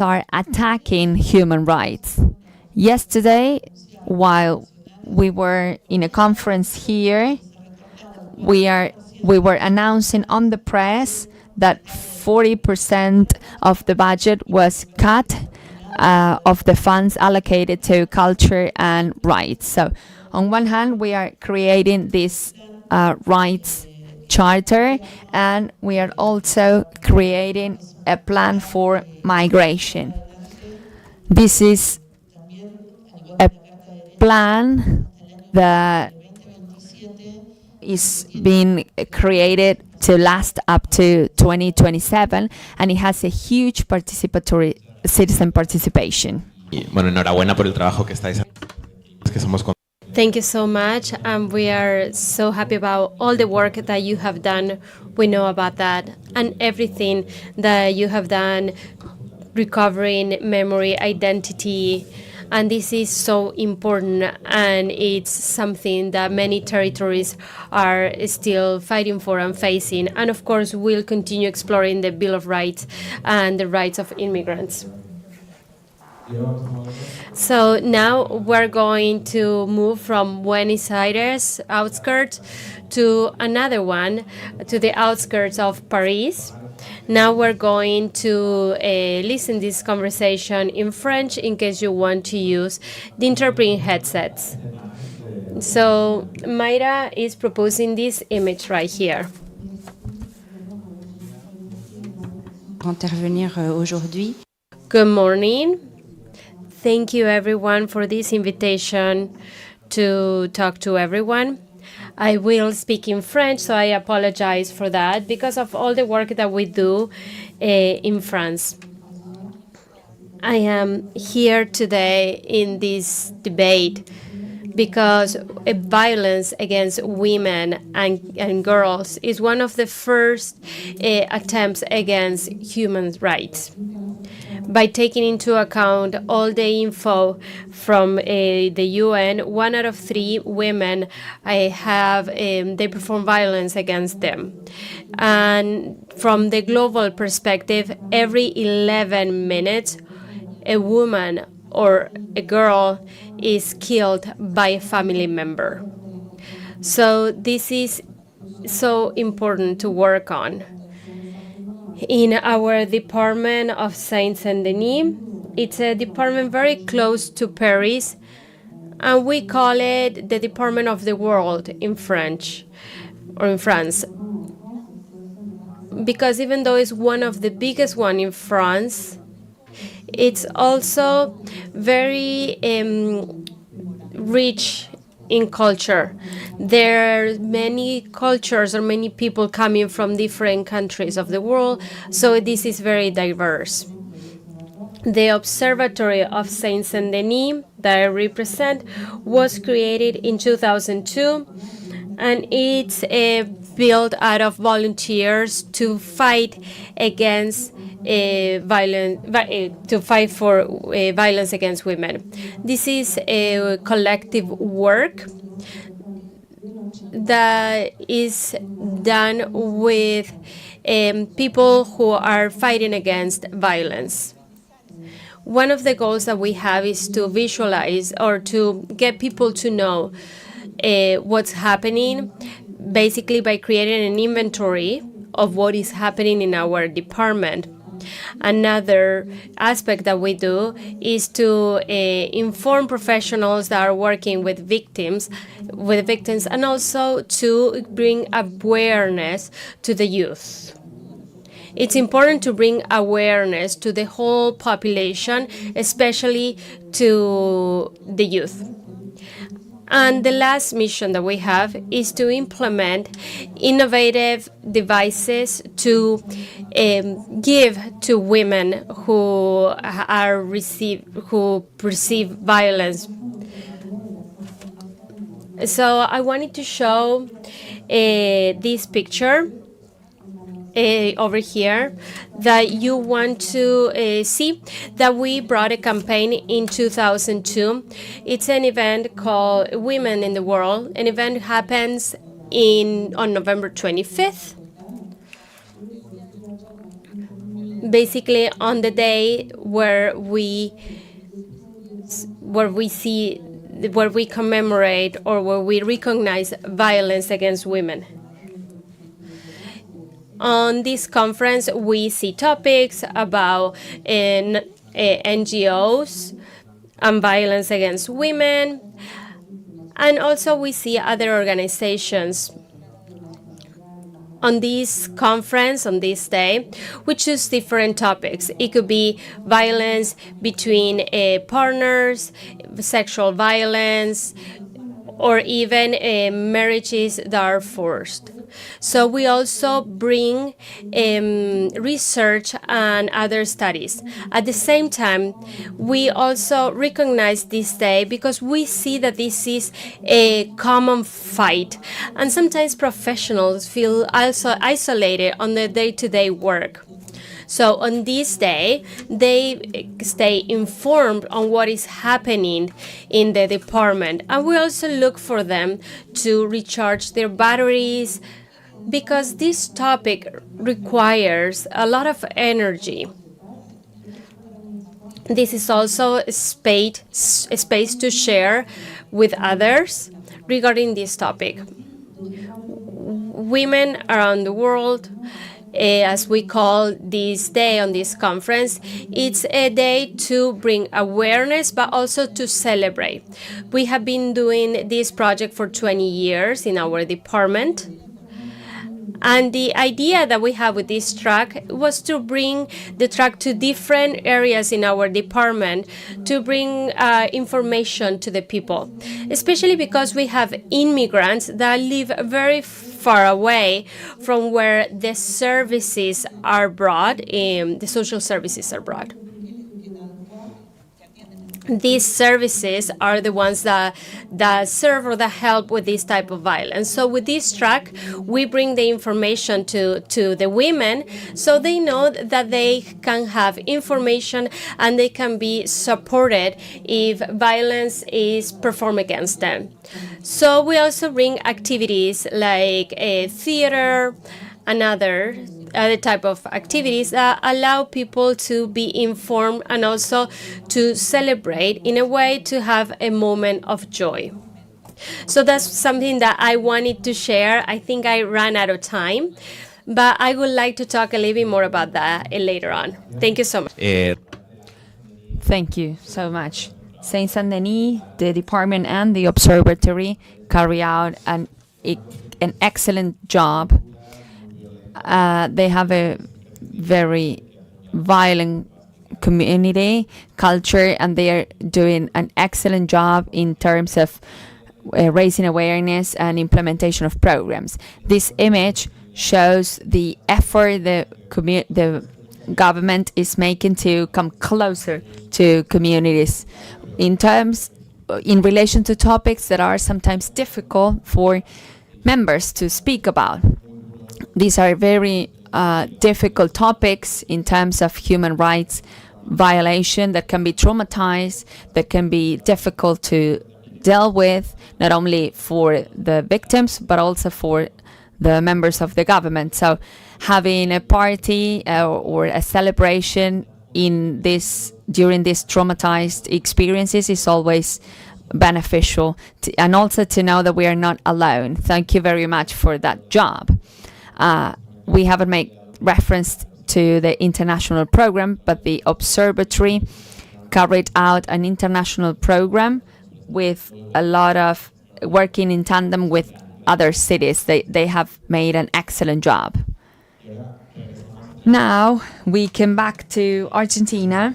are attacking human rights. Yesterday, while we were in a conference here, we were announcing on the press that 40% of the budget was cut of the funds allocated to culture and rights. So on one hand, we are creating this rights charter, and we are also creating a plan for migration. This is a plan that is being created to last up to 2027, and it has a huge participatory citizen participation. Y, bueno, enhorabuena por el trabajo que estáis haciendo. Que somos Thank you so much. We are so happy about all the work that you have done. We know about that and everything that you have done, recovering memory, identity. And this is so important, and it's something that many territories are still fighting for and facing. And of course, we'll continue exploring the Bill of Rights and the rights of immigrants. So now we're going to move from Buenos Aires outskirts to another one, to the outskirts of Paris. Now we're going to listen this conversation in French in case you want to use the interpreting headsets. So Mayra is proposing this image right here. Intervenir aujourd'hui. Good morning. Thank you everyone for this invitation to talk to everyone. I will speak in French, so I apologize for that because of all the work that we do in France. I am here today in this debate because violence against women and girls is one of the first attempts against human rights. By taking into account all the info from the UN, 1 out of 3 women they perform violence against them. And from the global perspective, every 11 minutes, a woman or a girl is killed by a family member. So this is so important to work on. In our department of Saint-Saint-Denis, it's a department very close to Paris, and we call it the Department of the World in French, or in France. Because even though it's one of the biggest one in France, it's also very rich in culture. There are many cultures or many people coming from different countries of the world, so this is very diverse. The Observatory of Saint-Saint-Denis that I represent was created in 2002, and it's built out of volunteers to fight against to fight for violence against women. This is a collective work that is done with people who are fighting against violence. One of the goals that we have is to visualize or to get people to know what's happening, basically by creating an inventory of what is happening in our department. Another aspect that we do is to inform professionals that are working with victims, and also to bring awareness to the youth. It's important to bring awareness to the whole population, especially to the youth. And the last mission that we have is to implement innovative devices to give to women who perceive violence. So I wanted to show this picture over here that you want to see that we brought a campaign in 2002. It's an event called Women in the World. An event happens on November 25th. basically on the day where we commemorate or where we recognize violence against women. On this conference, we see topics about NGOs and violence against women, and also we see other organizations. On this conference, on this day, we choose different topics. It could be violence between partners, sexual violence, or even marriages that are forced. So we also bring research and other studies. At the same time, we also recognize this day because we see that this is a common fight. And sometimes professionals feel also isolated on their day-to-day work. So on this day, they stay informed on what is happening in the department. And we also look for them to recharge their batteries because this topic requires a lot of energy. This is also a space to share with others regarding this topic. Women around the world, as we call this day on this conference, it's a day to bring awareness but also to celebrate. We have been doing this project for 20 years in our department. And the idea that we have with this track was to bring the track to different areas in our department to bring information to the people, especially because we have immigrants that live very far away from where the services are brought, the social services are brought. These services are the ones that serve or that help with this type of violence. So with this track, we bring the information to the women so they know that they can have information and they can be supported if violence is performed against them. So we also bring activities like theater and other type of activities that allow people to be informed and also to celebrate in a way to have a moment of joy. So that's something that I wanted to share. I think I ran out of time, but I would like to talk a little bit more about that later on. Thank you so much. Thank you so much. Saint Saint Denis, the department and the observatory carry out an excellent job. They have a very violent community culture, and they are doing an excellent job in terms of raising awareness and implementation of programs. This image shows the effort the government is making to come closer to communities in relation to topics that are sometimes difficult for members to speak about. These are very difficult topics in terms of human rights violation that can be traumatized, that can be difficult to deal with, not only for the victims, but also for the members of the government. So having a party or a celebration during these traumatized experiences is always beneficial, and also to know that we are not alone. Thank you very much for that job. We haven't made reference to the international program, but the observatory carried out an international program with a lot of working in tandem with other cities. They have made an excellent job. Now we come back to Argentina,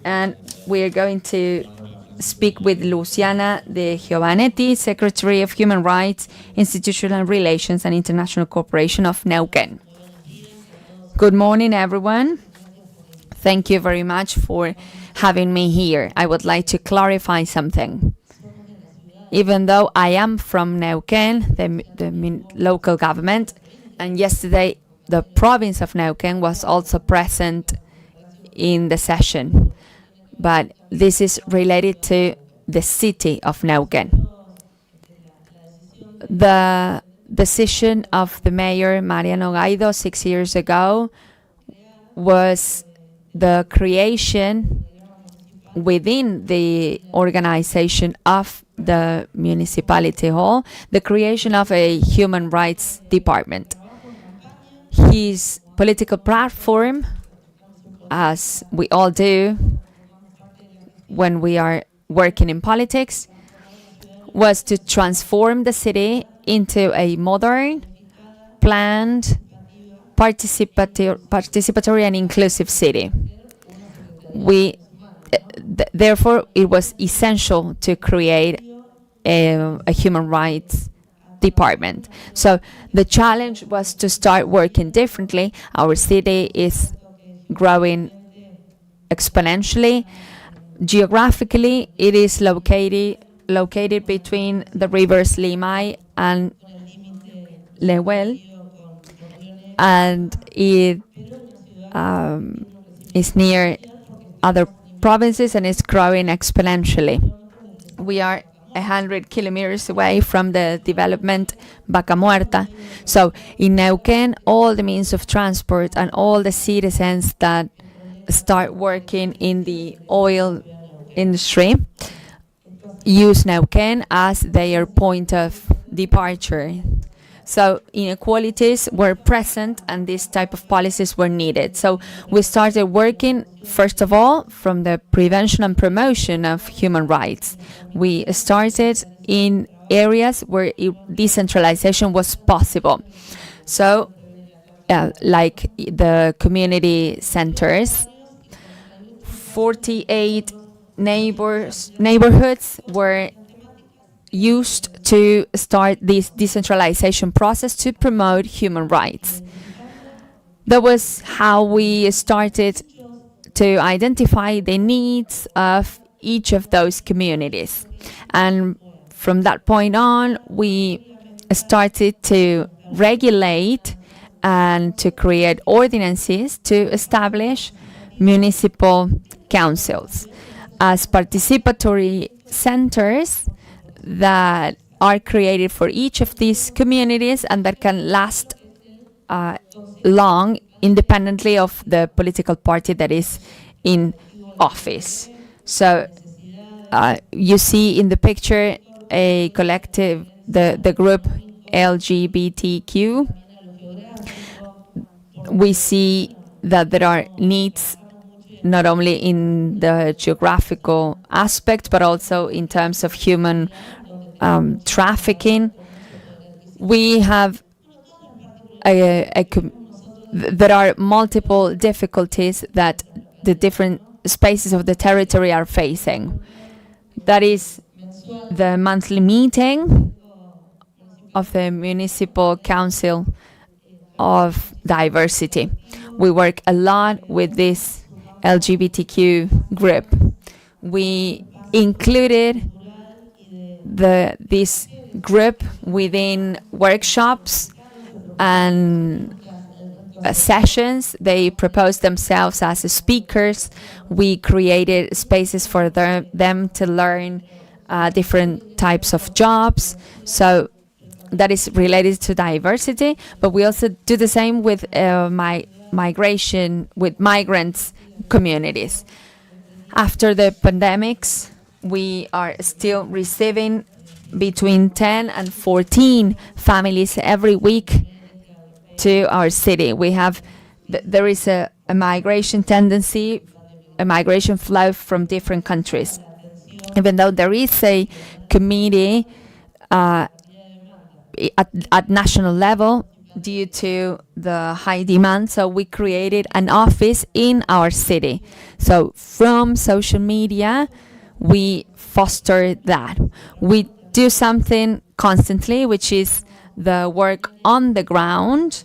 and we are going to speak with Luciana de Giovanetti, Secretary of Human Rights, Institutional Relations and International Cooperation of Neuquén. Good morning, everyone. Thank you very much for having me here. I would like to clarify something. Even though I am from Neuquén, the local government, and yesterday the province of Neuquén was also present in the session, but this is related to the city of Neuquén. The decision of the mayor, Mariano Gaido, 6 years ago was the creation within the organization of the municipality hall, the creation of a human rights department. His political platform, as we all do when we are working in politics, was to transform the city into a modern, planned, participatory and inclusive city. Therefore, it was essential to create a human rights department. So the challenge was to start working differently. Our city is growing exponentially. Geographically, it is located between the rivers Limay and Lewel, and it is near other provinces and is growing exponentially. We are 100 kilometers away from the development Vaca Muerta. So in Neuquén, all the means of transport and all the citizens that start working in the oil industry use Neuquén as their point of departure. So inequalities were present and this type of policies were needed. So we started working, first of all, from the prevention and promotion of human rights. We started in areas where decentralization was possible. So like the community centers, 48 neighborhoods were used to start this decentralization process to promote human rights. That was how we started to identify the needs of each of those communities. And from that point on, we started to regulate and to create ordinances to establish municipal councils as participatory centers that are created for each of these communities and that can last long, independently of the political party that is in office. So you see in the picture a collective, the group LGBTQ. We see that there are needs not only in the geographical aspect, but also in terms of human trafficking. We have there are multiple difficulties that the different spaces of the territory are facing. That is the monthly meeting of the Municipal Council of Diversity. We work a lot with this LGBTQ group. We included this group within workshops and sessions. They proposed themselves as speakers. We created spaces for them to learn different types of jobs. So that is related to diversity, but we also do the same with migration, with migrants communities. After the pandemics, we are still receiving between 10 and 14 families every week to our city. We have, there is a migration tendency, a migration flow from different countries. Even though there is a committee at national level due to the high demand, so we created an office in our city. So from social media, we foster that. We do something constantly, which is the work on the ground.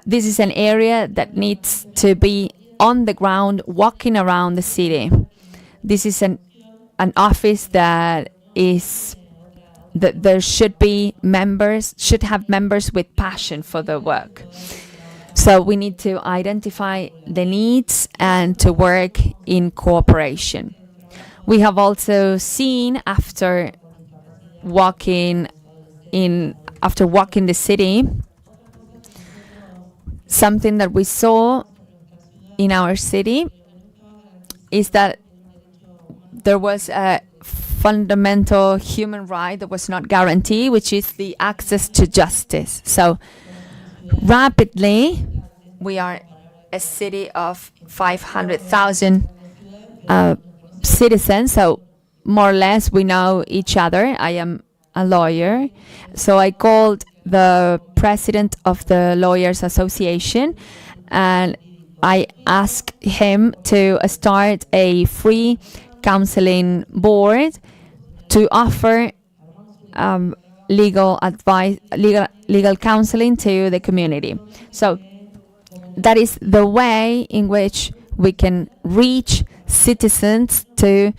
This is an area that needs to be on the ground, walking around the city. This is an office that is that there should have members with passion for the work. So we need to identify the needs and to work in cooperation. We have also seen after walking the city, something that we saw in our city is that there was a fundamental human right that was not guaranteed, which is the access to justice. So rapidly, we are a city of 500,000 citizens, so more or less we know each other. I am a lawyer, so I called the president of the Lawyers Association and I asked him to start a free counseling board to offer legal advice, legal counseling to the community. So that is the way in which we can reach citizens to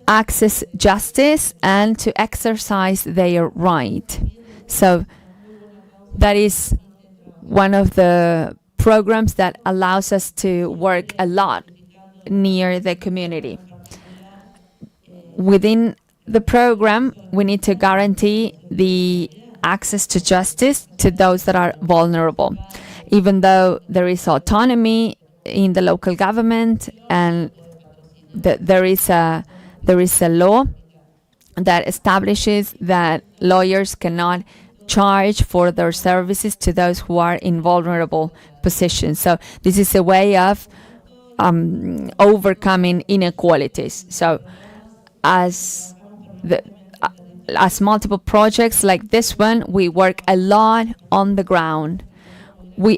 access justice and to exercise their right. So that is one of the programs that allows us to work a lot near the community. Within the program, we need to guarantee the access to justice to those that are vulnerable. Even though there is autonomy in the local government and there is a law that establishes that lawyers cannot charge for their services to those who are in vulnerable positions. So this is a way of overcoming inequalities. So as multiple projects like this one, we work a lot on the ground.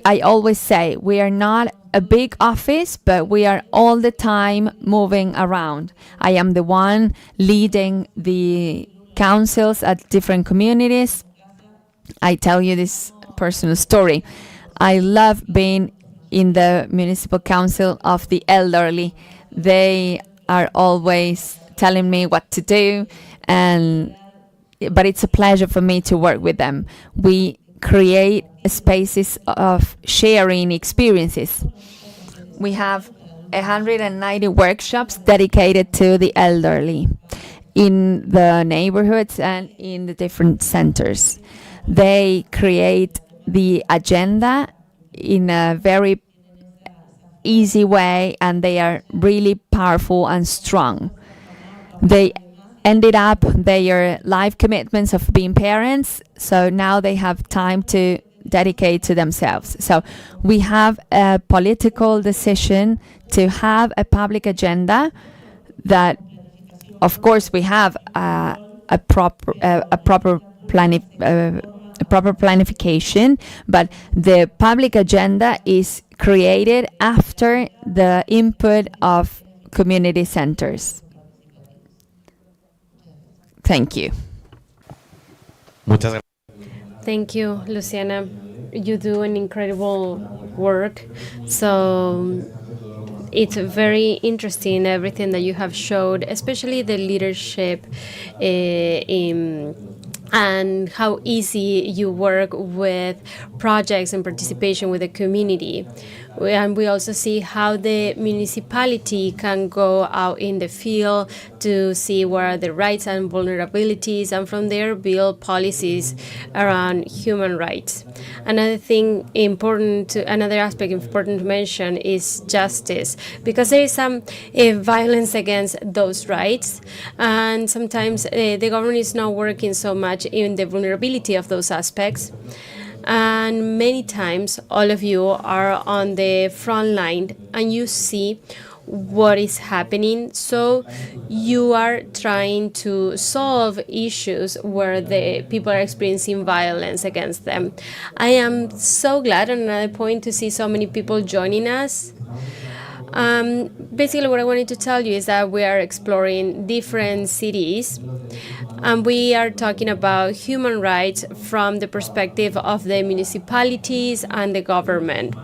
I always say we are not a big office, but we are all the time moving around. I am the one leading the councils at different communities. I tell you this personal story. I love being in the municipal council of the elderly. They are always telling me what to do, but it's a pleasure for me to work with them. We create spaces of sharing experiences. We have 190 workshops dedicated to the elderly in the neighborhoods and in the different centers. They create the agenda in a very easy way, and they are really powerful and strong. They ended up their life commitments of being parents, so now they have time to dedicate to themselves. So we have a political decision to have a public agenda that, of course, we have a proper planification, but the public agenda is created after the input of community centers. Thank you. Muchas gracias. Thank you, Luciana. You do an incredible work. So it's very interesting, everything that you have showed, especially the leadership and how easy you work with projects and participation with the community. And we also see how the municipality can go out in the field to see where are the rights and vulnerabilities, and from there build policies around human rights. Another aspect important to mention is justice, because there is some violence against those rights, and sometimes the government is not working so much in the vulnerability of those aspects. And many times all of you are on the front line and you see what is happening, so you are trying to solve issues where the people are experiencing violence against them. I am so glad, on another point, to see so many people joining us. Basically what I wanted to tell you is that we are exploring different cities, and we are talking about human rights from the perspective of the municipalities and the government,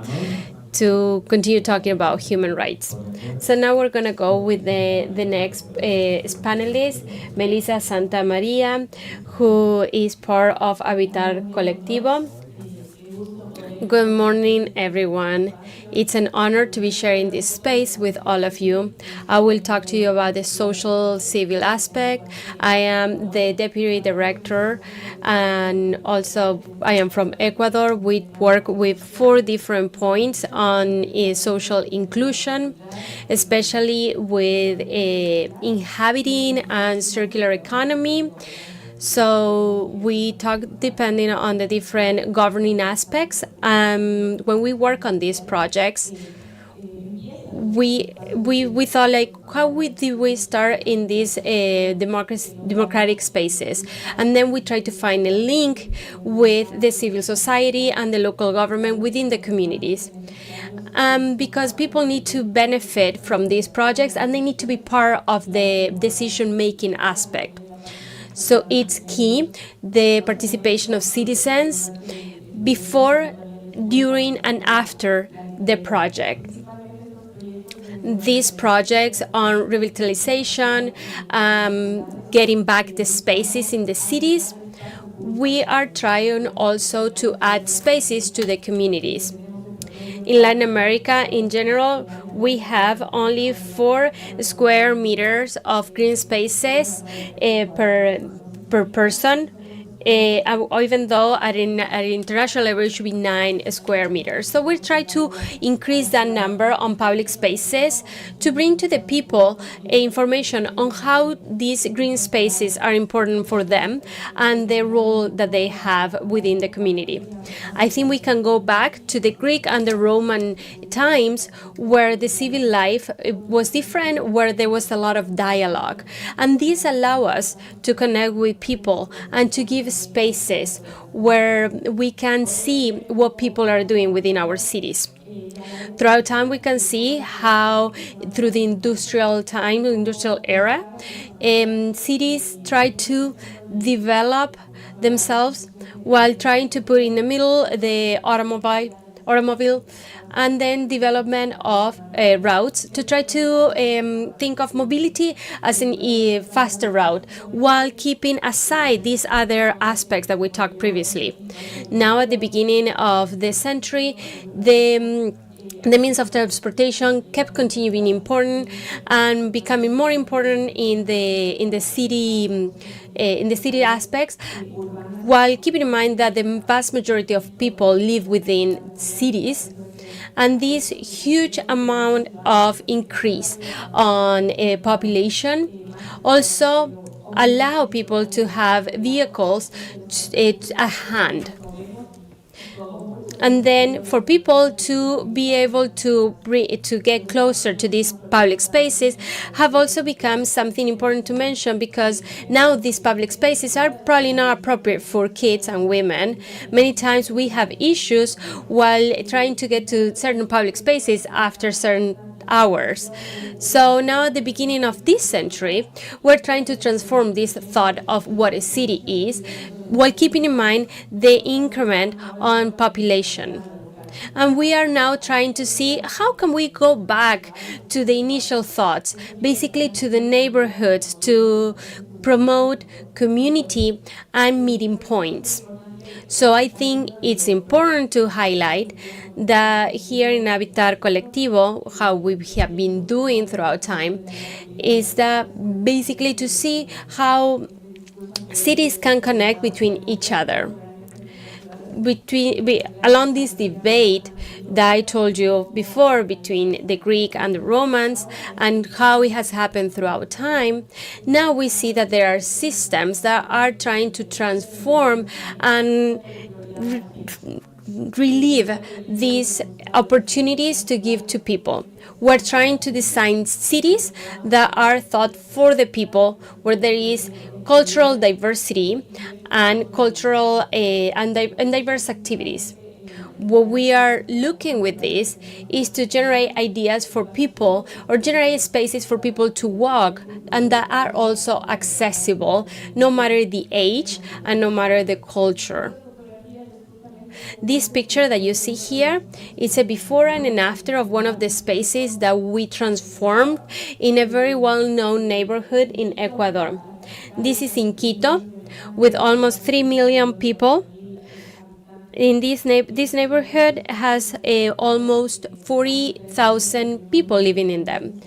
to continue talking about human rights. So now we're going to go with the next panelist, Melissa Santa Maria, who is part of Habitar Colectivo. Good morning, everyone. It's an honor to be sharing this space with all of you. I will talk to you about the social civil aspect. I am the deputy director, and also I am from Ecuador. We work with 4 different points on social inclusion, especially with inhabiting and circular economy. So we talk depending on the different governing aspects. When we work on these projects, we thought like did we start in these democratic spaces, and then we try to find a link with the civil society and the local government within the communities. Because people need to benefit from these projects and they need to be part of the decision-making aspect. So it's key, the participation of citizens before, during, and after the project. These projects on revitalization, getting back the spaces in the cities, we are trying also to add spaces to the communities. In Latin America, in general, we have only 4 square meters of green spaces per person. Even though at an international level it should be 9 square meters. So we try to increase that number on public spaces to bring to the people information on how these green spaces are important for them and the role that they have within the community. I think we can go back to the Greek and the Roman times where the civil life was different, where there was a lot of dialogue. And these allow us to connect with people and to give spaces where we can see what people are doing within our cities. Throughout time, we can see how through the industrial era, cities try to develop themselves while trying to put in the middle the automobile, and then development of routes to try to think of mobility as a faster route while keeping aside these other aspects that we talked previously. Now at the beginning of the century, the means of transportation kept continuing important and becoming more important in the city aspects, while keeping in mind that the vast majority of people live within cities. And this huge amount of increase on population also allow people to have vehicles at hand. And then for people to be able to get closer to these public spaces have also become something important to mention, because now these public spaces are probably not appropriate for kids and women. Many times we have issues while trying to get to certain public spaces after certain hours. So now at the beginning of this century, we're trying to transform this thought of what a city is, while keeping in mind the increment on population. And we are now trying to see how can we go back to the initial thoughts, basically to the neighborhoods, to promote community and meeting points. So I think it's important to highlight that here in Habitar Colectivo, how we have been doing throughout time, is that basically to see how cities can connect between each other. Along this debate that I told you before between the Greek and the Romans and how it has happened throughout time, now we see that there are systems that are trying to transform and relieve these opportunities to give to people. We're trying to design cities that are thought for the people, where there is cultural diversity and cultural and diverse activities. What we are looking with this is to generate ideas for people, or generate spaces for people to walk, and that are also accessible no matter the age and no matter the culture. This picture that you see here is a before and an after of one of the spaces that we transformed in a very well-known neighborhood in Ecuador. This is in Quito, with almost 3 million people. In this neighborhood has almost 40,000 people living in them.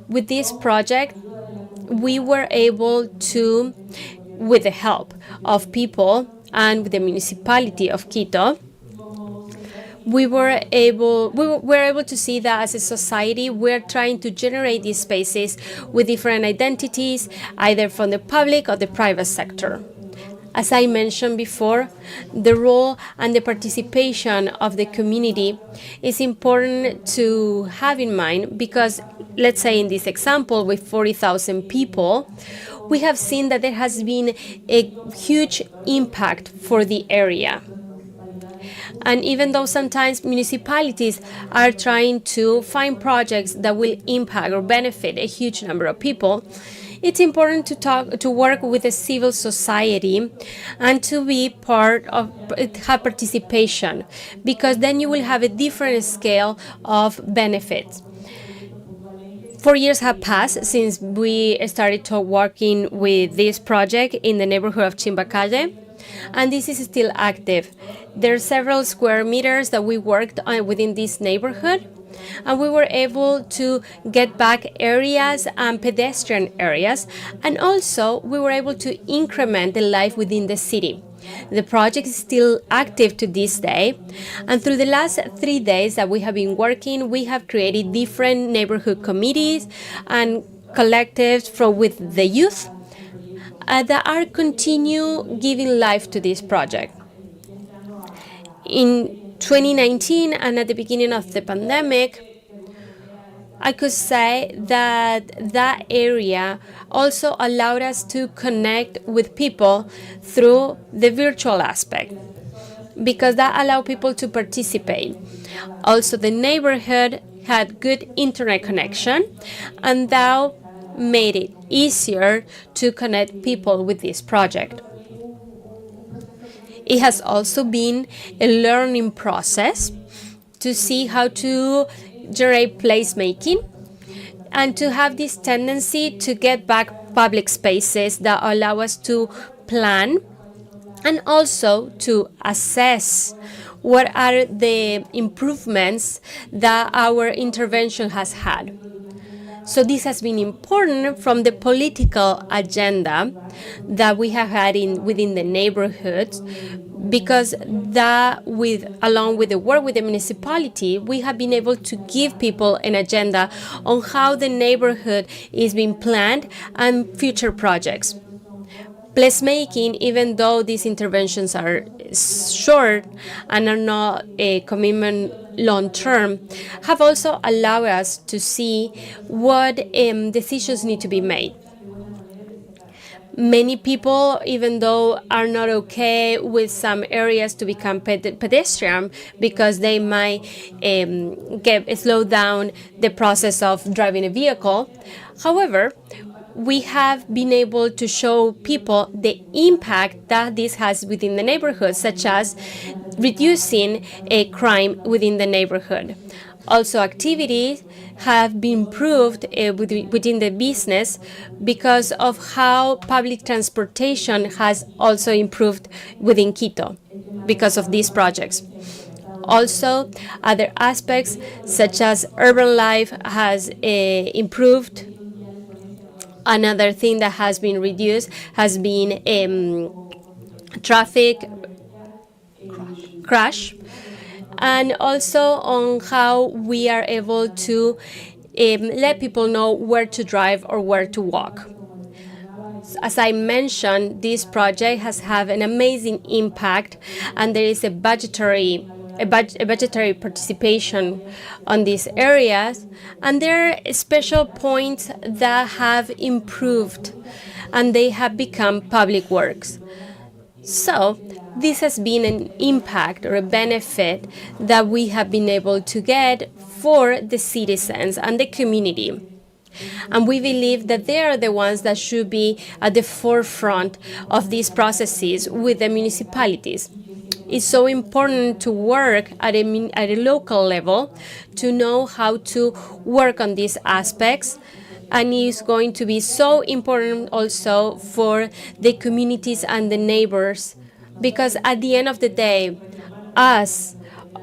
With this project, we were able to, with the help of people and with the municipality of Quito, we were able to see that as a society we're trying to generate these spaces with different identities, either from the public or the private sector. As I mentioned before, the role and the participation of the community is important to have in mind because, let's say in this example with 40,000 people, we have seen that there has been a huge impact for the area. And even though sometimes municipalities are trying to find projects that will impact or benefit a huge number of people, it's important to work with the civil society and to be part of, have participation, because then you will have a different scale of benefits. 4 years have passed since we started working with this project in the neighborhood of Chimbacalle, and this is still active. There are several square meters that we worked on within this neighborhood, and we were able to get back areas and pedestrian areas, and also we were able to increment the life within the city. The project is still active to this day, and through the last 3 days that we have been working, we have created different neighborhood committees and collectives with the youth that are continue giving life to this project. In 2019 and at the beginning of the pandemic, I could say that that area also allowed us to connect with people through the virtual aspect, because that allowed people to participate. Also, the neighborhood had good internet connection, and that made it easier to connect people with this project. It has also been a learning process to see how to generate placemaking and to have this tendency to get back public spaces that allow us to plan and also to assess what are the improvements that our intervention has had. So this has been important from the political agenda that we have had within the neighborhoods, because along with the work with the municipality, we have been able to give people an agenda on how the neighborhood is being planned and future projects. Placemaking, even though these interventions are short and are not a commitment long-term, have also allowed us to see what decisions need to be made. Many people, even though are not okay with some areas to become pedestrian because they might slow down the process of driving a vehicle. However, we have been able to show people the impact that this has within the neighborhood, such as reducing a crime within the neighborhood. Also, activities have been improved within the business because of how public transportation has also improved within Quito because of these projects. Also, other aspects such as urban life has improved. Another thing that has been reduced has been traffic crash, and also on how we are able to let people know where to drive or where to walk. As I mentioned, this project has had an amazing impact, and there is a budgetary participation on these areas, and there are special points that have improved and they have become public works. So this has been an impact or a benefit that we have been able to get for the citizens and the community. And we believe that they are the ones that should be at the forefront of these processes with the municipalities. It's so important to work at a local level to know how to work on these aspects, and it's going to be so important also for the communities and the neighbors, because at the end of the day, us,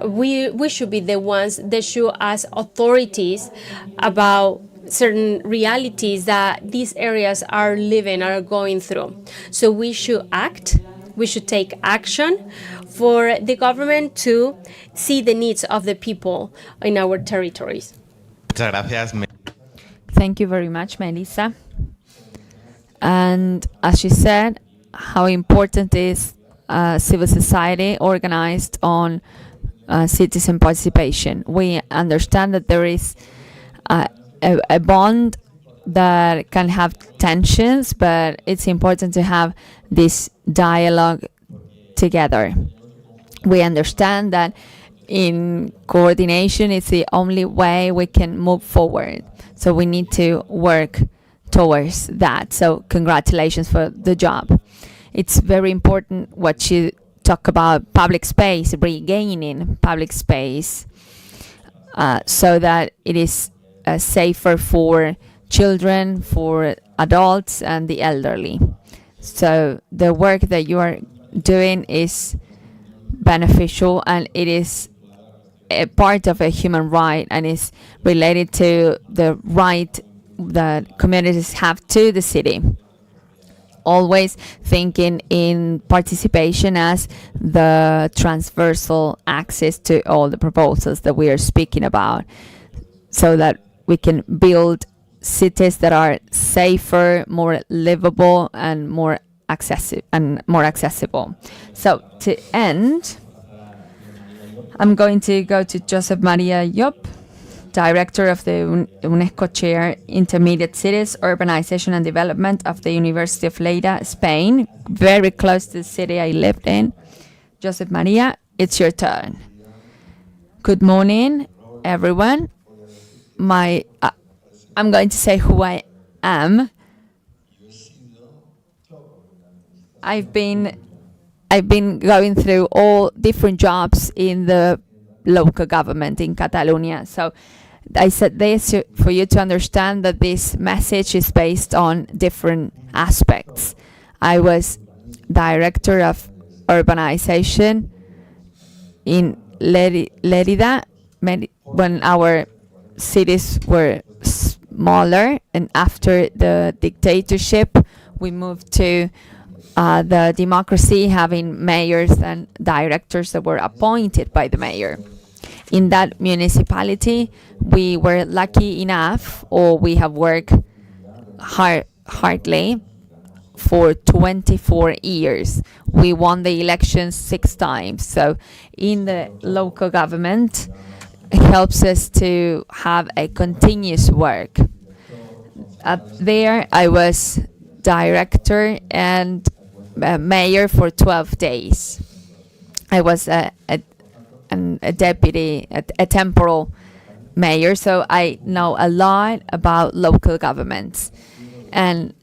we should be the ones that show us authorities about certain realities that these areas are living, are going through. So we should act, we should take action for the government to see the needs of the people in our territories. Muchas gracias. Thank you very much, Melissa. And as you said, how important is civil society organized on citizen participation. We understand that there is a bond that can have tensions, but it's important to have this dialogue together. We understand that in coordination is the only way we can move forward. So we need to work towards that. So congratulations for the job. It's very important what you talk about, public space, regaining public space, so that it is safer for children, for adults, and the elderly. So the work that you are doing is beneficial, and it is a part of a human right, and is related to the right that communities have to the city. Always thinking in participation as the transversal access to all the proposals that we are speaking about, so that we can build cities that are safer, more livable, and more accessible. So to end, I'm going to go to Josep Maria Llop, Director of the UNESCO Chair, Intermediate Cities, Urbanization and Development of the University of Lleida, Spain, very close to the city I lived in. Josep Maria, it's your turn. Good morning, everyone. I'm going to say who I am. I've been going through all different jobs in the local government in Catalonia. So I said this for you to understand that this message is based on different aspects. I was director of urbanization in Lerida when our cities were smaller, and after the dictatorship we moved to the democracy, having mayors and directors that were appointed by the mayor. In that municipality, we were lucky enough, or we have worked hardly for 24 years. We won the elections 6 times. So in the local government, it helps us to have a continuous work. There, I was director and mayor for 12 days. I was a deputy, a temporal mayor, so I know a lot about local governments. And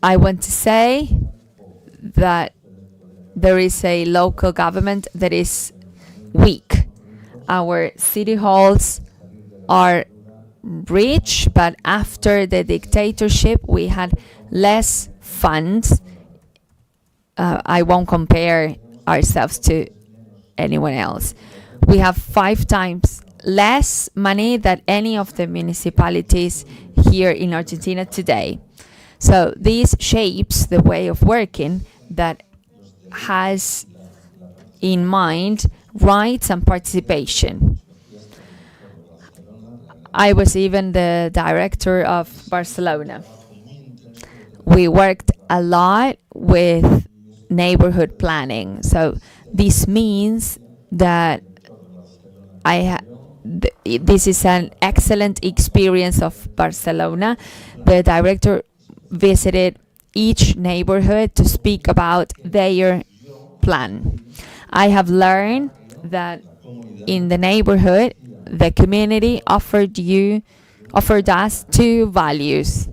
I want to say that there is a local government that is weak. Our city halls are rich, but after the dictatorship, we had less funds. I won't compare ourselves to anyone else. We have 5 times less money than any of the municipalities here in Argentina today. So this shapes the way of working that has in mind rights and participation. I was even the director of Barcelona. We worked a lot with neighborhood planning. So this means that this is an excellent experience of Barcelona. The director visited each neighborhood to speak about their plan. I have learned that in the neighborhood, the community offered us 2 values.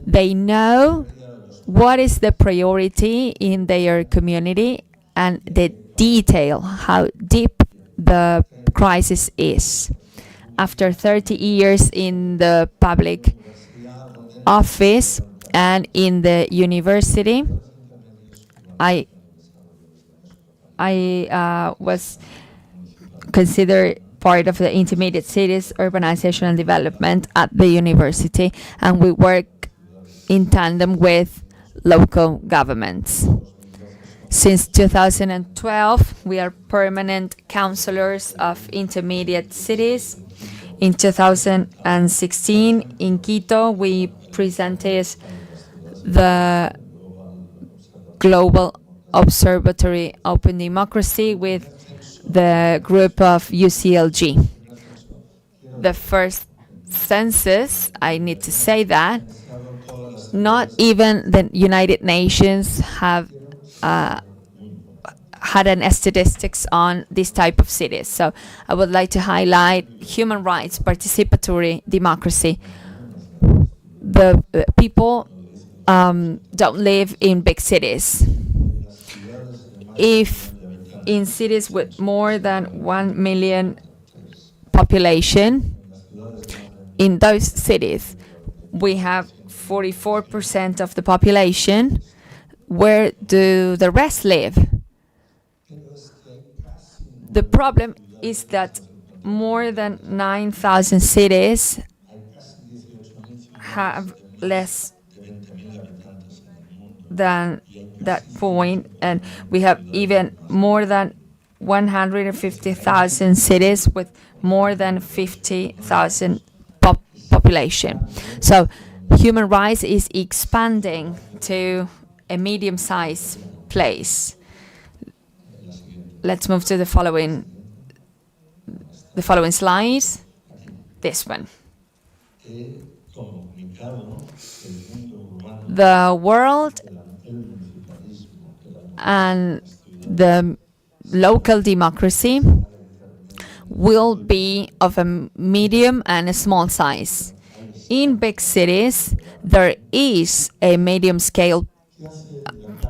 They know what is the priority in their community and the detail, how deep the crisis is. After 30 years in the public office and in the university, I I was considered part of the intermediate cities urbanization and development at the university, and we work in tandem with local governments. Since 2012, we are permanent counselors of intermediate cities. In 2016, in Quito, we presented the Global Observatory Open Democracy with the group of UCLG. The first census, I need to say that, not even the United Nations have had an statistics on this type of cities. So I would like to highlight human rights, participatory democracy. The people don't live in big cities. If in cities with more than 1 million population, in those cities, we have 44% of the population. Where do the rest live? The problem is that more than 9,000 cities have less than that point, and we have even more than 150,000 cities with more than 50,000 population. So human rights is expanding to a medium-sized place. Let's move to the following slides. This one. The world and the local democracy will be of a medium and a small size. In big cities, there is a medium scale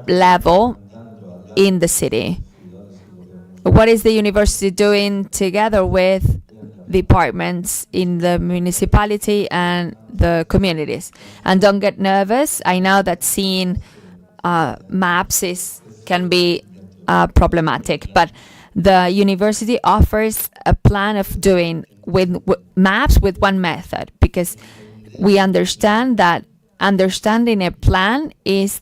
level in the city. What is the university doing together with departments in the municipality and the communities? And don't get nervous. I know that seeing maps can be problematic, but the university offers a plan of doing with maps with one method, because we understand that understanding a plan is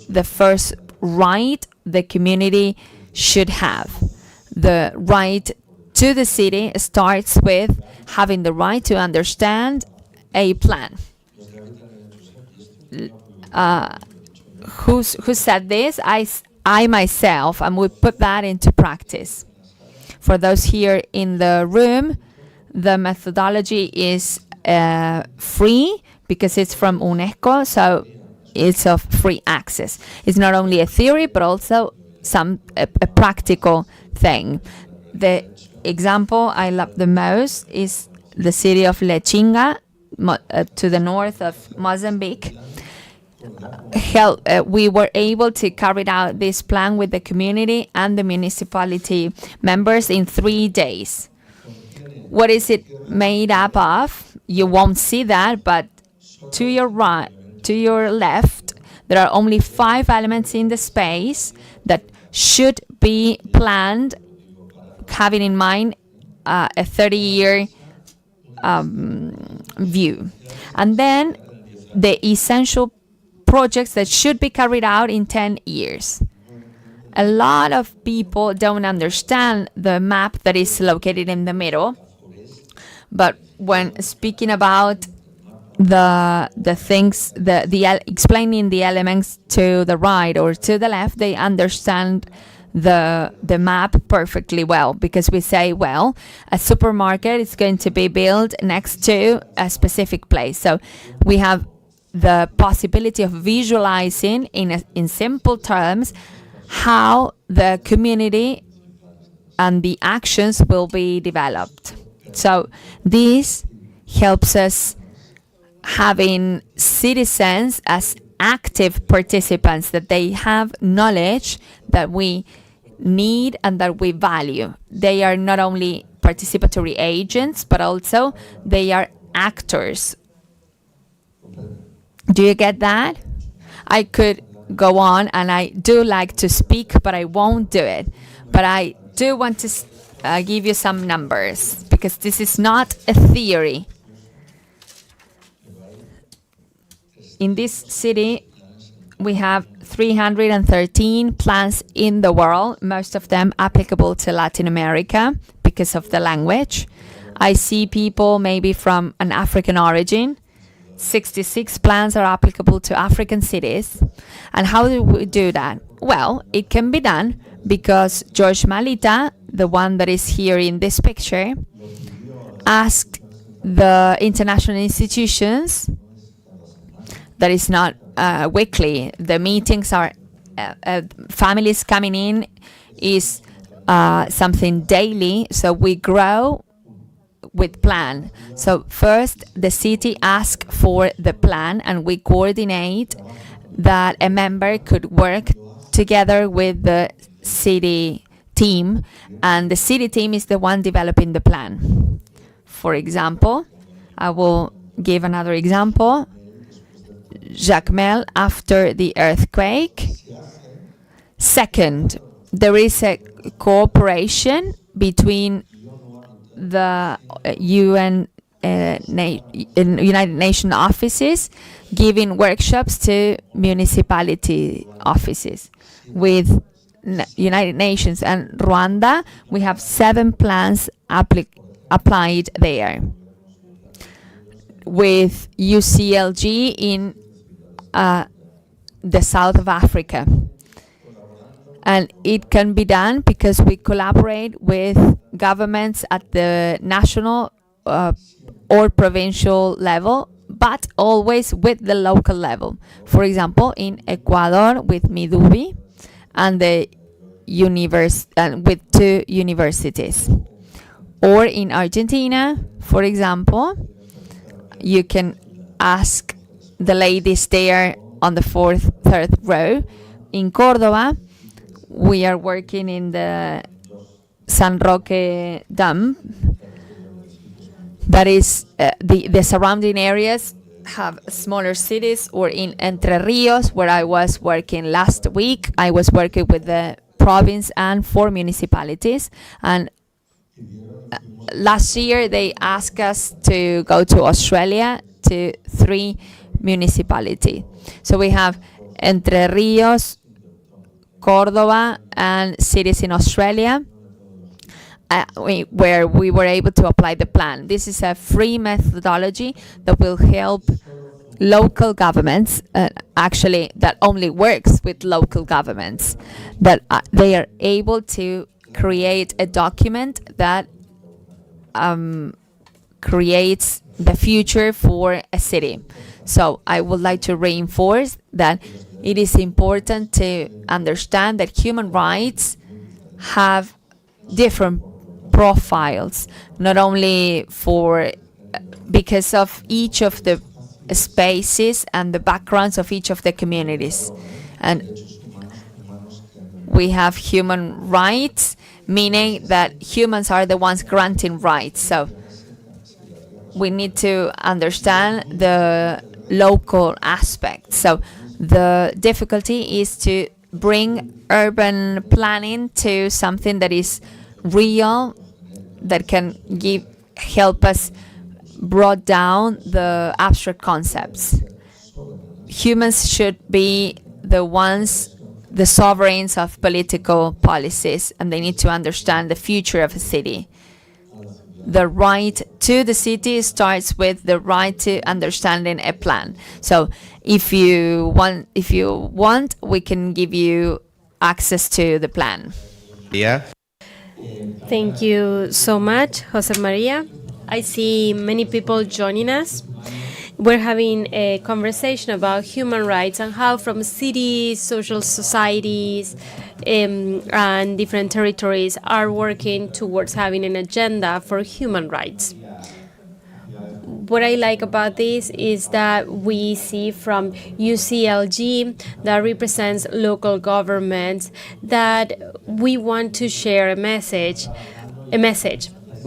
the first right the community should have. The right to the city starts with having the right to understand a plan. Who said this? I myself, and we put that into practice. For those here in the room, the methodology is free because it's from UNESCO, so it's of free access. It's not only a theory, but also a practical thing. The example I love the most is the city of Lechinga, to the north of Mozambique. We were able to carry out this plan with the community and the municipality members in 3 days. What is it made up of? You won't see that, but to your right, to your left, there are only 5 elements in the space that should be planned, having in mind a 30-year view. And then the essential projects that should be carried out in 10 years. A lot of people don't understand the map that is located in the middle, but when speaking about the things, explaining the elements to the right or to the left, they understand the map perfectly well, because we say, well, a supermarket is going to be built next to a specific place. So we have the possibility of visualizing in simple terms how the community and the actions will be developed. So this helps us having citizens as active participants, that they have knowledge that we need and that we value. They are not only participatory agents, but also they are actors. Do you get that? I could go on, and I do like to speak, but I won't do it. But I do want to give you some numbers, because this is not a theory. In this city, we have 313 plans in the world, most of them applicable to Latin America because of the language. I see people maybe from an African origin. 66 plans are applicable to African cities. And how do we do that? Well, it can be done because George Malita, the one that is here in this picture, asked the international institutions, that is not weekly, the meetings are families coming in is something daily, so we grow with plan. So first the city asks for the plan and we coordinate that a member could work together with the city team, and the city team is the one developing the plan. For example, I will give another example. Jacmel, after the earthquake. Second, there is a cooperation between the United Nations offices giving workshops to municipality offices. With United Nations and Rwanda, we have 7 plans applied there. With UCLG in the south of Africa. And it can be done because we collaborate with governments at the national or provincial level, but always with the local level. For example, in Ecuador with Midubi and with 2 universities. Or in Argentina, for example, you can ask the ladies there on the third row. In Córdoba, we are working in the San Roque Dam. That is, the surrounding areas have smaller cities. Or in Entre Rios, where I was working last week, I was working with the province and 4 municipalities. And last year they asked us to go to Australia to 3 municipalities. So we have Entre Rios, Córdoba, and cities in Australia, where we were able to apply the plan. This is a free methodology that will help local governments, actually that only works with local governments, that they are able to create a document that creates the future for a city. So I would like to reinforce that it is important to understand that human rights have different profiles, not only because of each of the spaces and the backgrounds of each of the communities. And we have human rights, meaning that humans are the ones granting rights. So we need to understand the local aspect. So the difficulty is to bring urban planning to something that is real, that can help us brought down the abstract concepts. Humans should be the sovereigns of political policies, and they need to understand the future of a city. The right to the city starts with the right to understanding a plan. So if you want, we can give you access to the plan. Yeah. Thank you so much, Jose Maria. I see many people joining us. We're having a conversation about human rights and how from cities, social societies, and different territories are working towards having an agenda for human rights. What I like about this is that we see from UCLG, that represents local governments, that we want to share a message.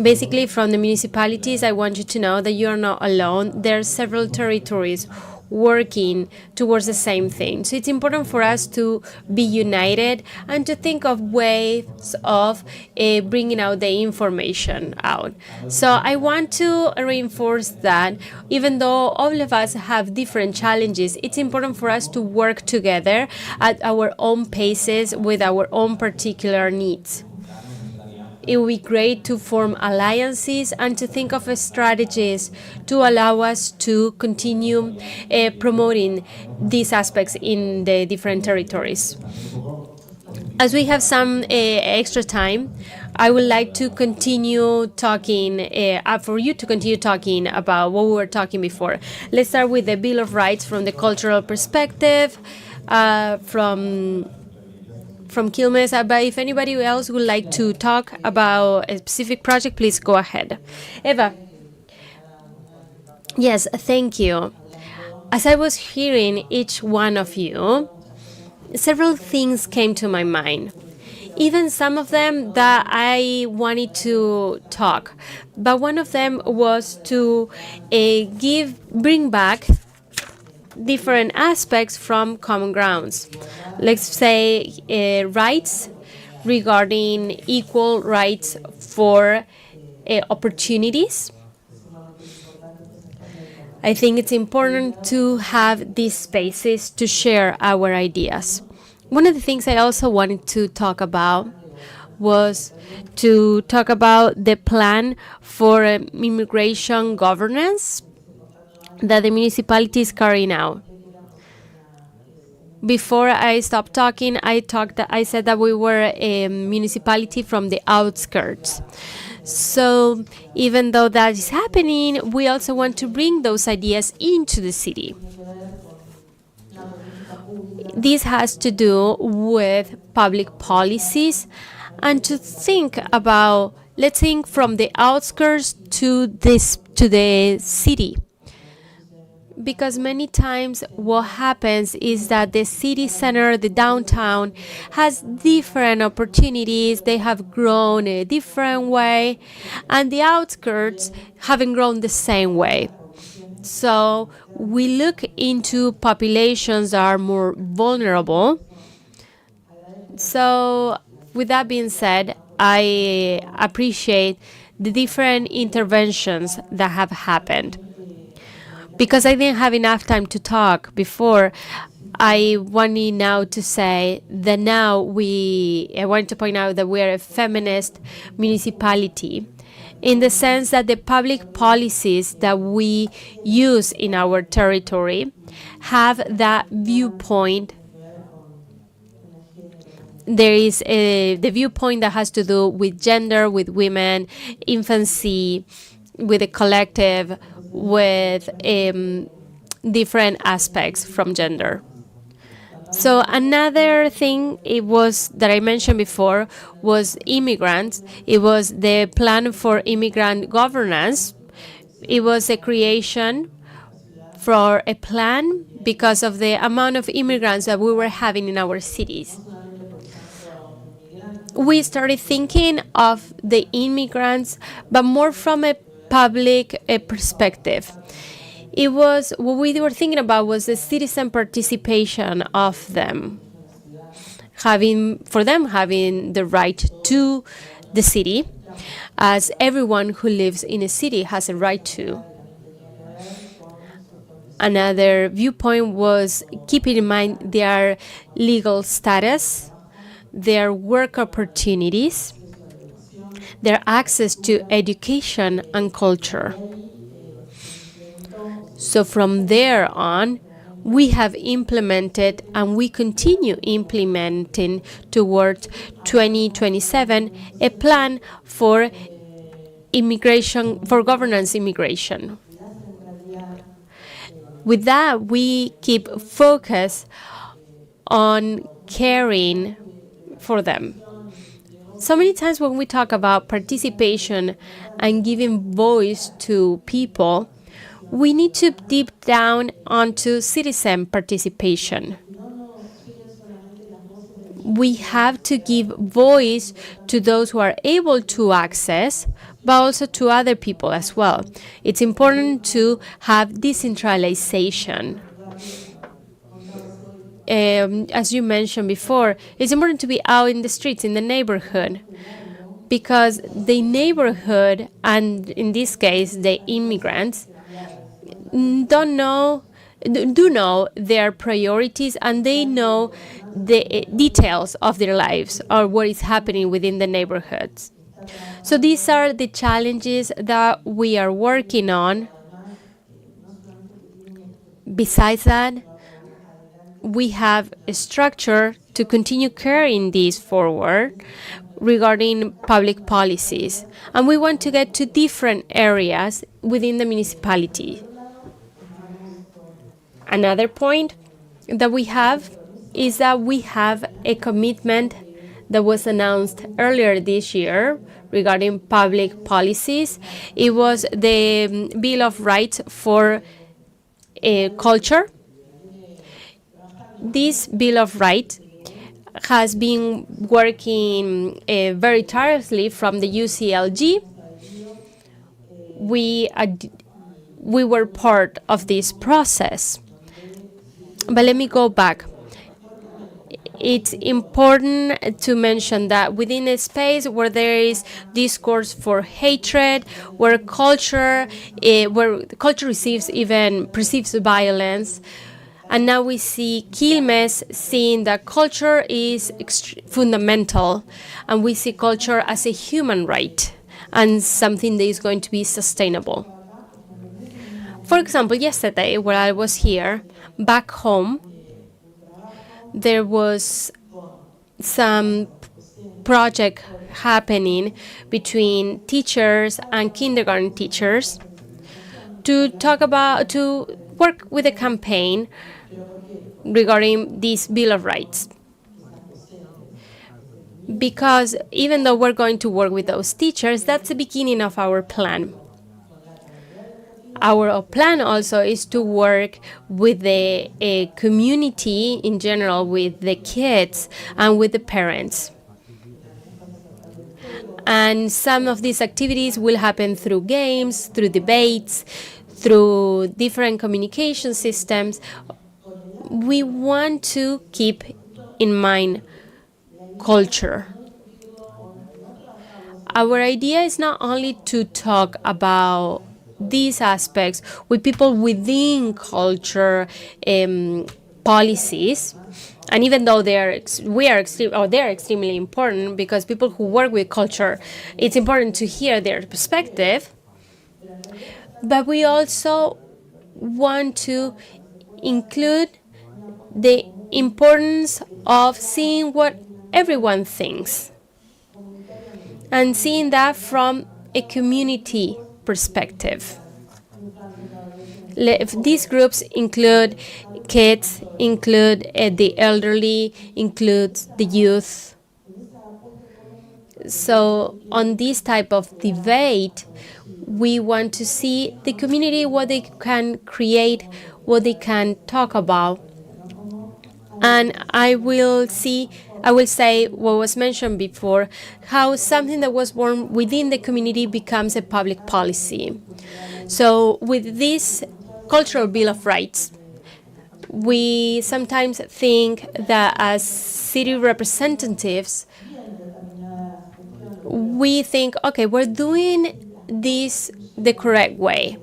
Basically, from the municipalities, I want you to know that you are not alone. There are several territories working towards the same thing. So it's important for us to be united and to think of ways of bringing out the information out. So I want to reinforce that even though all of us have different challenges, it's important for us to work together at our own paces with our own particular needs. It would be great to form alliances and to think of strategies to allow us to continue promoting these aspects in the different territories. As we have some extra time, I would like to continue talking, for you to continue talking about what we were talking before. Let's start with the Bill of Rights from the cultural perspective, from Quilmes, but if anybody else would like to talk about a specific project, please go ahead. Eva. Yes, thank you. As I was hearing each one of you, several things came to my mind. Even some of them that I wanted to talk, but one of them was to bring back different aspects from common grounds. Let's say rights regarding equal rights for opportunities. I think it's important to have these spaces to share our ideas. One of the things I also wanted to talk about was to talk about the plan for immigration governance that the municipality is carrying out. Before I stopped talking, I said that we were a municipality from the outskirts. So even though that is happening, we also want to bring those ideas into the city. This has to do with public policies and to think about, let's think from the outskirts to the city. Because many times what happens is that the city center, the downtown, has different opportunities. They have grown a different way, and the outskirts haven't grown the same way. So we look into populations that are more vulnerable. So with that being said, I appreciate the different interventions that have happened. Because I didn't have enough time to talk before, I wanted now to say that I want to point out that we are a feminist municipality in the sense that the public policies that we use in our territory have that viewpoint. There is the viewpoint that has to do with gender, with women, infancy, with the collective, with different aspects from gender. So another thing that I mentioned before was immigrants. It was the plan for immigrant governance. It was a creation for a plan because of the amount of immigrants that we were having in our cities. We started thinking of the immigrants, but more from a public perspective. It was what we were thinking about was the citizen participation of them, having the right to the city, as everyone who lives in a city has a right to. Another viewpoint was keeping in mind their legal status, their work opportunities, their access to education and culture. So from there on, we have implemented and we continue implementing towards 2027 a plan for governance immigration. With that, we keep focus on caring for them. So many times when we talk about participation and giving voice to people, we need to deep down onto citizen participation. We have to give voice to those who are able to access, but also to other people as well. It's important to have decentralization. As you mentioned before, it's important to be out in the streets, in the neighborhood, because the neighborhood, and in this case, the immigrants, do know their priorities, and they know the details of their lives or what is happening within the neighborhoods. So these are the challenges that we are working on. Besides that, we have a structure to continue carrying this forward regarding public policies. And we want to get to different areas within the municipality. Another point that we have is that we have a commitment that was announced earlier this year regarding public policies. It was the Bill of Rights for Culture. This Bill of Rights has been working very tirelessly from the UCLG. We were part of this process. But let me go back. It's important to mention that within a space where there is discourse for hatred, where culture perceives violence, and now we see Quilmes seeing that culture is fundamental, and we see culture as a human right and something that is going to be sustainable. For example, yesterday, when I was here, back home, there was some project happening between teachers and kindergarten teachers to work with a campaign regarding this Bill of Rights. Because even though we're going to work with those teachers, that's the beginning of our plan. Our plan also is to work with the community in general, with the kids and with the parents. And some of these activities will happen through games, through debates, through different communication systems. We want to keep in mind culture. Our idea is not only to talk about these aspects with people within culture policies, and even though they're extremely important, because people who work with culture, it's important to hear their perspective. But we also want to include the importance of seeing what everyone thinks and seeing that from a community perspective. These groups include kids, include the elderly, include the youth. So on this type of debate, we want to see the community, what they can create, what they can talk about. And I will say what was mentioned before, how something that was born within the community becomes a public policy. So with this Cultural Bill of Rights, we sometimes think that as city representatives, we think, okay, we're doing this the correct way.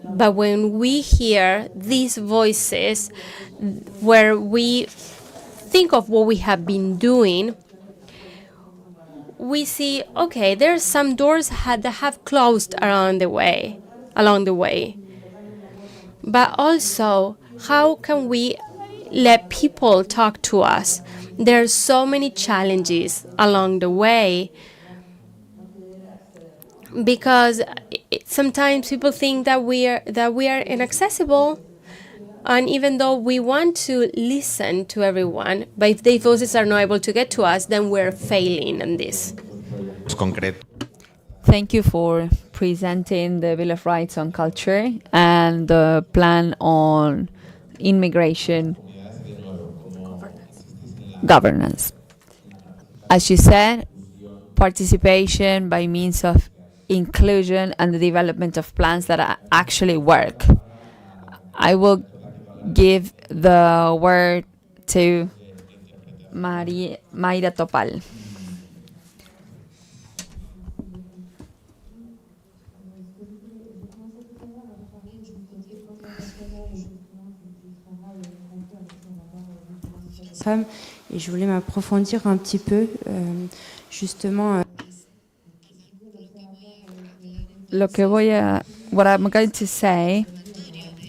But when we hear these voices, where we think of what we have been doing, we see, okay, there are some doors that have closed along the way. But also, how can we let people talk to us? There are so many challenges along the way, because sometimes people think that we are inaccessible, and even though we want to listen to everyone, but if their voices are not able to get to us, then we're failing in this. Thank you for presenting the Bill of Rights on Culture and the plan on immigration governance. As you said, participation by means of inclusion and the development of plans that actually work. I will give the word to Mayra Topal. Femmes, et je voulais m'approfondir un petit peu justement. What I'm going to say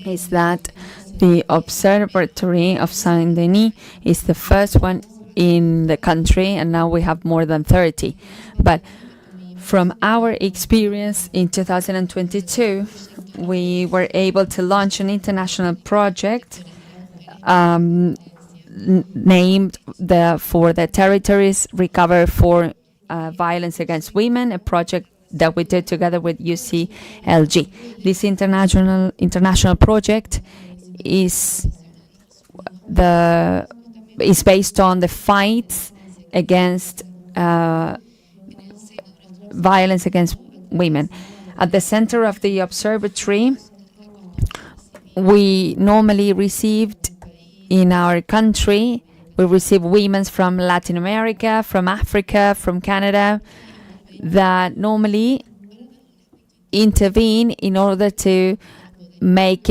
is that the Observatory of Saint Denis is the first one in the country, and now we have more than 30. But from our experience in 2022, we were able to launch an international project named for the territories recover for violence against women, a project that we did together with UCLG. This international project is based on the fights against violence against women. At the center of the observatory, we normally received in our country, we receive women from Latin America, from Africa, from Canada, that normally intervene in order to make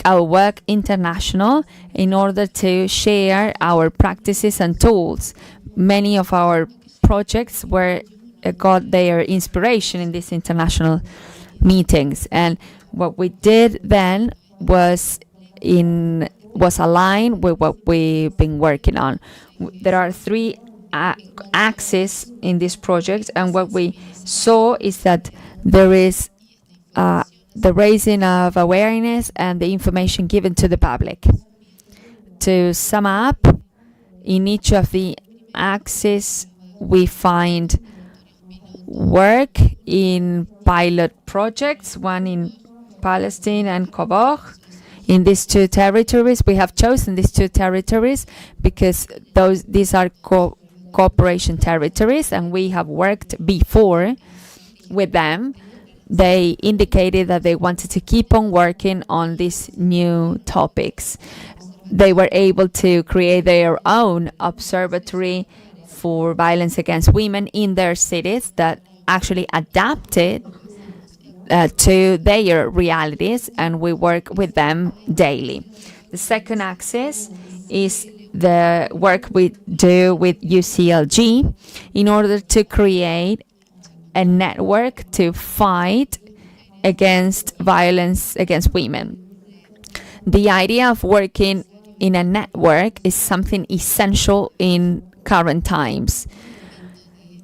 our work international, in order to share our practices and tools. Many of our projects got their inspiration in these international meetings, and what we did then was aligned with what we've been working on. There are three axes in this project, and what we saw is that there is the raising of awareness and the information given to the public. To sum up, in each of the axes we find work in pilot projects, one in Palestine and Kobach. In these two territories, we have chosen these two territories because these are cooperation territories, and we have worked before with them. They indicated that they wanted to keep on working on these new topics. They were able to create their own observatory for violence against women in their cities that actually adapted to their realities, and we work with them daily. The second axis is the work we do with UCLG in order to create a network to fight against violence against women. The idea of working in a network is something essential in current times.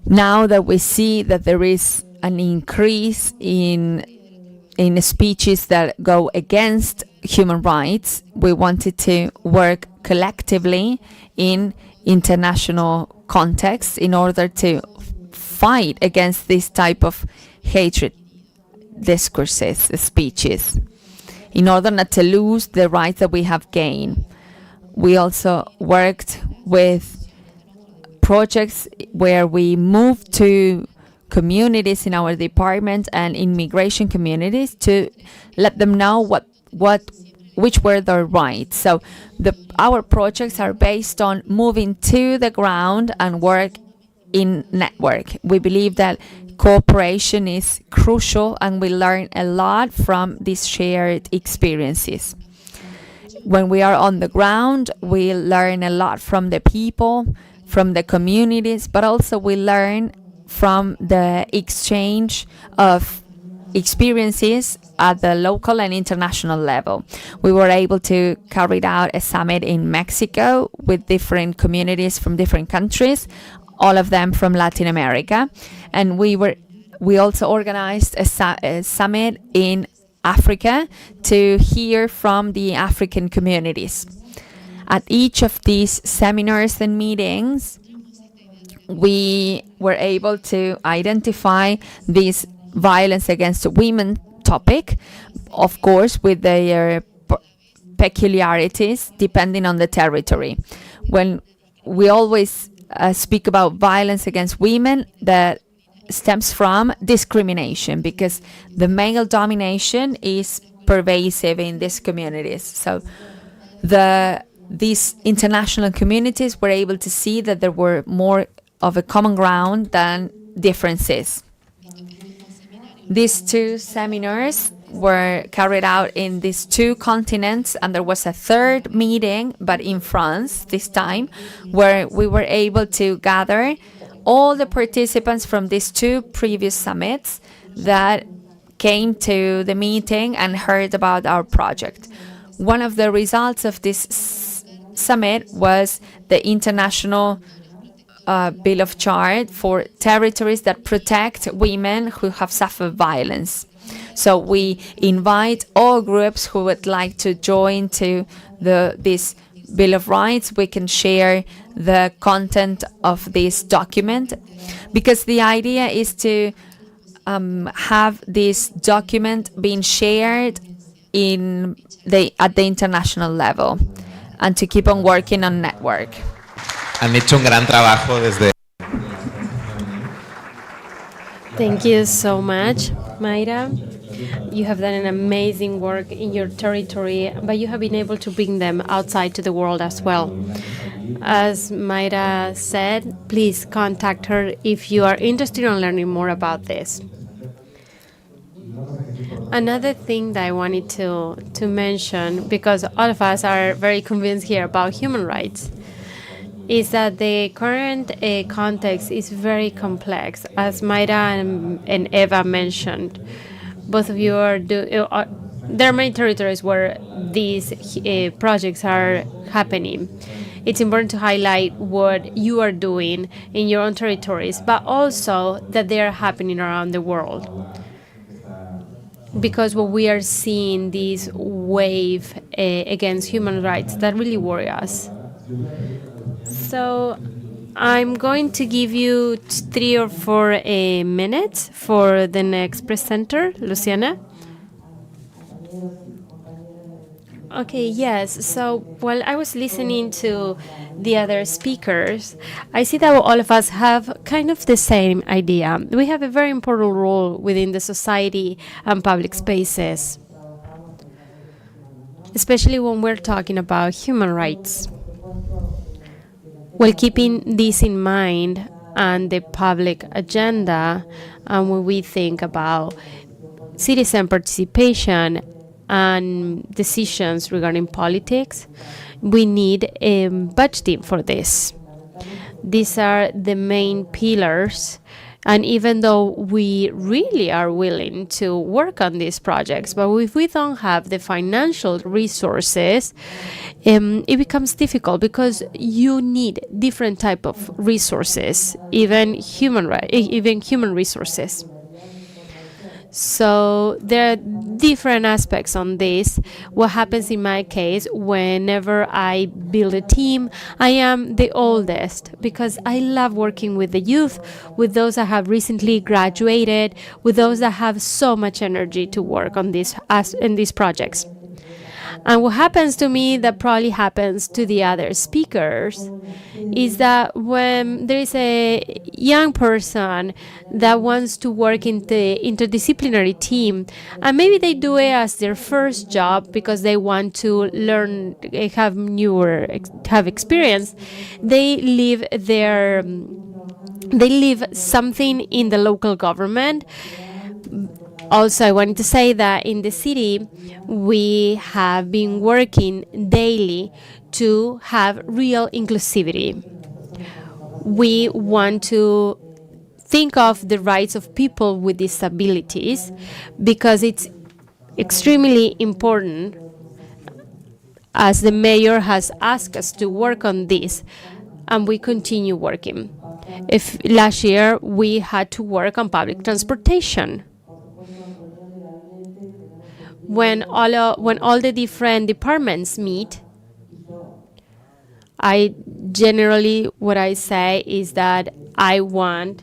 Now that we see that there is an increase in speeches that go against human rights, we wanted to work collectively in international contexts in order to fight against this type of hatred discourses, speeches, in order not to lose the rights that we have gained. We also worked with projects where we moved to communities in our department and immigration communities to let them know which were their rights. So our projects are based on moving to the ground and work in network. We believe that cooperation is crucial, and we learn a lot from these shared experiences. When we are on the ground, we learn a lot from the people, from the communities, but also we learn from the exchange of experiences at the local and international level. We were able to carry out a summit in Mexico with different communities from different countries, all of them from Latin America. And we also organized a summit in Africa to hear from the African communities. At each of these seminars and meetings, we were able to identify this violence against women topic, of course, with their peculiarities depending on the territory. When we always speak about violence against women, that stems from discrimination, because the male domination is pervasive in these communities. So these international communities were able to see that there were more of a common ground than differences. These 2 seminars were carried out in these 2 continents, and there was a third meeting, but in France this time, where we were able to gather all the participants from these 2 previous summits that came to the meeting and heard about our project. One of the results of this summit was the international Bill of Rights for territories that protect women who have suffered violence. So we invite all groups who would like to join to this Bill of Rights. We can share the content of this document, because the idea is to have this document being shared at the international level, and to keep on working on network. Han hecho un gran trabajo desde... Thank you so much, Mayra. You have done an amazing work in your territory, but you have been able to bring them outside to the world as well. As Mayra said, please contact her if you are interested in learning more about this. Another thing that I wanted to mention, because all of us are very convinced here about human rights, is that the current context is very complex. As Mayra and Eva mentioned, both of you there are many territories where these projects are happening. It's important to highlight what you are doing in your own territories, but also that they are happening around the world. Because what we are seeing, this wave against human rights, that really worry us. So I'm going to give you 3 or 4 minutes for the next presenter, Luciana. Okay, yes. So while I was listening to the other speakers, I see that all of us have kind of the same idea. We have a very important role within the society and public spaces, especially when we're talking about human rights. While keeping this in mind and the public agenda, and when we think about citizen participation and decisions regarding politics, we need budgeting for this. These are the main pillars. And even though we really are willing to work on these projects, but if we don't have the financial resources, it becomes difficult, because you need different type of resources, even human resources. So there are different aspects on this. What happens in my case, whenever I build a team, I am the oldest, because I love working with the youth, with those that have recently graduated, with those that have so much energy to work on in these projects. And what happens to me, that probably happens to the other speakers, is that when there is a young person that wants to work in the interdisciplinary team, and maybe they do it as their first job because they want to learn, have experience, they leave something in the local government. Also, I wanted to say that in the city, we have been working daily to have real inclusivity. We want to think of the rights of people with disabilities, because it's extremely important, as the mayor has asked us to work on this, and we continue working. If last year we had to work on public transportation, when all the different departments meet, I generally, what I say is that I would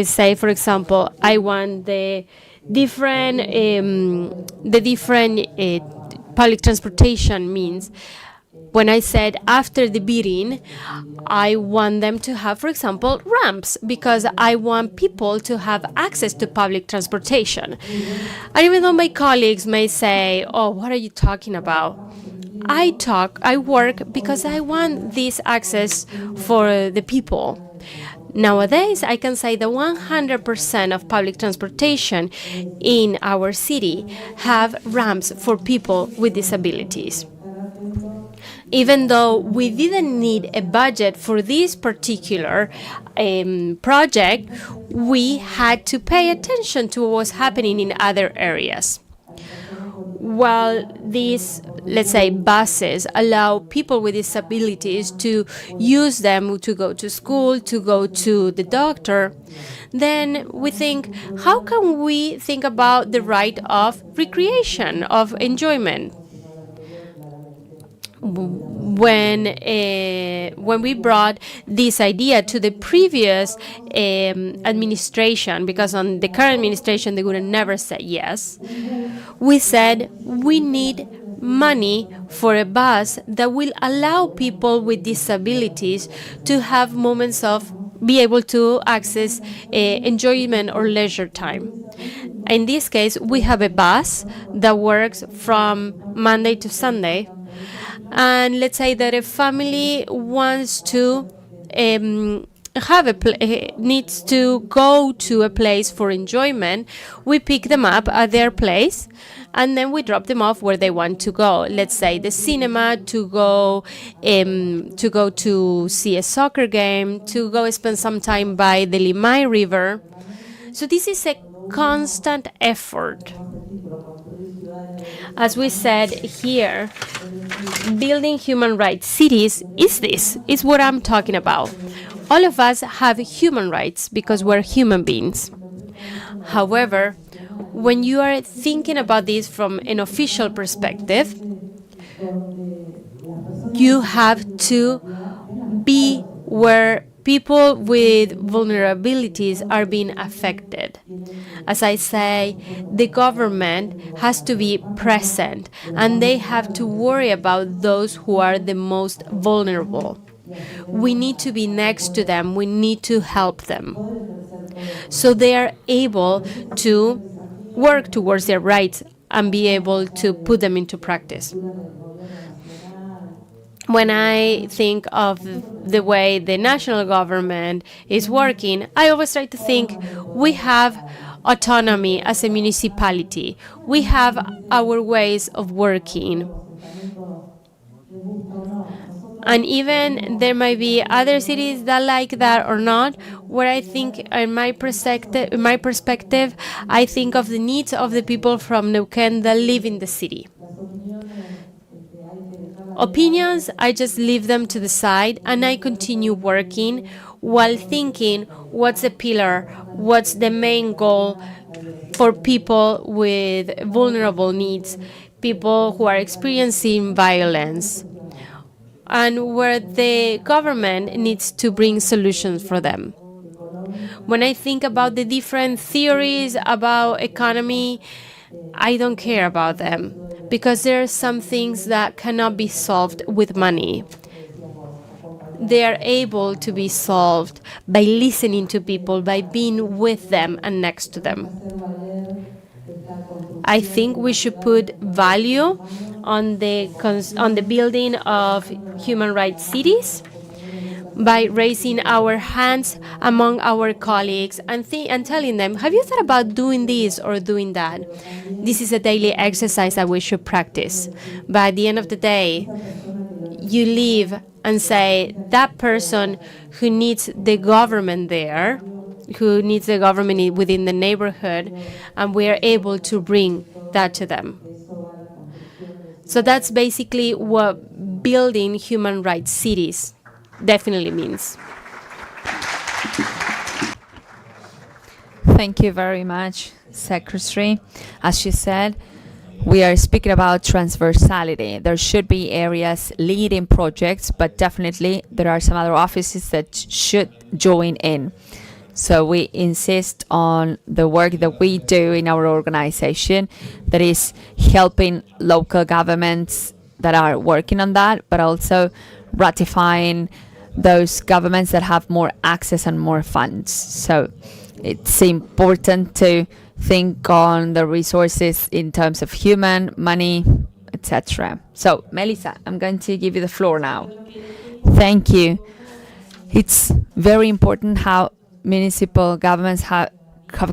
say, for example, I want the different public transportation means. When I said after the meeting, I want them to have, for example, ramps, because I want people to have access to public transportation. And even though my colleagues may say, oh, what are you talking about? I work because I want this access for the people. Nowadays, I can say that 100% of public transportation in our city have ramps for people with disabilities. Even though we didn't need a budget for this particular project, we had to pay attention to what was happening in other areas. While these, let's say, buses allow people with disabilities to use them to go to school, to go to the doctor, then we think, how can we think about the right of recreation, of enjoyment? When we brought this idea to the previous administration, because on the current administration they would have never said yes, we said we need money for a bus that will allow people with disabilities to have moments of be able to access enjoyment or leisure time. In this case, we have a bus that works from Monday to Sunday. And let's say that a family wants to needs to go to a place for enjoyment. We pick them up at their place, and then we drop them off where they want to go. Let's say the cinema, to go to see a soccer game, to go spend some time by the Limay River. So this is a constant effort. As we said here, building human rights cities is what I'm talking about. All of us have human rights because we're human beings. However, when you are thinking about this from an official perspective, you have to be where people with vulnerabilities are being affected. As I say, the government has to be present, and they have to worry about those who are the most vulnerable. We need to be next to them. We need to help them, so they are able to work towards their rights and be able to put them into practice. When I think of the way the national government is working, I always try to think we have autonomy as a municipality. We have our ways of working. And even there might be other cities that like that or not, where I think in my perspective, I think of the needs of the people from Neuquén that live in the city. Opinions, I just leave them to the side and I continue working while thinking what's the pillar, what's the main goal for people with vulnerable needs, people who are experiencing violence, and where the government needs to bring solutions for them. When I think about the different theories about economy, I don't care about them, because there are some things that cannot be solved with money. They are able to be solved by listening to people, by being with them and next to them. I think we should put value on the building of human rights cities by raising our hands among our colleagues and telling them, have you thought about doing this or doing that? This is a daily exercise that we should practice. But at the end of the day, you leave and say, that person who needs the government there, who needs the government within the neighborhood, and we are able to bring that to them. So that's basically what building human rights cities definitely means. Thank you very much, Secretary. As she said, we are speaking about transversality. There should be areas leading projects, but definitely there are some other offices that should join in. So we insist on the work that we do in our organization, that is helping local governments that are working on that, but also ratifying those governments that have more access and more funds. So it's important to think on the resources in terms of human, money, etc. So, Melissa, I'm going to give you the floor now. Thank you. It's very important how municipal governments have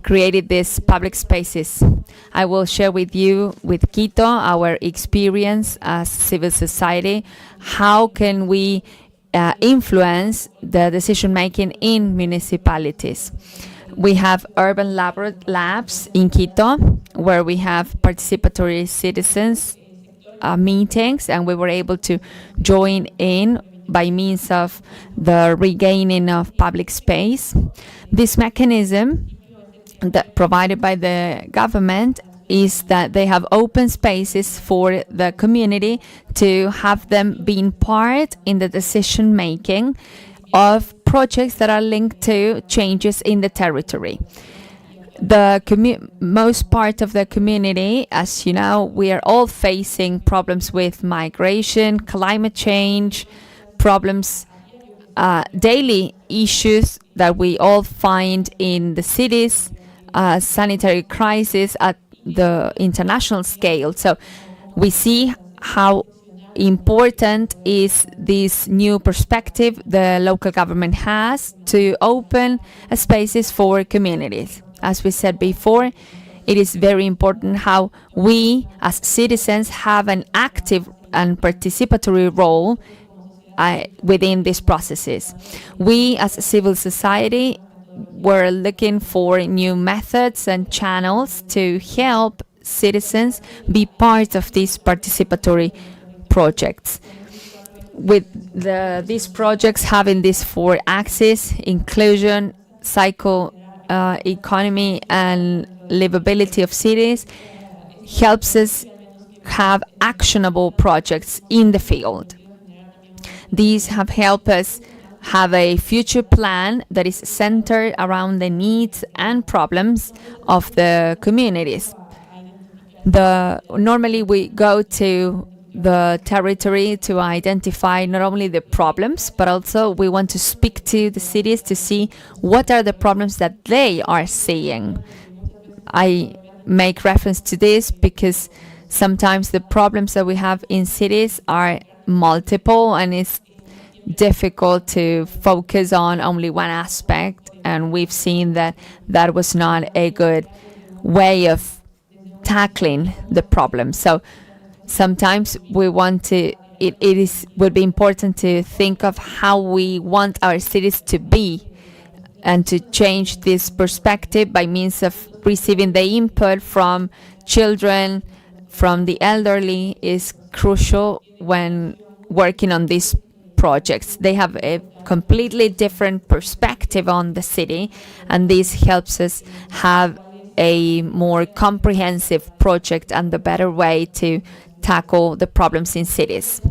created these public spaces. I will share with you, with Quito, our experience as civil society. How can we influence the decision making in municipalities? We have urban labs in Quito, where we have participatory citizens meetings, and we were able to join in by means of the regaining of public space. This mechanism that provided by the government is that they have open spaces for the community to have them being part in the decision making of projects that are linked to changes in the territory. The most part of the community, as you know, we are all facing problems with migration, climate change, problems, daily issues that we all find in the cities, sanitary crisis at the international scale. So we see how important is this new perspective the local government has to open spaces for communities. As we said before, it is very important how we as citizens have an active and participatory role within these processes. We as civil society were looking for new methods and channels to help citizens be part of these participatory projects. With these projects having these 4 axes: inclusion, economy, and livability of cities, helps us have actionable projects in the field. These have helped us have a future plan that is centered around the needs and problems of the communities. Normally we go to the territory to identify not only the problems, but also we want to speak to the cities to see what are the problems that they are seeing. I make reference to this because sometimes the problems that we have in cities are multiple, and it's difficult to focus on only one aspect, and we've seen that that was not a good way of tackling the problem. So sometimes we want to, would be important to think of how we want our cities to be, and to change this perspective by means of receiving the input from children, from the elderly, is crucial when working on these projects. They have a completely different perspective on the city, and this helps us have a more comprehensive project and the better way to tackle the problems in cities.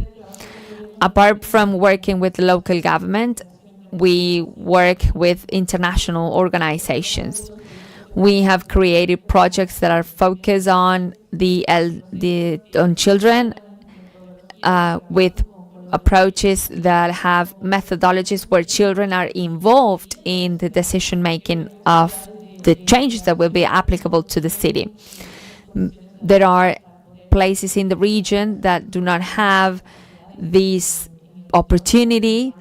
Apart from working with the local government, we work with international organizations. We have created projects that are focused on on children, with approaches that have methodologies where children are involved in the decision making of the changes that will be applicable to the city. There are places in the region that do not have this opportunity,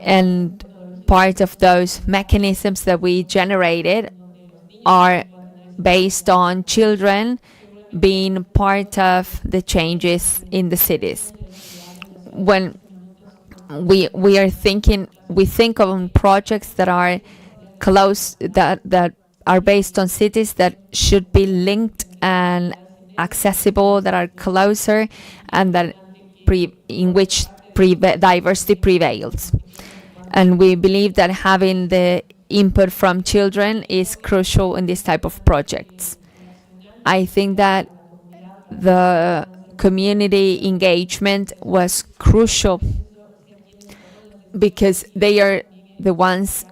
and part of those mechanisms that we generated are based on children being part of the changes in the cities. When we think of projects that are close, that are based on cities that should be linked and accessible, that are closer, and that in which diversity prevails. And we believe that having the input from children is crucial in this type of projects. I think that the community engagement was crucial because they are the ones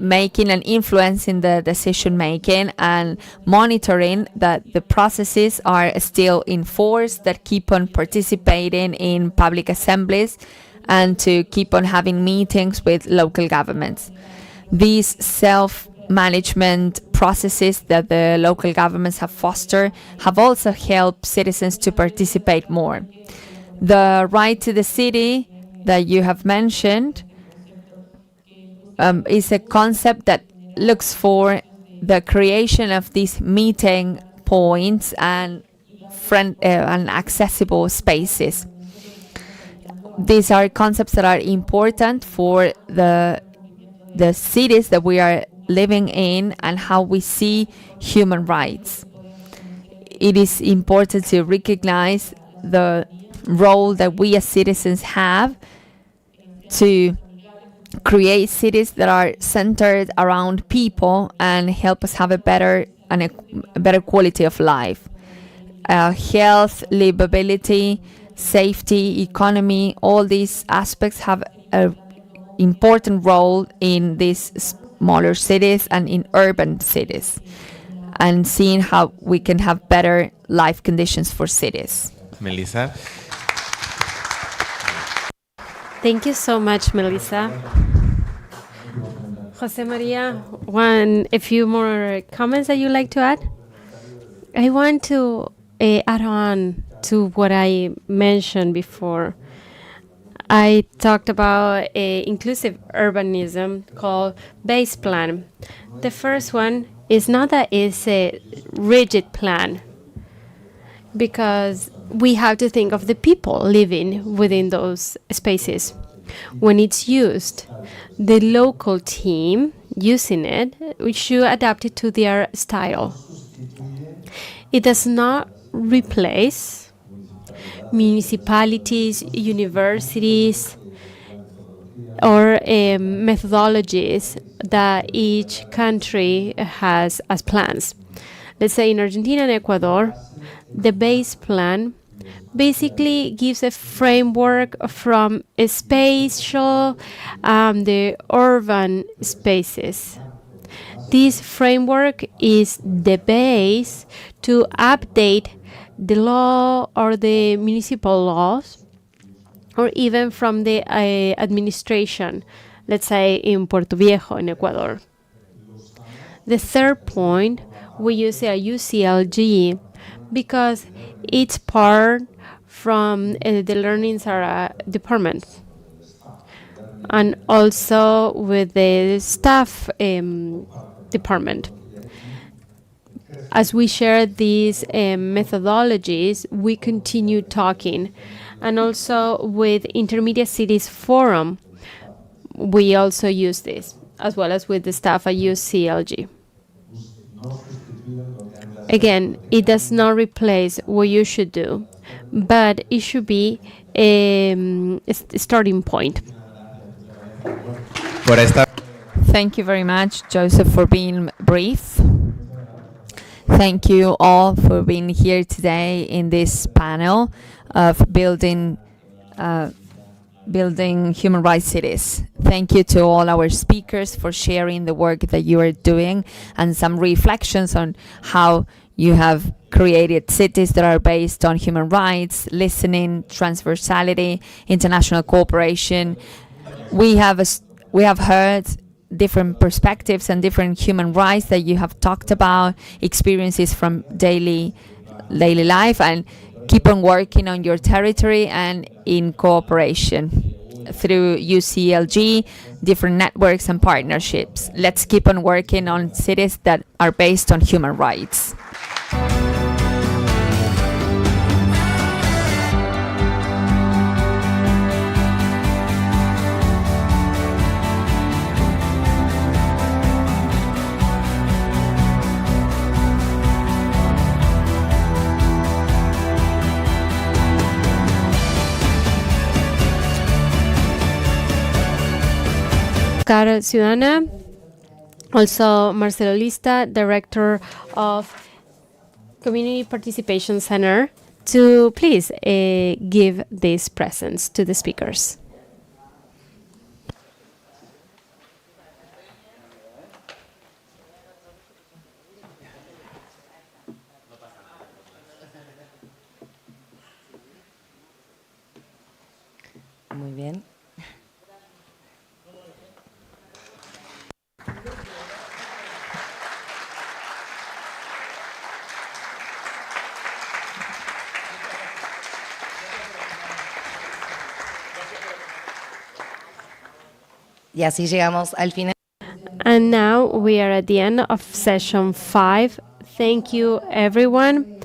making an influence in the decision making and monitoring that the processes are still in force, that keep on participating in public assemblies, and to keep on having meetings with local governments. These self-management processes that the local governments have fostered have also helped citizens to participate more. The right to the city that you have mentioned is a concept that looks for the creation of these meeting points and accessible spaces. These are concepts that are important for the cities that we are living in and how we see human rights. It is important to recognize the role that we as citizens have to create cities that are centered around people and help us have a better quality of life. Health, livability, safety, economy, all these aspects have an important role in these smaller cities and in urban cities, and seeing how we can have better life conditions for cities. Melissa. Thank you so much, Melissa. Jose Maria, a few more comments that you'd like to add? I want to add on to what I mentioned before. I talked about inclusive urbanism called base plan. The first one is not that it's a rigid plan, because we have to think of the people living within those spaces. When it's used, the local team using it, we should adapt it to their style. It does not replace municipalities, universities, or methodologies that each country has as plans. Let's say in Argentina and Ecuador, the base plan basically gives a framework from a spatial, the urban spaces. This framework is the base to update the law or the municipal laws, or even from the administration, let's say in Puerto Viejo in Ecuador. The third point, we use a UCLG because it's part from the Learning department, and also with the staff department. As we share these methodologies, we continue talking, and also with Intermediate Cities Forum, we also use this, as well as with the staff at UCLG. Again, it does not replace what you should do, but it should be a starting point. Thank you very much, Joseph, for being brief. Thank you all for being here today in this panel of building human rights cities. Thank you to all our speakers for sharing the work that you are doing and some reflections on how you have created cities that are based on human rights, listening, transversality, international cooperation. We have heard different perspectives and different human rights that you have talked about, experiences from daily life, and keep on working on your territory and in cooperation through UCLG, different networks and partnerships. Let's keep on working on cities that are based on human rights. Cara Ciudadana, also Marcelo Lista, Director of Community Participation Center, to please give these presents to the speakers. Muy bien. Y así llegamos al final. And now we are at the end of session 5. Thank you, everyone.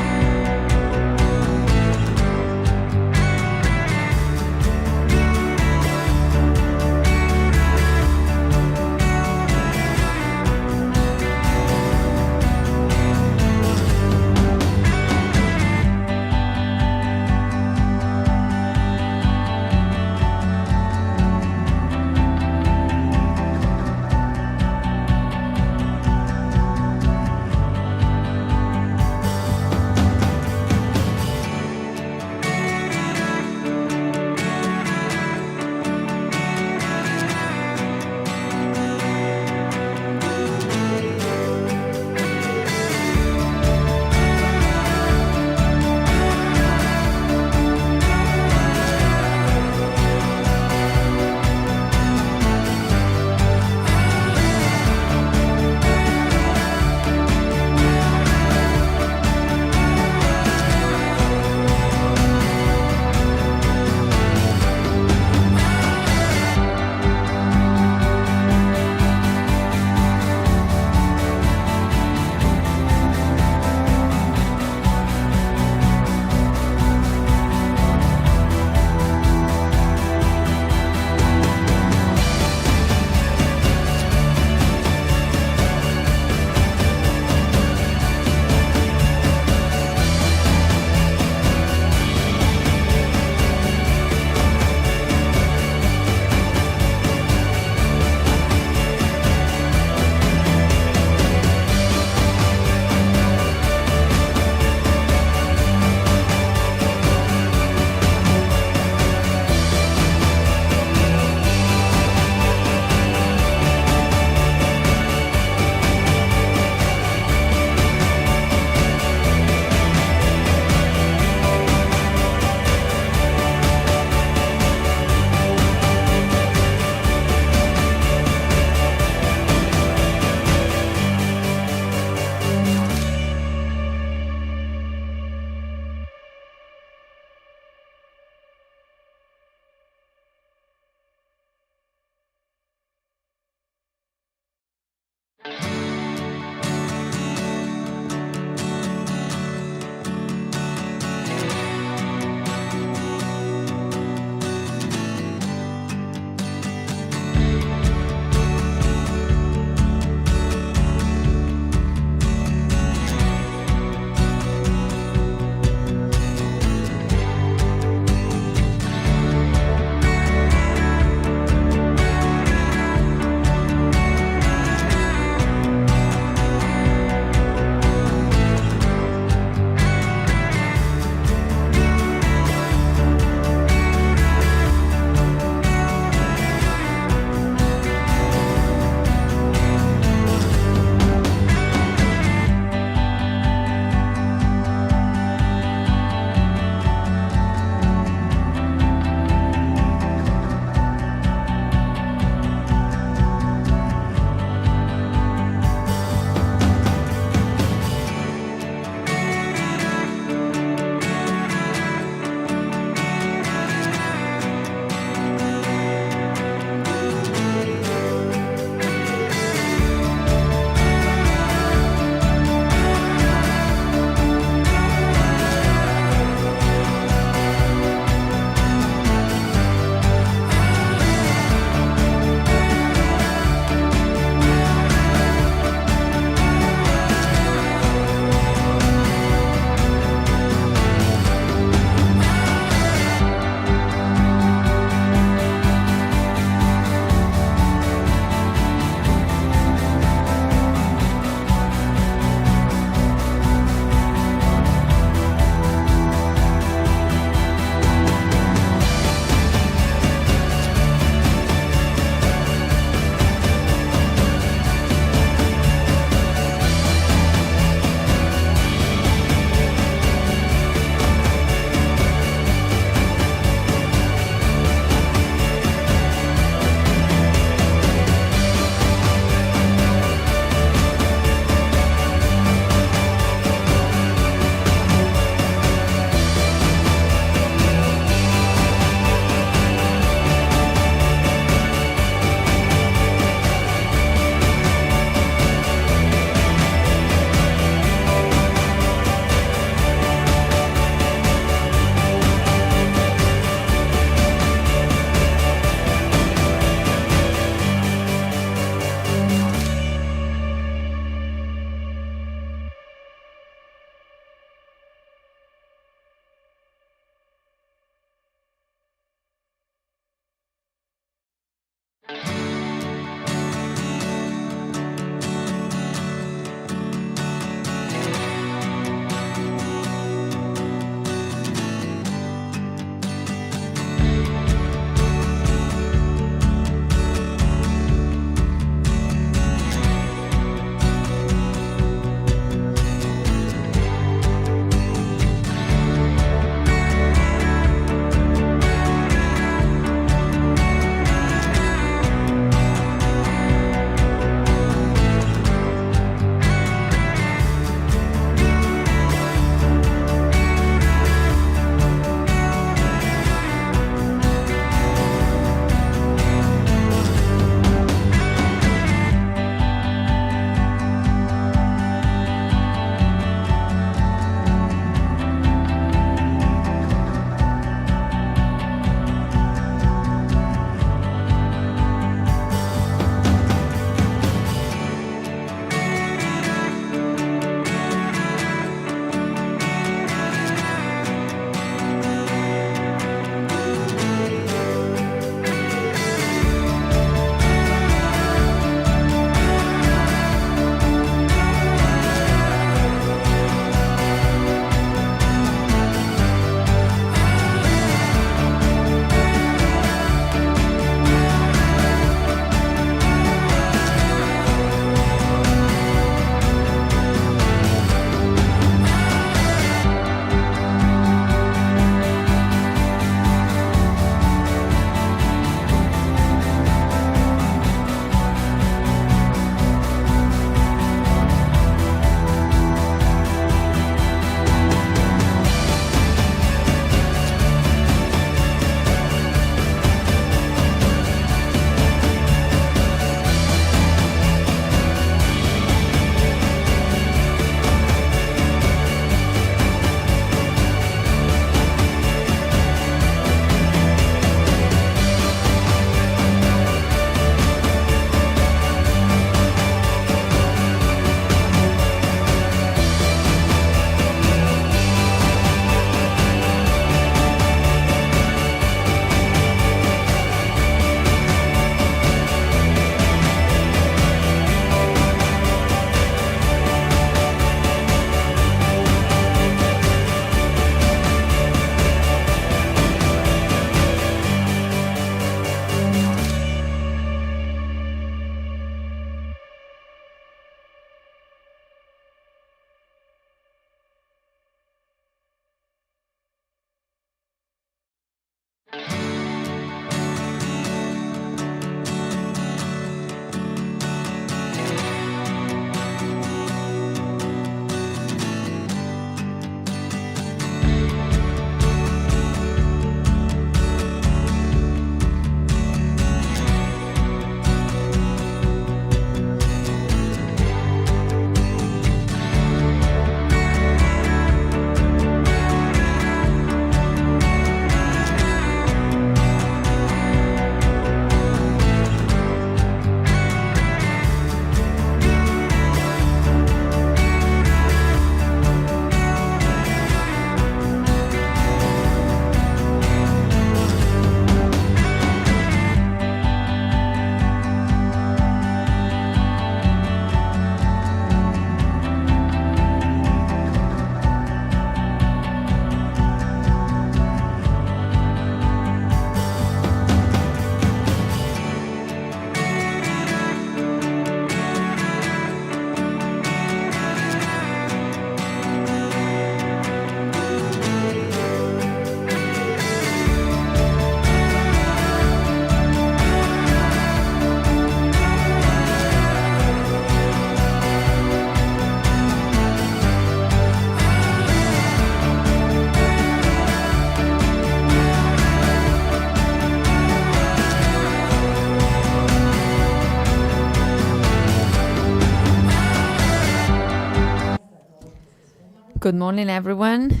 Good morning, everyone.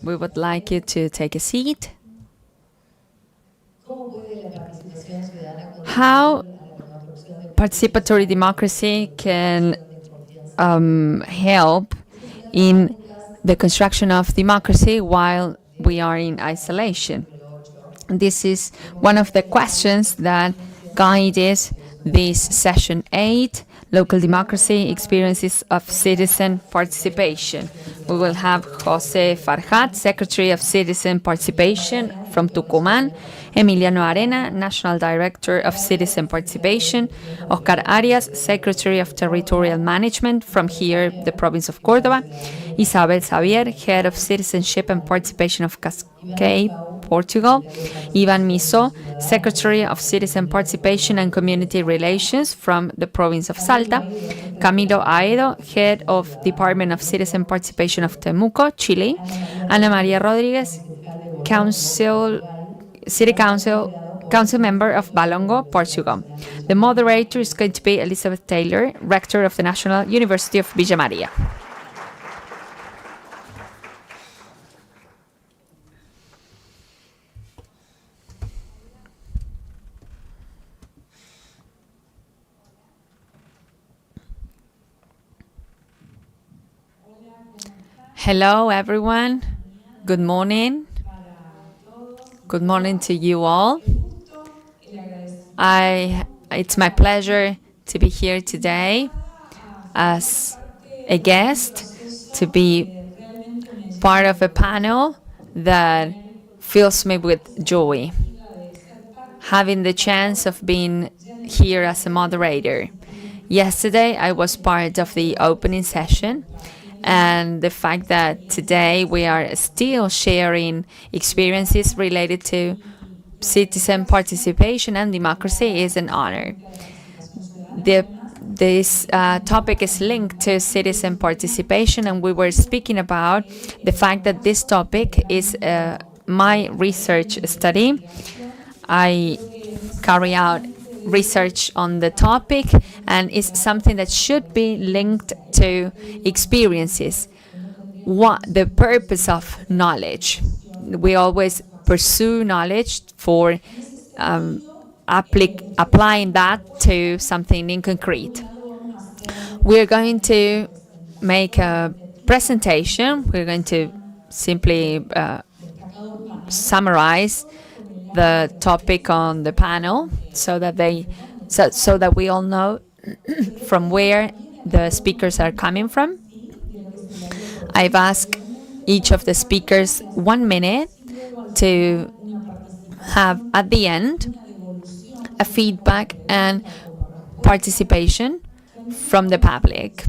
We would like you to take a seat. How participatory democracy can help in the construction of democracy while we are in isolation? This is one of the questions that guided this session 8, Local Democracy, Experiences of Citizen Participation. We will have José Farhat, Secretary of Citizen Participation from Tucumán, Emiliano Arena, National Director of Citizen Participation, Oscar Arias, Secretary of Territorial Management from here, the province of Córdoba, Isabel Xavier, Head of Citizenship and Participation of Cascais, Portugal, Ivan Miso, Secretary of Citizen Participation and Community Relations from the province of Salta, Camilo Aedo, Head of Department of Citizen Participation of Temuco, Chile, Ana María Rodríguez, City Council Member of Balongo, Portugal. The moderator is going to be Elizabeth Taylor, Rector of the National University of Villa Maria. Hello, everyone. Good morning. Good morning to you all. It's my pleasure to be here today as a guest, to be part of a panel that fills me with joy. Having the chance of being here as a moderator. Yesterday, I was part of the opening session, and the fact that today we are still sharing experiences related to citizen participation and democracy is an honor. This topic is linked to citizen participation, and we were speaking about the fact that this topic is my research study. I carry out research on the topic, and it's something that should be linked to experiences. What the purpose of knowledge? We always pursue knowledge for applying that to something in concrete. We're going to make a presentation. We're going to simply summarize the topic on the panel so that we all know from where the speakers are coming from. I've asked each of the speakers 1 minute to have at the end a feedback and participation from the public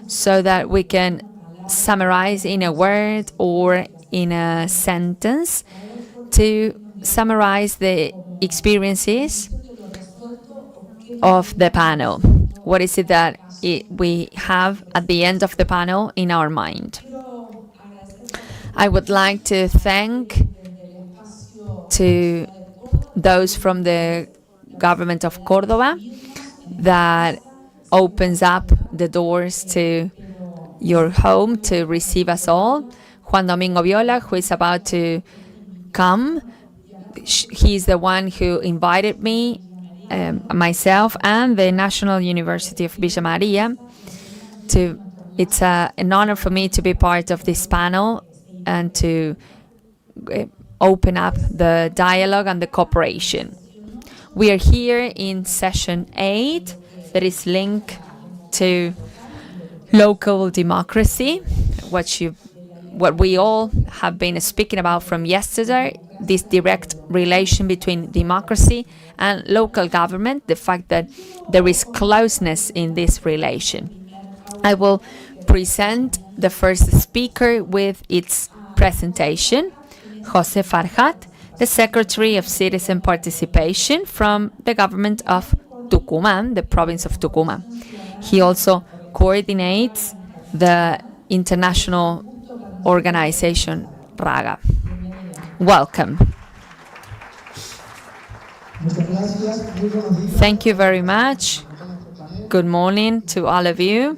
so that we can summarize in a word or in a sentence to summarize the experiences of the panel. What is it that we have at the end of the panel in our mind? I would like to thank to those from the government of Córdoba that opens up the doors to your home to receive us all. Juan Domingo Viola, who is about to come, he's the one who invited me, myself, and the National University of Villa Maria. It's an honor for me to be part of this panel and to open up the dialogue and the cooperation. We are here in session 8 that is linked to local democracy, what we all have been speaking about from yesterday, this direct relation between democracy and local government, the fact that there is closeness in this relation. I will present the first speaker with its presentation, Jose Farhat, the Secretary of Citizen Participation from the government of Tucumán, the province of Tucumán. He also coordinates the international organization RAGA. Welcome. Thank you very much. Good morning to all of you.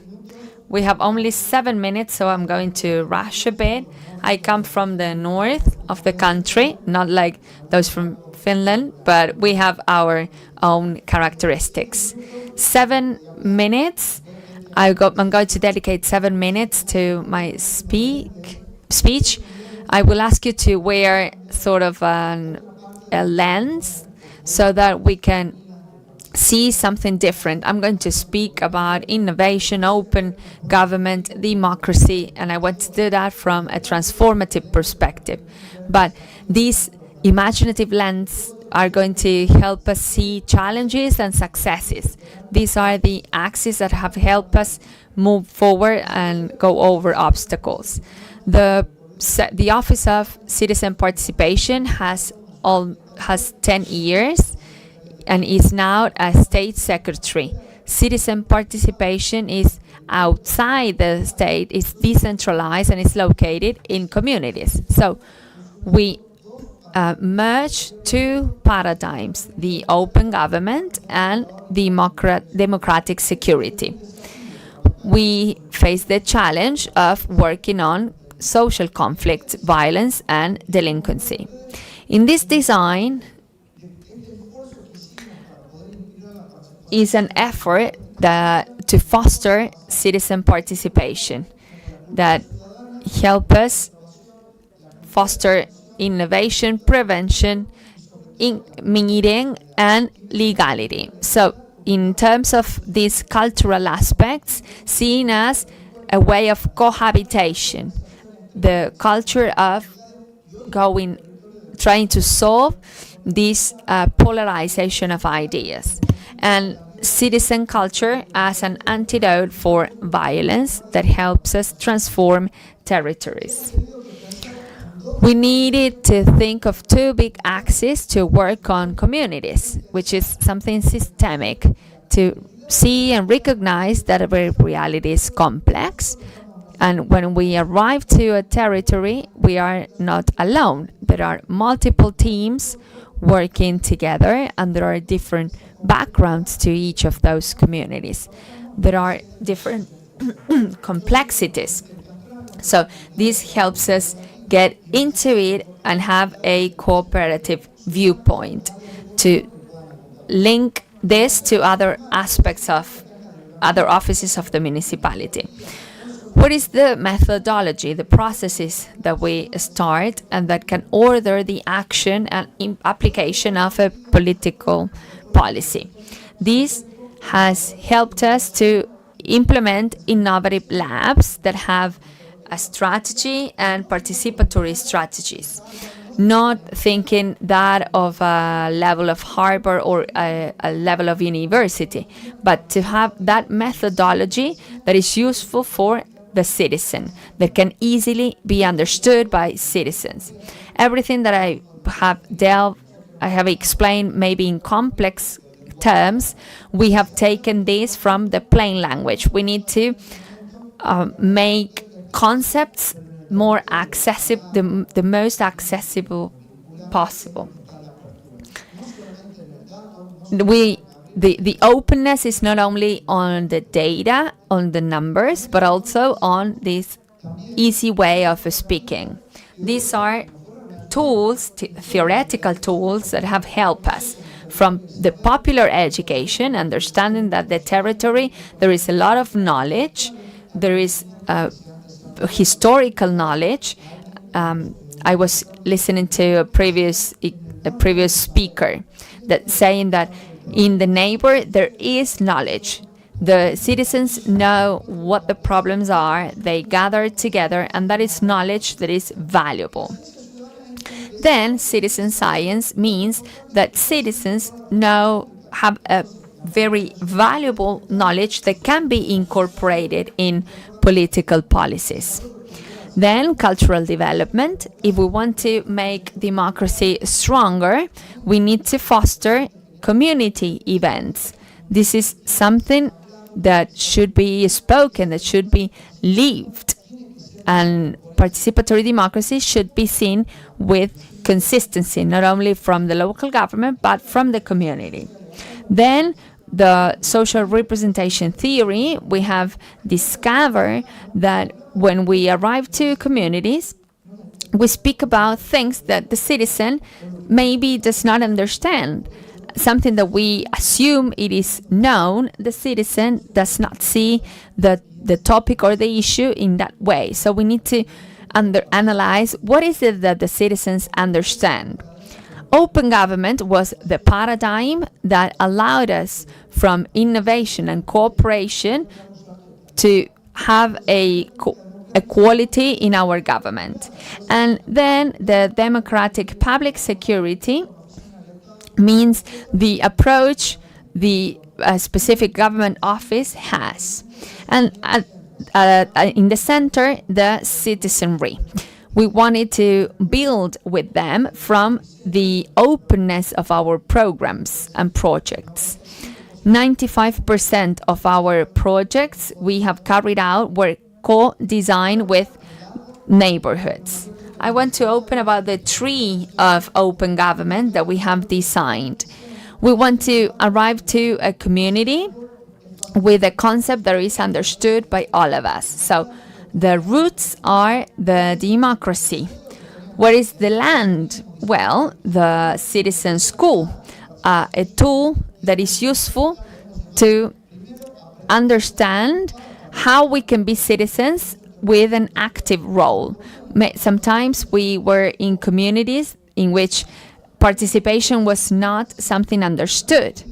We have only 7 minutes, so I'm going to rush a bit. I come from the north of the country, not like those from Finland, but we have our own characteristics. 7 minutes. I'm going to dedicate 7 minutes to my speech. I will ask you to wear sort of a lens so that we can see something different. I'm going to speak about innovation, open government, democracy, and I want to do that from a transformative perspective. But these imaginative lenses are going to help us see challenges and successes. These are the axes that have helped us move forward and go over obstacles. The Office of Citizen Participation has 10 years and is now a state secretary. Citizen participation is outside the state, it's decentralized, and it's located in communities. So we merge two paradigms, the open government and democratic security. We face the challenge of working on social conflict, violence, and delinquency. In this design is an effort to foster citizen participation that help us foster innovation, prevention, meeting, and legality. So in terms of these cultural aspects, seen as a way of cohabitation, the culture of trying to solve this polarization of ideas, and citizen culture as an antidote for violence that helps us transform territories. We needed to think of two big axes to work on communities, which is something systemic, to see and recognize that our reality is complex. And when we arrive to a territory, we are not alone. There are multiple teams working together, and there are different backgrounds to each of those communities. There are different complexities. So this helps us get into it and have a cooperative viewpoint to link this to other aspects of other offices of the municipality. What is the methodology, the processes that we start and that can order the action and application of a political policy? This has helped us to implement innovative labs that have a strategy and participatory strategies, not thinking that of a level of Harvard or a level of university, but to have that methodology that is useful for the citizen, that can easily be understood by citizens. Everything that I have explained maybe in complex terms, we have taken this from the plain language. We need to make concepts more accessible, the most accessible possible. The openness is not only on the data, on the numbers, but also on this easy way of speaking. These are tools, theoretical tools that have helped us from the popular education, understanding that the territory, there is a lot of knowledge, there is historical knowledge. I was listening to a previous speaker that saying that in the neighbor there is knowledge. The citizens know what the problems are, they gather together, and that is knowledge that is valuable. Then citizen science means that citizens have a very valuable knowledge that can be incorporated in political policies. Then cultural development. If we want to make democracy stronger, we need to foster community events. This is something that should be spoken, that should be lived. And participatory democracy should be seen with consistency, not only from the local government, but from the community. Then the social representation theory, we have discovered that when we arrive to communities, we speak about things that the citizen maybe does not understand. Something that we assume it is known, the citizen does not see the topic or the issue in that way. So we need to analyze what is it that the citizens understand. Open government was the paradigm that allowed us from innovation and cooperation to have a quality in our government. And then the democratic public security means the approach the specific government office has. And in the center, the citizenry. We wanted to build with them from the openness of our programs and projects. 95% of our projects we have carried out were co-designed with neighborhoods. I want to open about the tree of open government that we have designed. We want to arrive to a community with a concept that is understood by all of us. So the roots are the democracy. Where is the land? Well, the citizen school, a tool that is useful to understand how we can be citizens with an active role. Sometimes we were in communities in which participation was not something understood.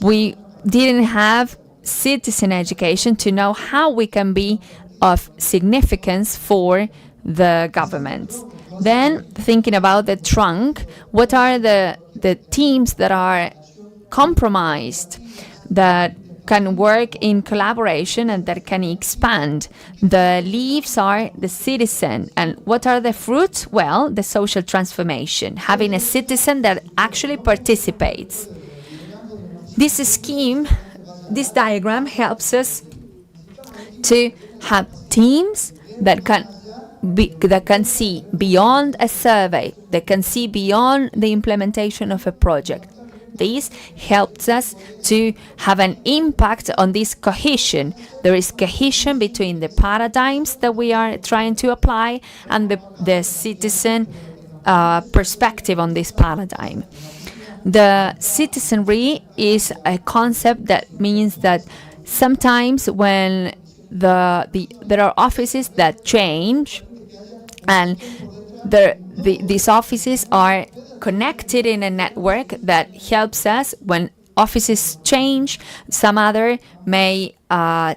We didn't have citizen education to know how we can be of significance for the government. Then thinking about the trunk, what are the teams that are compromised, that can work in collaboration and that can expand? The leaves are the citizen. And what are the fruits? Well, the social transformation, having a citizen that actually participates. This scheme, this diagram helps us to have teams that can see beyond a survey, that can see beyond the implementation of a project. This helps us to have an impact on this cohesion. There is cohesion between the paradigms that we are trying to apply and the citizen perspective on this paradigm. The citizenry is a concept that means that sometimes when there are offices that change, and these offices are connected in a network that helps us. When offices change, some other may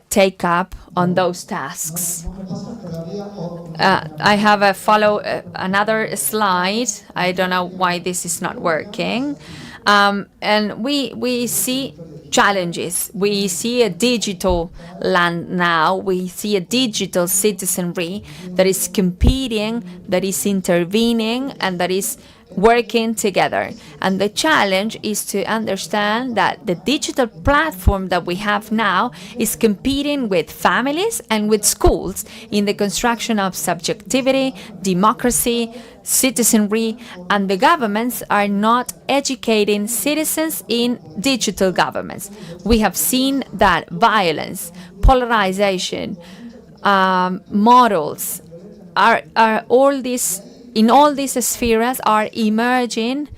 take up on those tasks. I have another slide. I don't know why this is not working. And we see challenges. We see a digital land now. We see a digital citizenry that is competing, that is intervening, and that is working together. And the challenge is to understand that the digital platform that we have now is competing with families and with schools in the construction of subjectivity, democracy, citizenry, and the governments are not educating citizens in digital governments. We have seen that violence, polarization, models are all these in all these spheres are emerging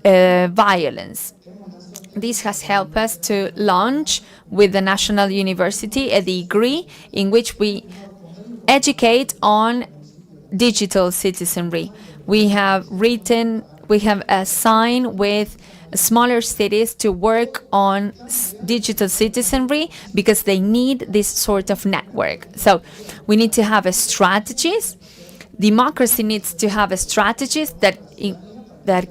violence. This has helped us to launch with the National University a degree in which we educate on digital citizenry. We have assigned with smaller cities to work on digital citizenry because they need this sort of network. So we need to have strategies. Democracy needs to have strategies that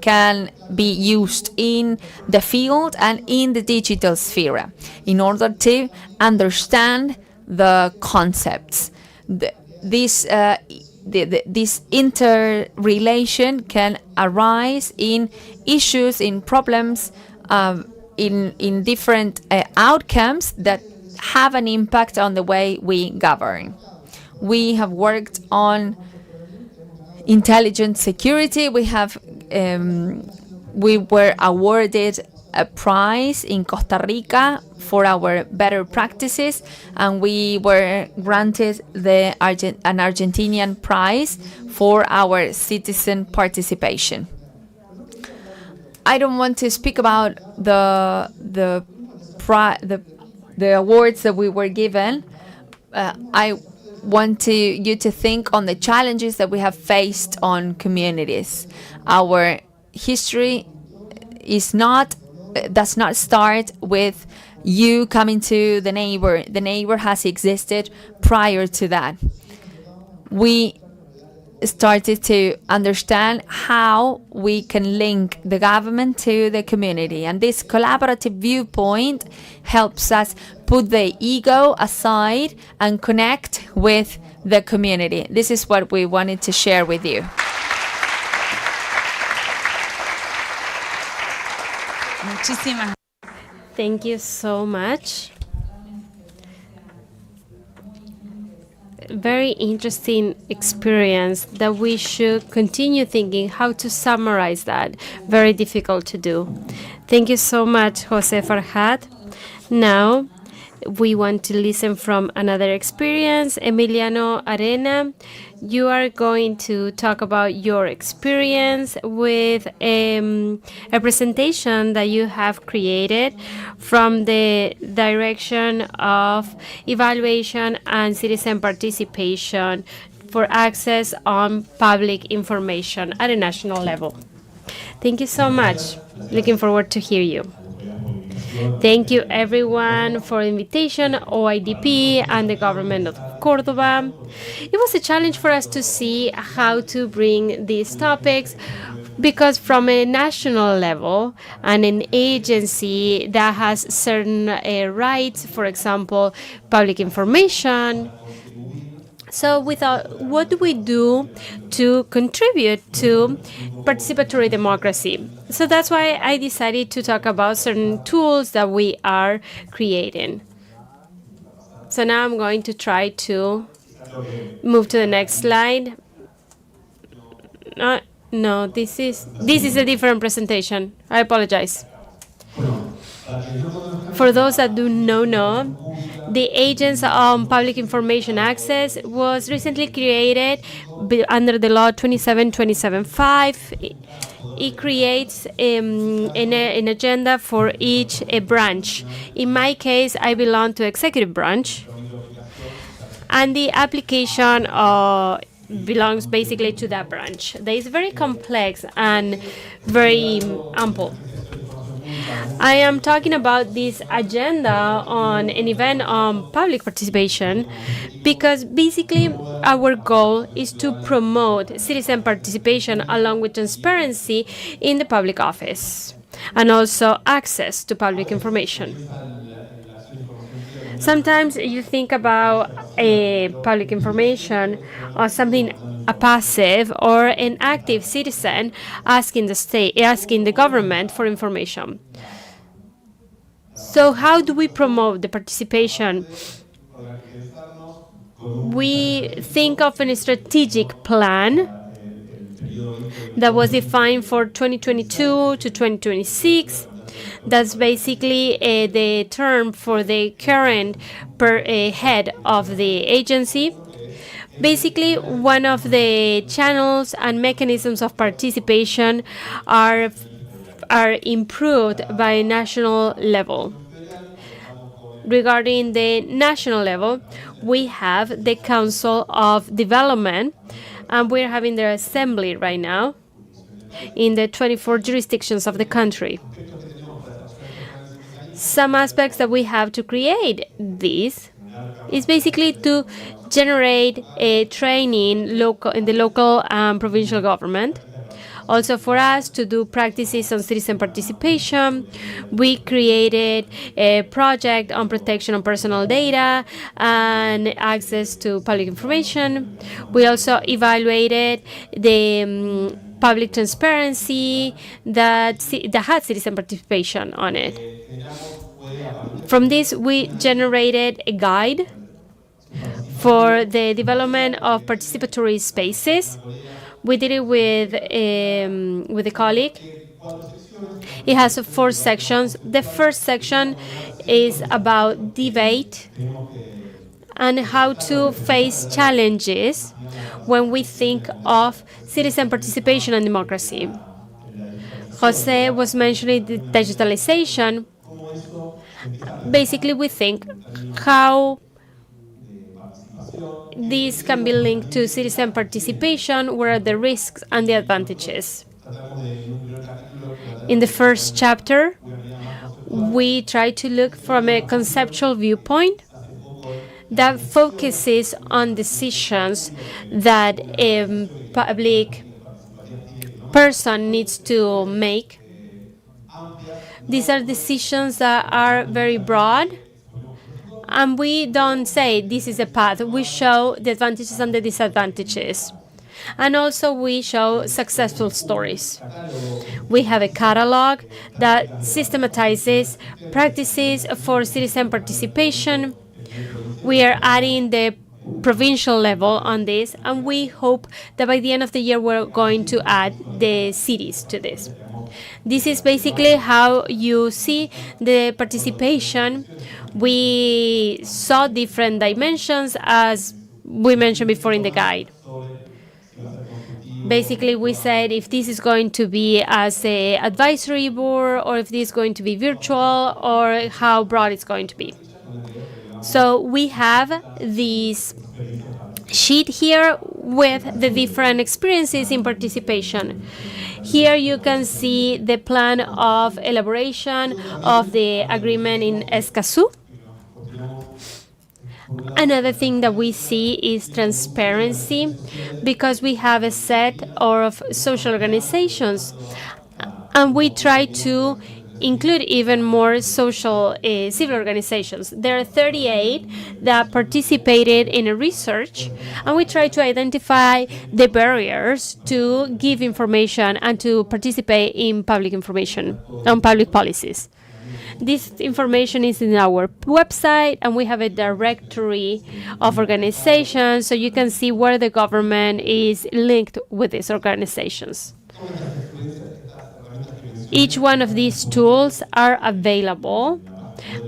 can be used in the field and in the digital sphere in order to understand the concepts. This interrelation can arise in issues, in problems, in different outcomes that have an impact on the way we govern. We have worked on intelligent security. We were awarded a prize in Costa Rica for our better practices, and we were granted an Argentinian prize for our citizen participation. I don't want to speak about the awards that we were given. I want you to think on the challenges that we have faced on communities. Our history does not start with you coming to the neighbor. The neighbor has existed prior to that. We started to understand how we can link the government to the community, and this collaborative viewpoint helps us put the ego aside and connect with the community. This is what we wanted to share with you. Thank you so much. Very interesting experience that we should continue thinking how to summarize that. Very difficult to do. Thank you so much, Jose Farhat. Now, we want to listen from another experience. Emiliano Arena, you are going to talk about your experience with a presentation that you have created from the direction of evaluation and citizen participation for access on public information at a national level. Thank you so much. Looking forward to hear you. Thank you everyone for the invitation, Oidp and the government of Córdoba. It was a challenge for us to see how to bring these topics, because from a national level and an agency that has certain rights, for example, public information. So we thought, what do we do to contribute to participatory democracy? So that's why I decided to talk about certain tools that we are creating. So now I'm going to try to move to the next slide. No, this is a different presentation. I apologize. For those that do not know, the Agents on Public Information Access was recently created under the law 27/275. It creates an agenda for each branch. In my case, I belong to executive branch, and the application belongs basically to that branch. That is very complex and very ample. I am talking about this agenda on an event on public participation because basically our goal is to promote citizen participation along with transparency in the public office. and also access to public information. Sometimes you think about a public information or something a passive or an active citizen asking the government for information. So how do we promote the participation? We think of a strategic plan that was defined for 2022 to 2026. That's basically the term for the current head of the agency. Basically, one of the channels and mechanisms of participation are improved by national level. Regarding the national level, we have the Council of Development, and we're having their assembly right now in the 24 jurisdictions of the country. Some aspects that we have to create this is basically to generate a training in the local and provincial government. Also for us to do practices on citizen participation. We created a project on protection of personal data and access to public information. We also evaluated the public transparency that had citizen participation on it. From this, we generated a guide for the development of participatory spaces. We did it with a colleague. It has 4 sections. The first section is about debate and how to face challenges when we think of citizen participation and democracy. Jose was mentioning the digitalization. Basically, we think how this can be linked to citizen participation, what are the risks and the advantages. In the first chapter, we try to look from a conceptual viewpoint that focuses on decisions that a public person needs to make. These are decisions that are very broad, and we don't say this is a path. We show the advantages and the disadvantages. And also we show successful stories. We have a catalog that systematizes practices for citizen participation. We are adding the provincial level on this, and we hope that by the end of the year we're going to add the cities to this. This is basically how you see the participation. We saw different dimensions as we mentioned before in the guide. Basically, we said if this is going to be as an advisory board or if this is going to be virtual or how broad it's going to be. So we have this sheet here with the different experiences in participation. Here you can see the plan of elaboration of the agreement in Escazú. Another thing that we see is transparency, because we have a set of social organizations and we try to include even more social civil organizations. There are 38 that participated in a research, and we try to identify the barriers to give information and to participate in public information on public policies. This information is in our website, and we have a directory of organizations so you can see where the government is linked with these organizations. Each one of these tools are available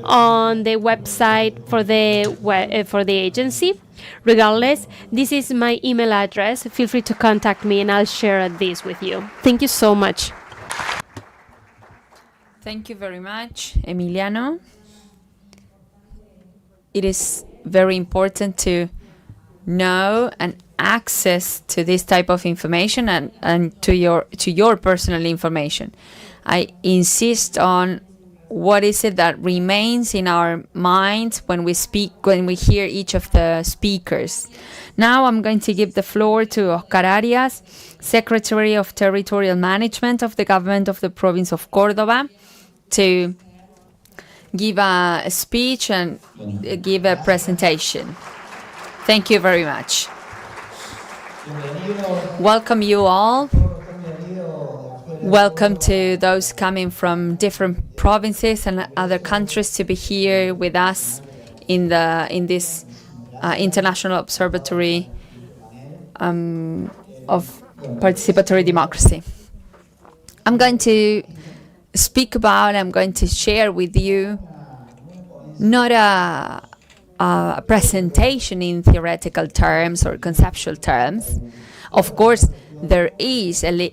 on the website for the agency. Regardless, this is my email address. Feel free to contact me and I'll share this with you. Thank you so much. Thank you very much, Emiliano. It is very important to know and access to this type of information and to your personal information. I insist on what is it that remains in our minds when we hear each of the speakers. Now I'm going to give the floor to Oscar Arias. Secretary of Territorial Management of the government of the province of Córdoba, to give a speech and give a presentation. Thank you very much. Welcome you all. Welcome to those coming from different provinces and other countries to be here with us in this International Observatory of Participatory Democracy. I'm going to share with you not a presentation in theoretical terms or conceptual terms. Of course, there is a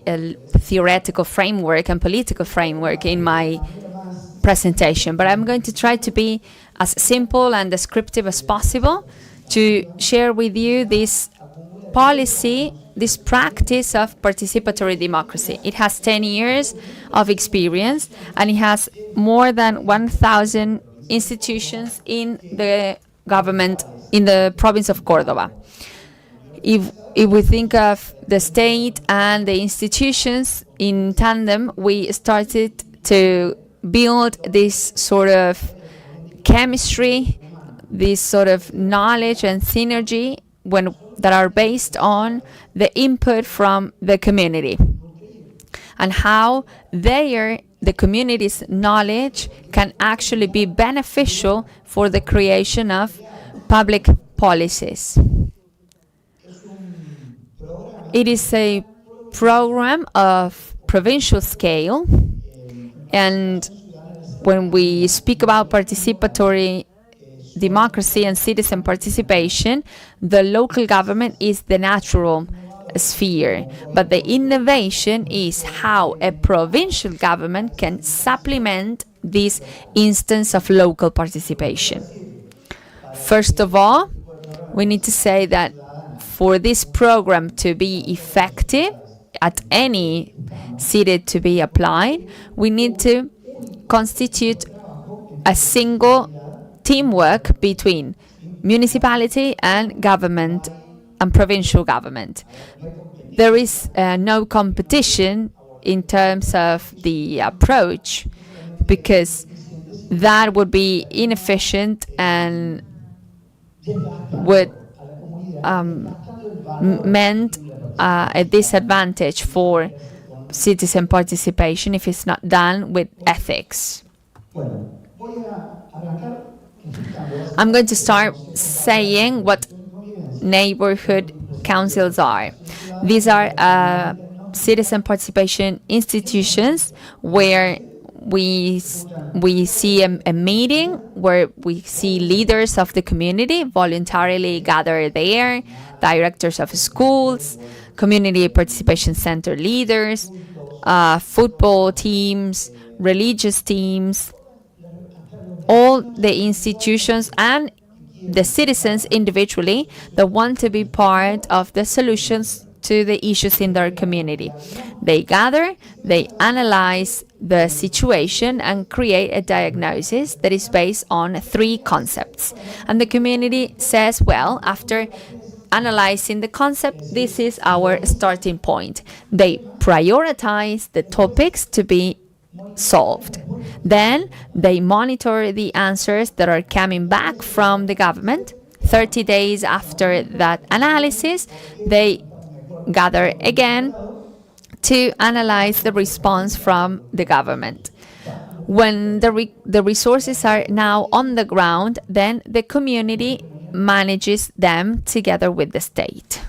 theoretical framework and political framework in my presentation, but I'm going to try to be as simple and descriptive as possible to share with you this policy, this practice of participatory democracy. It has 10 years of experience, and it has more than 1,000 institutions in the government in the province of Córdoba. If we think of the state and the institutions in tandem, we started to build this sort of chemistry, this sort of knowledge and synergy that are based on the input from the community and how the community's knowledge can actually be beneficial for the creation of public policies. It is a program of provincial scale, and when we speak about participatory democracy and citizen participation, the local government is the natural sphere, but the innovation is how a provincial government can supplement this instance of local participation. First of all, we need to say that for this program to be effective at any city to be applied, we need to constitute a single teamwork between municipality and government and provincial government. There is no competition in terms of the approach, because that would be inefficient and would meant a disadvantage for citizen participation if it's not done with ethics. I'm going to start saying what neighborhood councils are. These are citizen participation institutions where we see a meeting where we see leaders of the community voluntarily gather there, directors of schools, community participation center leaders, football teams, religious teams, all the institutions and the citizens individually that want to be part of the solutions to the issues in their community. They gather, they analyze the situation and create a diagnosis that is based on 3 concepts. And the community says, well, after analyzing the concept, this is our starting point. They prioritize the topics to be solved. Then they monitor the answers that are coming back from the government. 30 days after that analysis, they gather again to analyze the response from the government. When the resources are now on the ground, then the community manages them together with the state.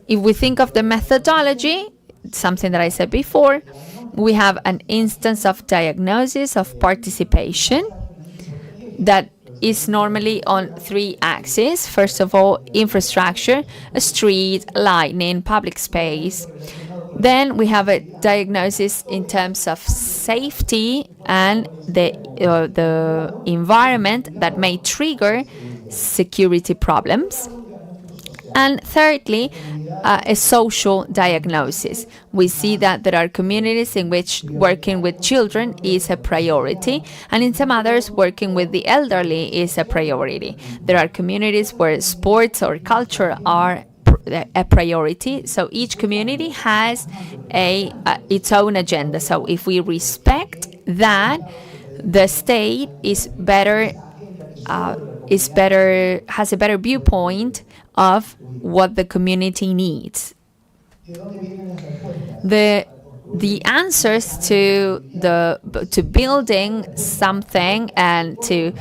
If we think of the methodology, something that I said before, we have an instance of diagnosis of participation that is normally on 3 axes. First of all, infrastructure, a street, lighting, public space. Then we have a diagnosis in terms of safety and the environment that may trigger security problems. And thirdly, a social diagnosis. We see that there are communities in which working with children is a priority, and in some others, working with the elderly is a priority. There are communities where sports or culture are a priority. So each community has its own agenda. So if we respect that, the state has a better viewpoint of what the community needs. The answers to building something and to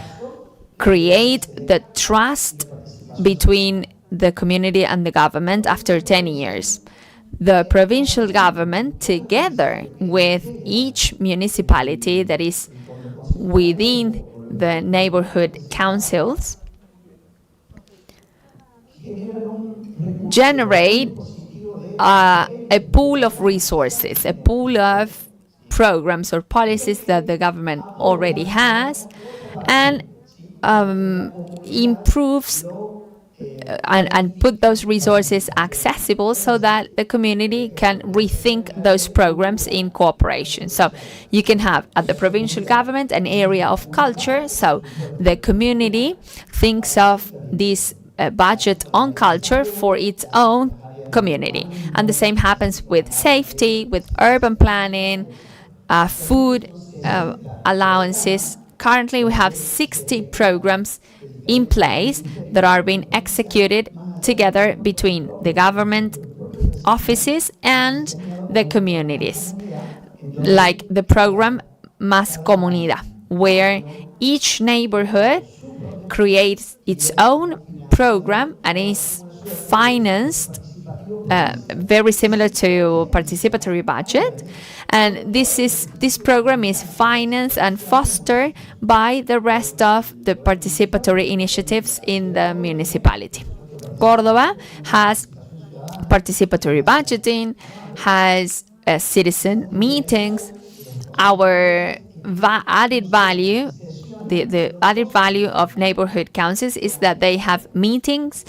create the trust between the community and the government after 10 years. The provincial government, together with each municipality that is within the neighborhood councils, generate a pool of resources, a pool of programs or policies that the government already has, and improves and put those resources accessible so that the community can rethink those programs in cooperation. So you can have at the provincial government an area of culture, so the community thinks of this budget on culture for its own community. And the same happens with safety, with urban planning, food allowances. Currently we have 60 programs in place that are being executed together between the government offices and the communities, like the program Más Comunidad, where each neighborhood creates its own program and is financed very similar to participatory budget, and this program is financed and fostered by the rest of the participatory initiatives in the municipality. Córdoba has participatory budgeting, has citizen meetings. Our added value, the added value of neighborhood councils is that they have meetings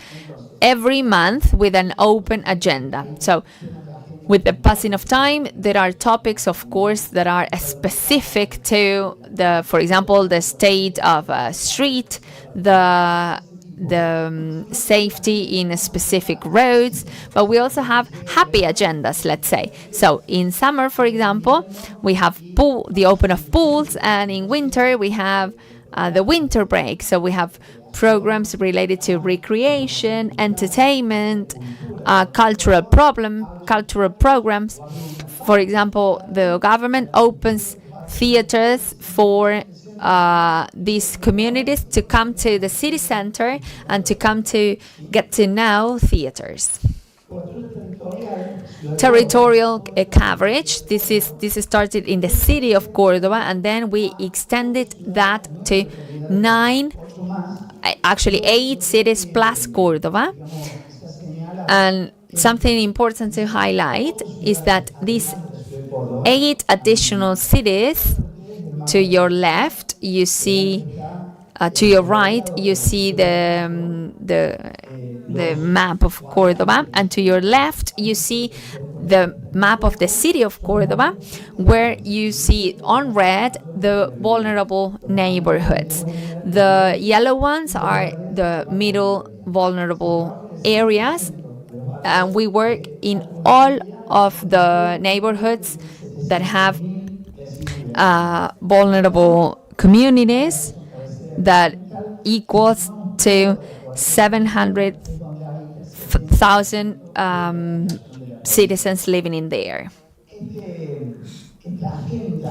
every month with an open agenda. So with the passing of time, there are topics, of course, that are specific to for example, the state of a street, the safety in specific roads, but we also have happy agendas, let's say. So in summer, for example, we have the open of pools, and in winter we have the winter break. So we have programs related to recreation, entertainment, cultural programs. For example, the government opens theaters for these communities to come to the city center and to come to get to know theaters. Territorial coverage. This started in the city of Córdoba, and then we extended that to 8 cities plus Córdoba. And something important to highlight is that these 8 additional cities, to your left you see, to your right you see the map of Córdoba, and to your left you see the map of the city of Córdoba, where you see on red the vulnerable neighborhoods. The yellow ones are the middle vulnerable areas, and we work in all of the neighborhoods that have vulnerable communities that equals to 700,000 citizens living in there.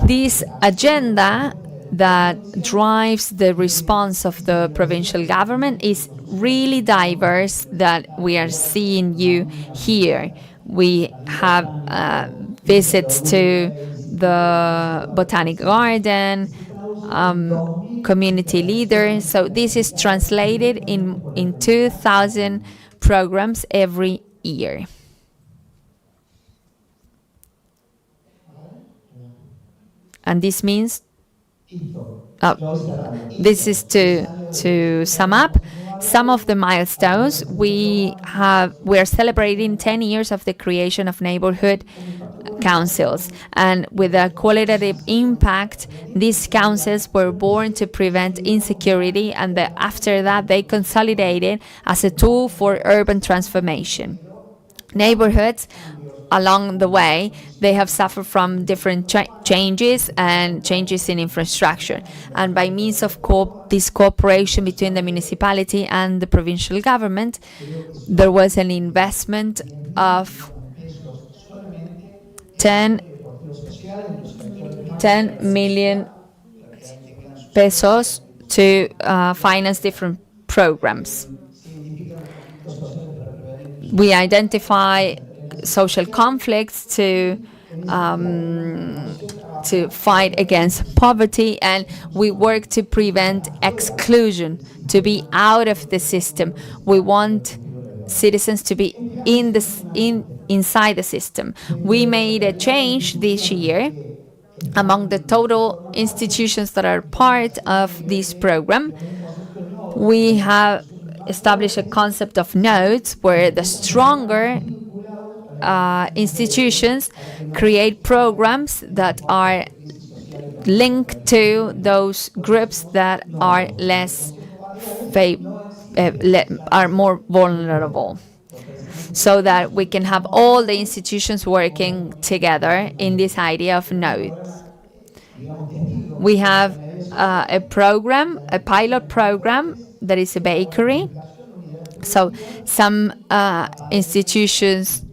This agenda that drives the response of the provincial government is really diverse, that we are seeing you here. We have visits to the botanic garden, community leaders. So this is translated in 2,000 programs every year. And this means, this is to sum up some of the milestones. We are celebrating 10 years of the creation of neighborhood councils, and with a qualitative impact, these councils were born to prevent insecurity, and after that they consolidated as a tool for urban transformation. neighborhoods along the way, they have suffered from different changes and changes in infrastructure. And by means of this cooperation between the municipality and the provincial government, there was an investment of 10 million pesos to finance different programs. We identify social conflicts to fight against poverty, and we work to prevent exclusion, to be out of the system. We want citizens to be inside the system. We made a change this year among the total institutions that are part of this program. We have established a concept of nodes where the stronger institutions create programs that are linked to those groups that are are more vulnerable, so that we can have all the institutions working together in this idea of nodes. We have a pilot program that is a bakery. So some institutions,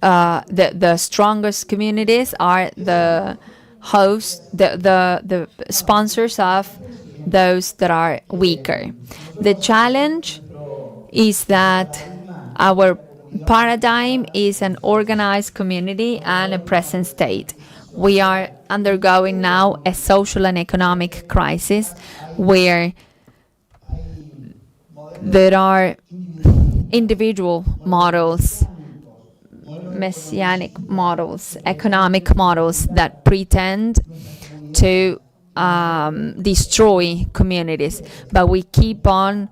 the strongest communities are the hosts, the sponsors of those that are weaker. The challenge is that our paradigm is an organized community and a present state. We are undergoing now a social and economic crisis where there are individual models, messianic models, economic models that pretend to destroy communities. But we keep on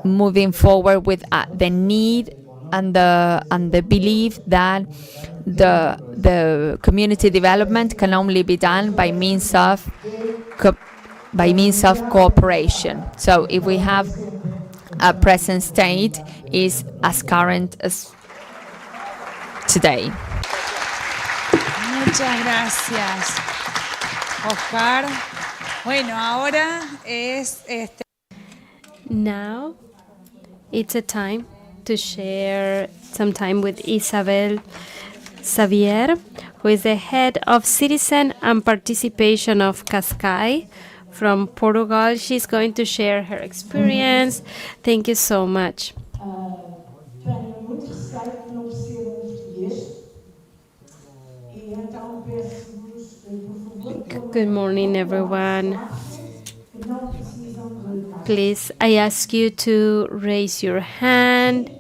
moving forward with the need and the belief that the community development can only be done by means of cooperation. So if we have a present state is as current as today. Muchas gracias, Oscar. Bueno, ahora es Now it's a time to share some time with Isabel Xavier, who is the head of Citizen and Participation of Cascais from Portugal. She's going to share her experience. Thank you so much. Good morning, everyone. Please, I ask you to raise your hand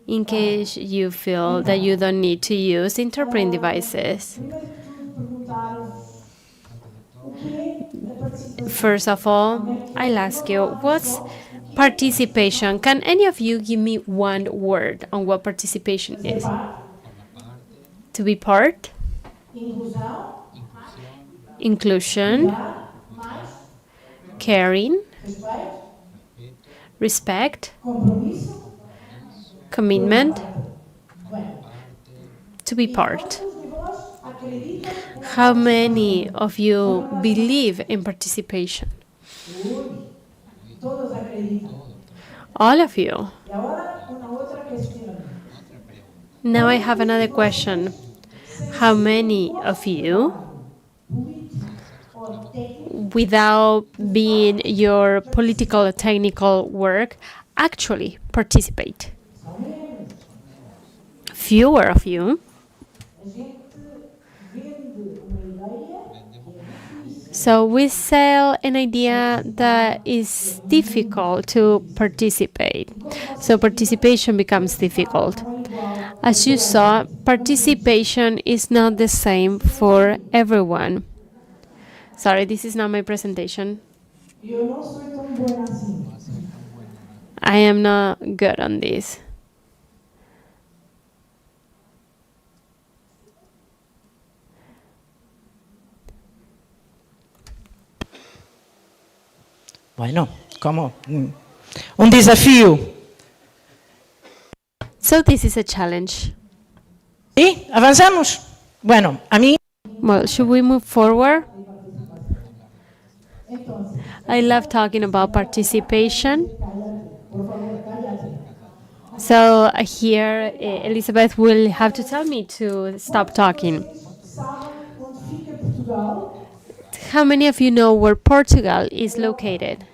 in case you feel that you don't need to use interpreting devices. First of all, I'll ask you, what's participation? Can any of you give me one word on what participation is? To be part? Inclusion? Caring? Respect? Commitment? To be part. How many of you believe in participation? All of you. Now I have another question. How many of you, without being your political or technical work, actually participate? Fewer of you. So we sell an idea that is difficult to participate. So participation becomes difficult. As you saw, participation is not the same for everyone. Sorry, this is not my presentation. I am not good on this. Bueno, como un desafío. So this is a challenge. ¿Sí? ¿Avanzamos? Bueno, a mí... Well, should we move forward? I love talking about participation. So here, Elizabeth will have to tell me to stop talking. How many of you know where Portugal is located?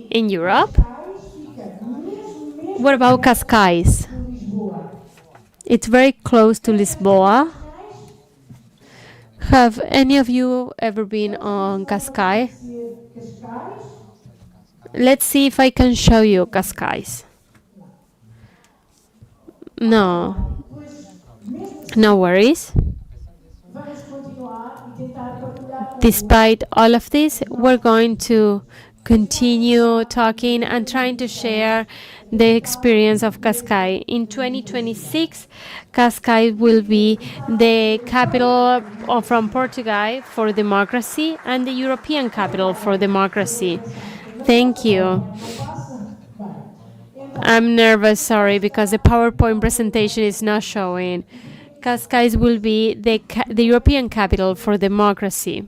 In Europe? What about Cascais? It's very close to Lisboa. Have any of you ever been on Cascais? Let's see if I can show you Cascais. No. No worries. Despite all of this, we're going to continue talking and trying to share the experience of Cascais. In 2026, Cascais will be the capital from Portugal for democracy and the European capital for democracy. Thank you. I'm nervous, sorry, because the PowerPoint presentation is not showing. Cascais will be the European capital for democracy.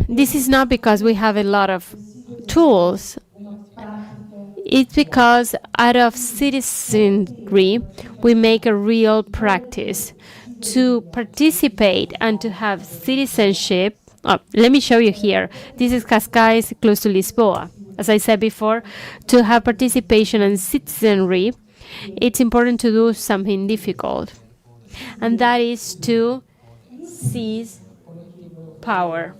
This is not because we have a lot of tools. It's because out of citizenry, we make a real practice to participate and to have citizenship. Oh, let me show you here. This is Cascais, close to Lisboa. As I said before, to have participation and citizenry, it's important to do something difficult, and that is to seize power.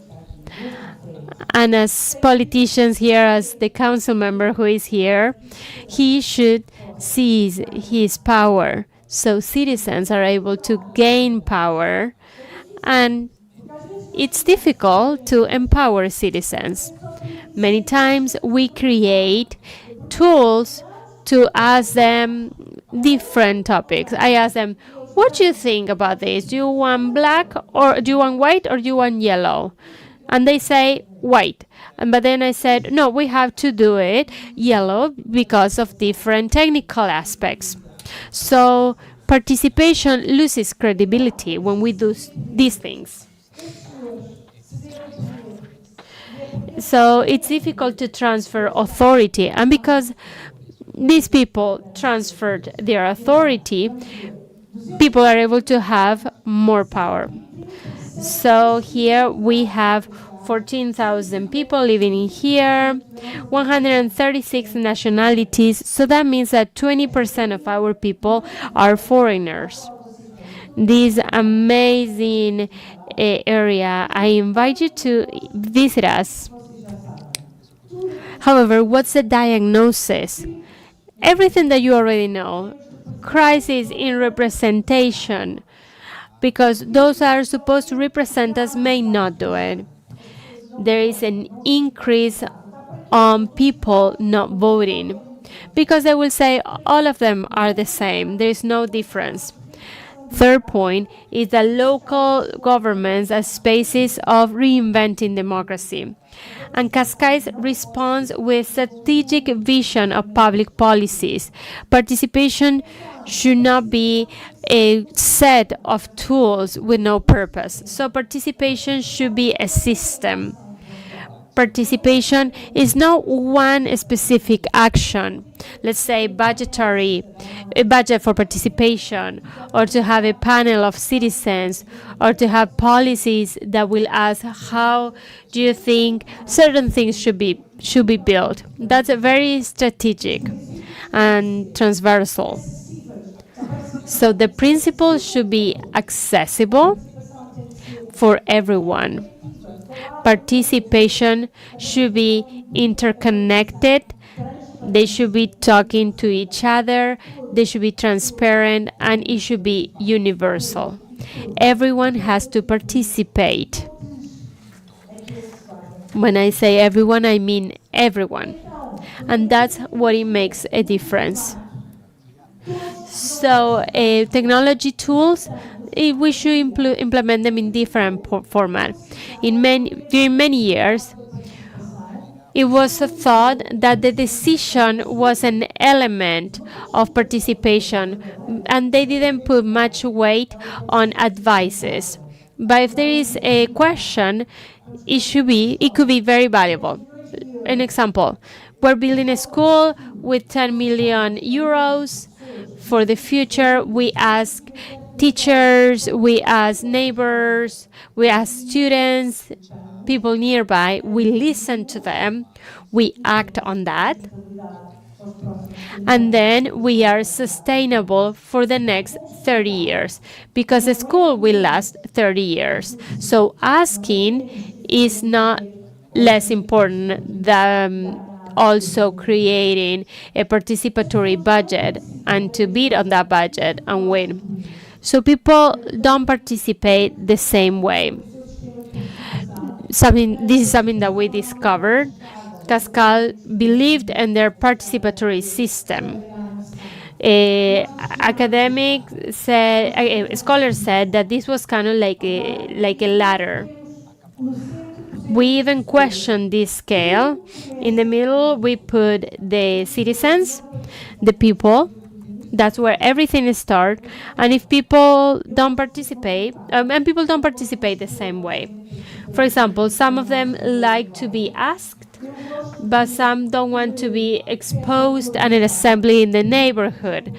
And as politicians here, as the council member who is here, he should seize his power so citizens are able to gain power, and it's difficult to empower citizens. Many times we create tools to ask them different topics. I ask them, what do you think about this? Do you want black, or do you want white, or do you want yellow? And they say white. But then I said, no, we have to do it yellow because of different technical aspects. So participation loses credibility when we do these things. So it's difficult to transfer authority. And because these people transferred their authority, people are able to have more power. So here we have 14,000 people living in here, 136 nationalities. So that means that 20% of our people are foreigners. This amazing area, I invite you to visit us. However, what's the diagnosis? Everything that you already know. Crisis in representation, because those that are supposed to represent us may not do it. There is an increase on people not voting, because they will say all of them are the same. There is no difference. Third point is that local governments are spaces of reinventing democracy. And Cascais responds with strategic vision of public policies. Participation should not be a set of tools with no purpose. So participation should be a system. Participation is not one specific action. Let's say a budget for participation, or to have a panel of citizens, or to have policies that will ask how do you think certain things should be built. That's a very strategic and transversal. So the principles should be accessible for everyone. Participation should be interconnected. They should be talking to each other. They should be transparent, and it should be universal. Everyone has to participate. When I say everyone, I mean everyone. And that's what it makes a difference. So technology tools, we should implement them in different format. During many years, it was thought that the decision was an element of participation, and they didn't put much weight on advices. But if there is a question, it could be very valuable. An example, we're building a school with 10 million euros. For the future, we ask teachers, we ask neighbors, we ask students, people nearby, we listen to them, we act on that, and then we are sustainable for the next 30 years because the school will last 30 years. So asking is not less important than also creating a participatory budget and to bid on that budget and win. So people don't participate the same way. This is something that we discovered. Cascal believed in their participatory system. Scholars said that this was kind of like a ladder. We even questioned this scale. In the middle, we put the citizens, the people. That's where everything starts. And if people don't participate, and people don't participate the same way. For example, some of them like to be asked, but some don't want to be exposed at an assembly in the neighborhood.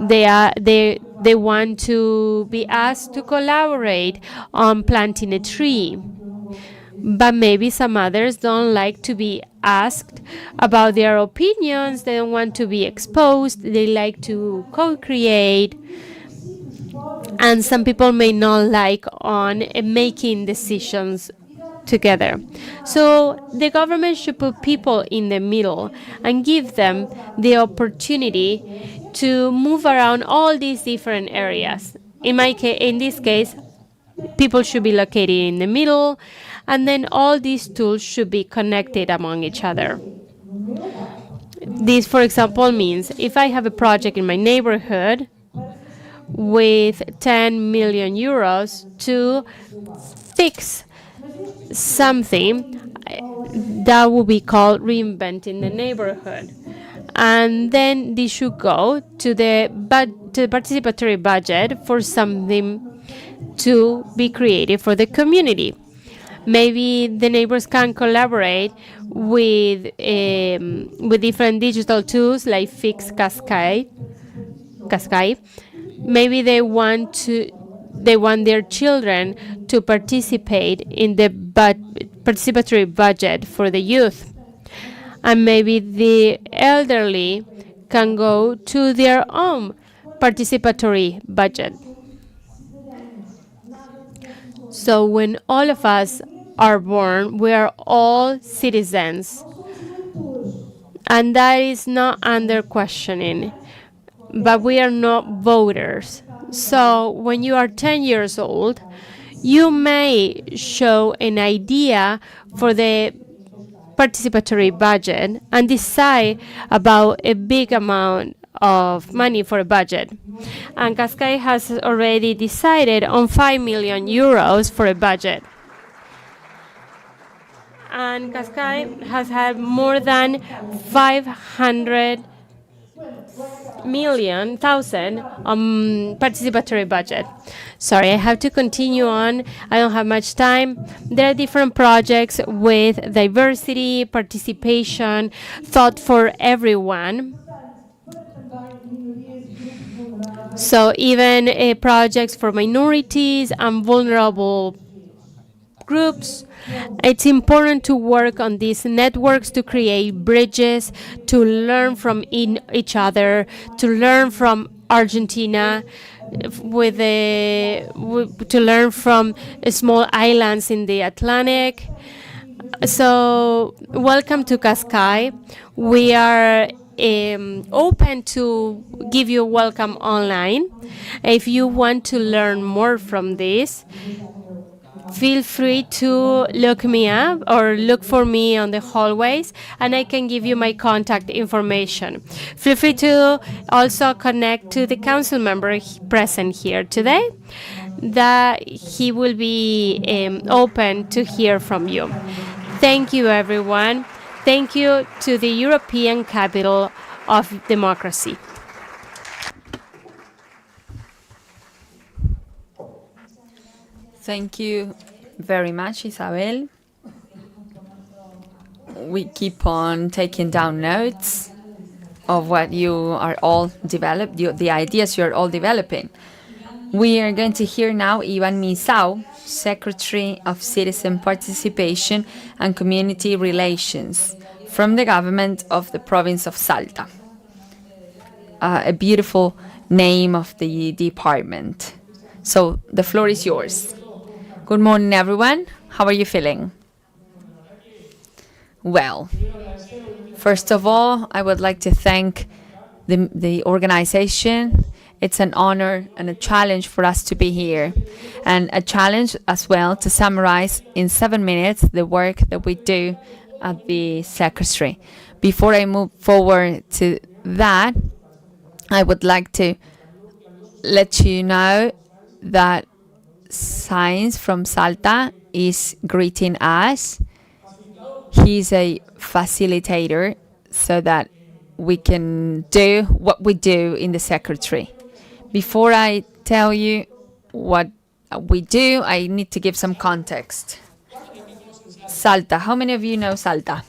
They want to be asked to collaborate on planting a tree. But maybe some others don't like to be asked about their opinions. They don't want to be exposed. They like to co-create. And some people may not like on making decisions together. So the government should put people in the middle and give them the opportunity to move around all these different areas. In this case, people should be located in the middle, and then all these tools should be connected among each other. This, for example, means if I have a project in my neighborhood with 10 million euros to fix something, that will be called reinventing the neighborhood. And then this should go to the participatory budget for something to be created for the community. Maybe the neighbors can collaborate with different digital tools like Fix Cascade. Maybe they want their children to participate in the participatory budget for the youth. And maybe the elderly can go to their own participatory budget. So when all of us are born, we are all citizens. And that is not under questioning. But we are not voters. So when you are 10 years old, you may show an idea for the participatory budget and decide about a big amount of money for a budget. And Cascais has already decided on 5 million euros for a budget. And Cascais has had more than 500,000 participatory budget. Sorry, I have to continue on. I don't have much time. There are different projects with diversity, participation, thought for everyone. So even projects for minorities and vulnerable groups. It's important to work on these networks to create bridges, to learn from each other, to learn from Argentina, to learn from small islands in the Atlantic. So welcome to Cascais. We are open to give you a welcome online. If you want to learn more from this, feel free to look me up or look for me on the hallways, and I can give you my contact information. Feel free to also connect to the council member present here today, that he will be open to hear from you. Thank you, everyone. Thank you to the European Capital of Democracy. Thank you very much, Isabel. We keep on taking down notes of what you are all the ideas you are all developing. We are going to hear now Ivan Misau, Secretary of Citizen Participation and Community Relations from the government of the province of Salta. A beautiful name of the department. So the floor is yours. Good morning, everyone. How are you feeling? Well, first of all, I would like to thank the organization. It's an honor and a challenge for us to be here, and a challenge as well to summarize in 7 minutes the work that we do at the Secretary. Before I move forward to that, I would like to let you know that Science from Salta is greeting us. He's a facilitator so that we can do what we do in the Secretary. Before I tell you what we do, I need to give some context. Salta. How many of you know Salta?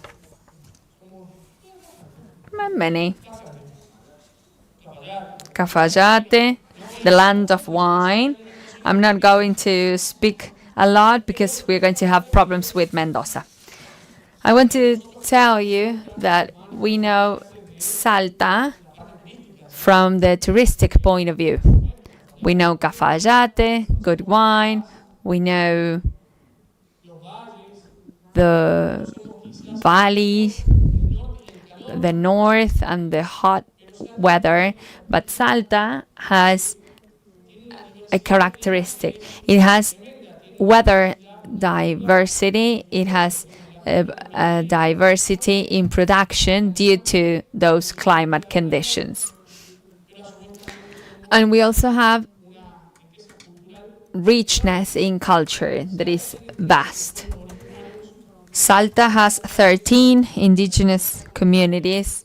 Many. Cafayate, the land of wine. I'm not going to speak a lot because we're going to have problems with Mendoza. I want to tell you that we know Salta from the touristic point of view. We know Cafayate, good wine. We know the valley, the north, and the hot weather. But Salta has a characteristic. It has weather diversity. It has a diversity in production due to those climate conditions. And we also have richness in culture that is vast. Salta has 13 indigenous communities.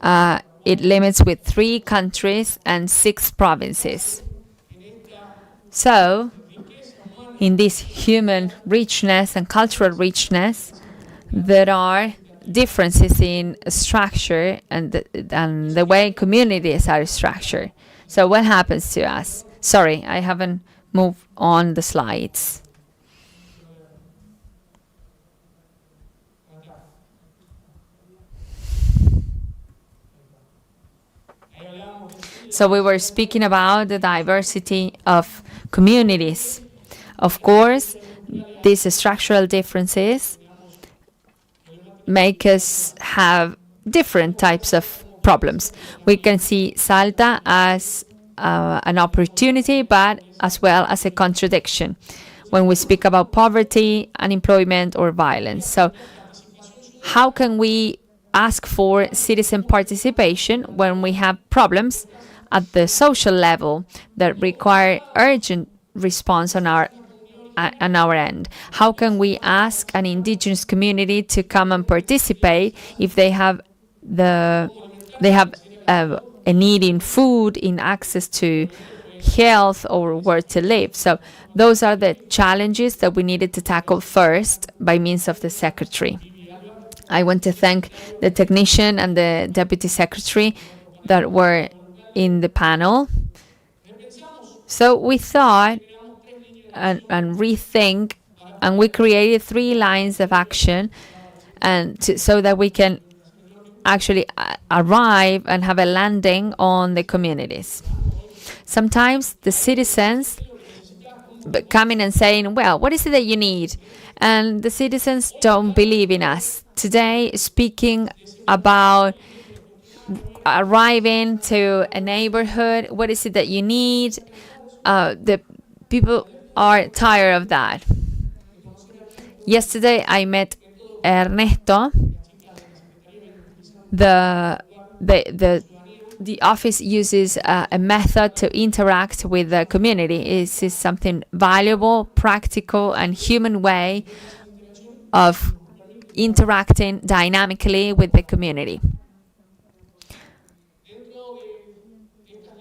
It limits with 3 countries and 6 provinces. So, in this human richness and cultural richness, there are differences in structure and the way communities are structured. So what happens to us? Sorry, I haven't moved on the slides. So we were speaking about the diversity of communities. Of course, these structural differences make us have different types of problems. We can see Salta as an opportunity, but as well as a contradiction when we speak about poverty, unemployment, or violence. So how can we ask for citizen participation when we have problems at the social level that require urgent response on our end? How can we ask an indigenous community to come and participate if they have a need in food, in access to health, or where to live? So those are the challenges that we needed to tackle first by means of the Secretary. I want to thank the technician and the Deputy Secretary that were in the panel. So we thought and rethink, and we created 3 lines of action, and so that we can actually arrive and have a landing on the communities. Sometimes the citizens come in and saying, well, what is it that you need? And the citizens don't believe in us. Today, speaking about arriving to a neighborhood, what is it that you need? The people are tired of that. Yesterday, I met Ernesto. The office uses a method to interact with the community. This is something valuable, practical, and human way of interacting dynamically with the community.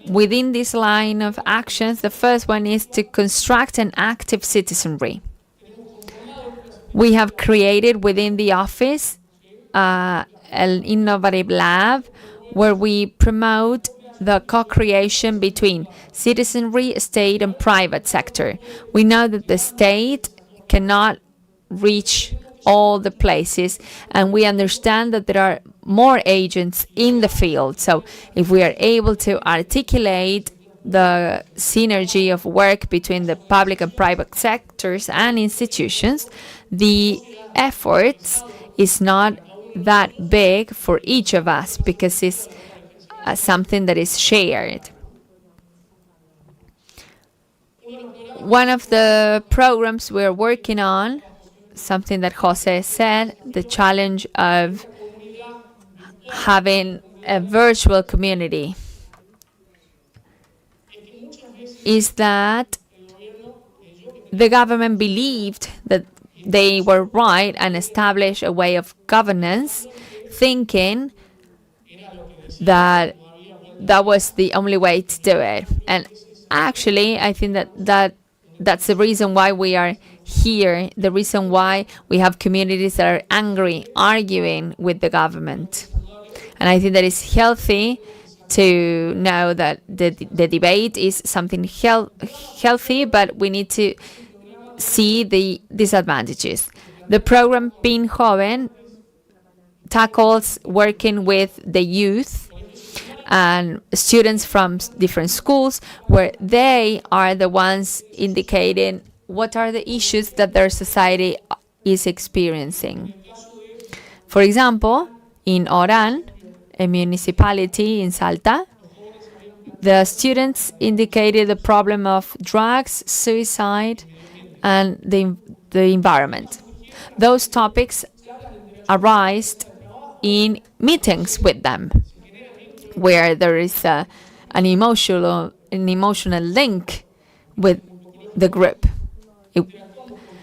Within this line of actions, the first one is to construct an active citizenry. We have created within the office an innovative lab where we promote the co-creation between citizenry, state, and private sector. We know that the state cannot reach all the places, and we understand that there are more agents in the field. So if we are able to articulate the synergy of work between the public and private sectors and institutions, the efforts is not that big for each of us because it's something that is shared. One of the programs we're working on, something that Jose said, the challenge of having a virtual community, is that the government believed that they were right and established a way of governance, thinking that that was the only way to do it. And actually, I think that's the reason why we are here, the reason why we have communities that are angry, arguing with the government. And I think that it's healthy to know that the debate is something healthy, but we need to see the disadvantages. The program Pin Joven tackles working with the youth and students from different schools, where they are the ones indicating what are the issues that their society is experiencing. For example, in Oran, a municipality in Salta, the students indicated the problem of drugs, suicide, and the environment. Those topics arise in meetings with them, where there is an emotional link with the group.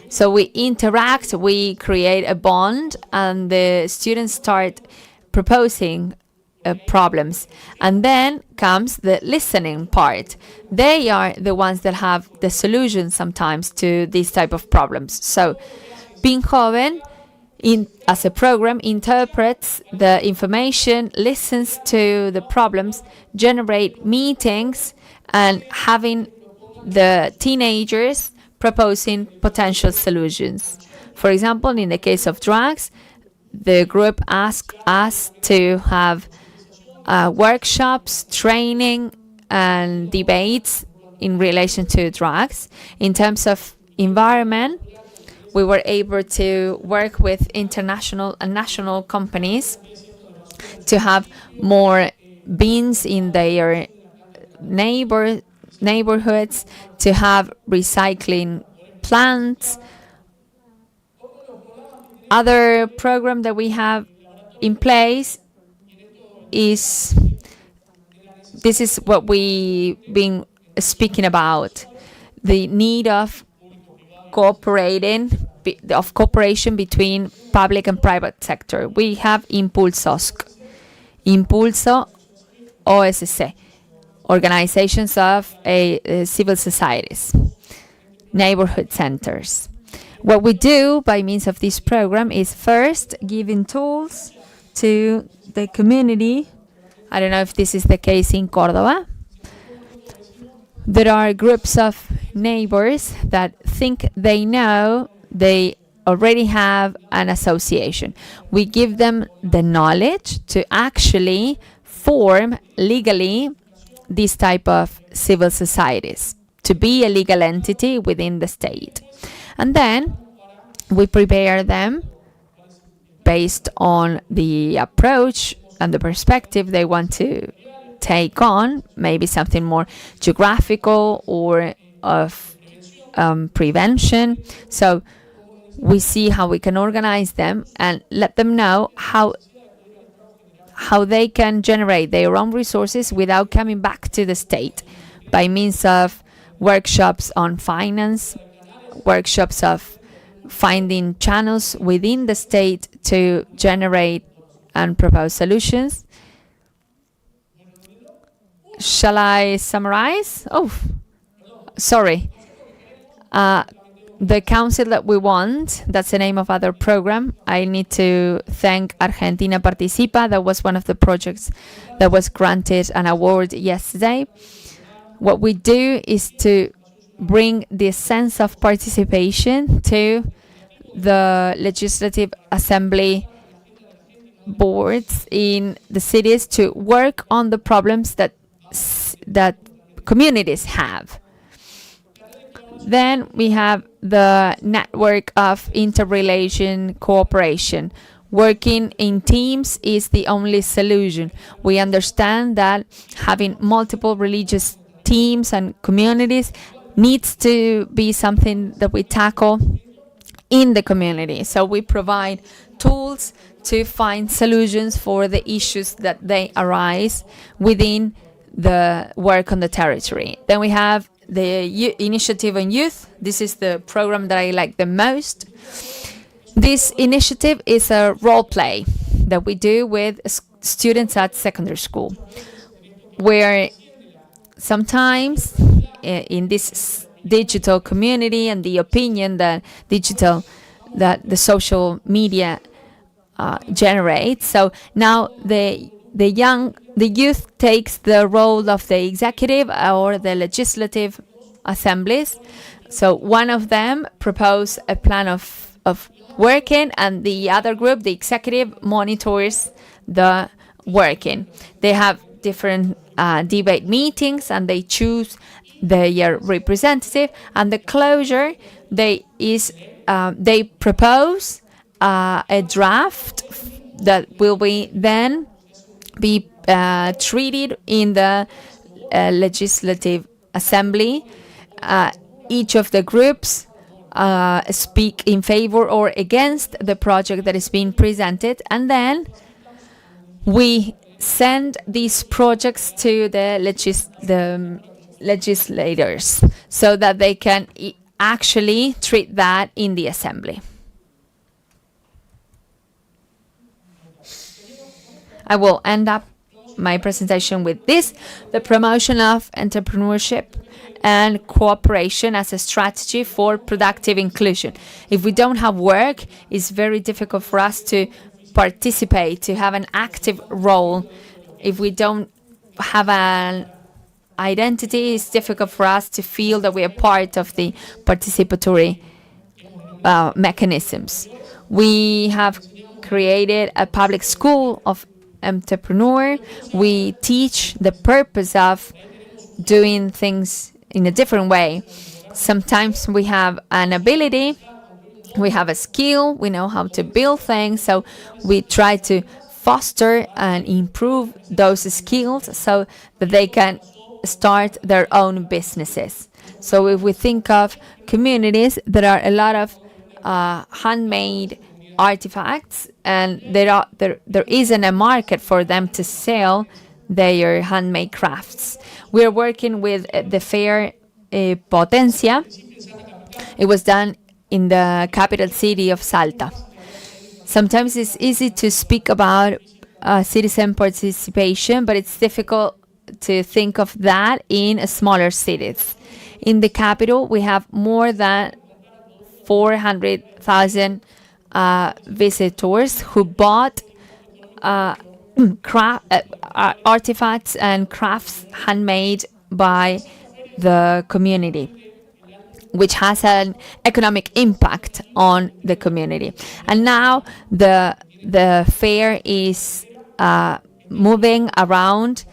So we interact, we create a bond, and the students start proposing problems. And then comes the listening part. They are the ones that have the solution sometimes to these type of problems. So Pin Joven, as a program, interprets the information, listens to the problems, generate meetings, and having the teenagers proposing potential solutions. For example, in the case of drugs, the group asked us to have workshops, training, and debates in relation to drugs. In terms of environment, we were able to work with international and national companies to have more bins in their neighborhoods, to have recycling plants. Other program that we have in place is, this is what we've been speaking about, the need of cooperation between public and private sector. We have Impulso OSC, organizations of civil societies, neighborhood centers. What we do by means of this program is first giving tools to the community. I don't know if this is the case in Córdoba. There are groups of neighbors that think they know they already have an association. We give them the knowledge to actually form legally this type of civil societies, to be a legal entity within the state. And then we prepare them based on the approach and the perspective they want to take on, maybe something more geographical or of prevention. So we see how we can organize them and let them know how they can generate their own resources without coming back to the state, by means of workshops on finance, workshops of finding channels within the state to generate and propose solutions. Shall I summarize? Oh, sorry. The council that we want, that's the name of other program. I need to thank Argentina Participa. That was one of the projects that was granted an award yesterday. What we do is to bring this sense of participation to the legislative assembly boards in the cities to work on the problems that communities have. Then we have the network of interrelation cooperation. Working in teams is the only solution. We understand that having multiple religious teams and communities needs to be something that we tackle in the community. So we provide tools to find solutions for the issues that they arise within the work on the territory. Then we have the initiative on youth. This is the program that I like the most. This initiative is a role play that we do with students at secondary school, where sometimes in this digital community and the opinion that the social media generates. So now the youth takes the role of the executive or the legislative assemblies. So one of them propose a plan of working, and the other group, the executive, monitors the working. They have different debate meetings, and they choose their representative. And the closure, they propose a draft that will then be treated in the legislative assembly. Each of the groups speak in favor or against the project that is being presented, and then we send these projects to the legislators so that they can actually treat that in the assembly. I will end up my presentation with this: the promotion of entrepreneurship and cooperation as a strategy for productive inclusion. If we don't have work, it's very difficult for us to participate, to have an active role. If we don't have an identity, it's difficult for us to feel that we are part of the participatory mechanisms. We have created a public school of entrepreneur. We teach the purpose of doing things in a different way. Sometimes we have an ability, we have a skill, we know how to build things, so we try to foster and improve those skills so that they can start their own businesses. So if we think of communities, there are a lot of handmade artifacts, and there isn't a market for them to sell their handmade crafts. We're working with the fair Potencia. It was done in the capital city of Salta. Sometimes it's easy to speak about citizen participation, but it's difficult to think of that in smaller cities. In the capital, we have more than 400,000 visitors who bought artifacts and crafts handmade by the community, which has an economic impact on the community. And now the fair is moving around.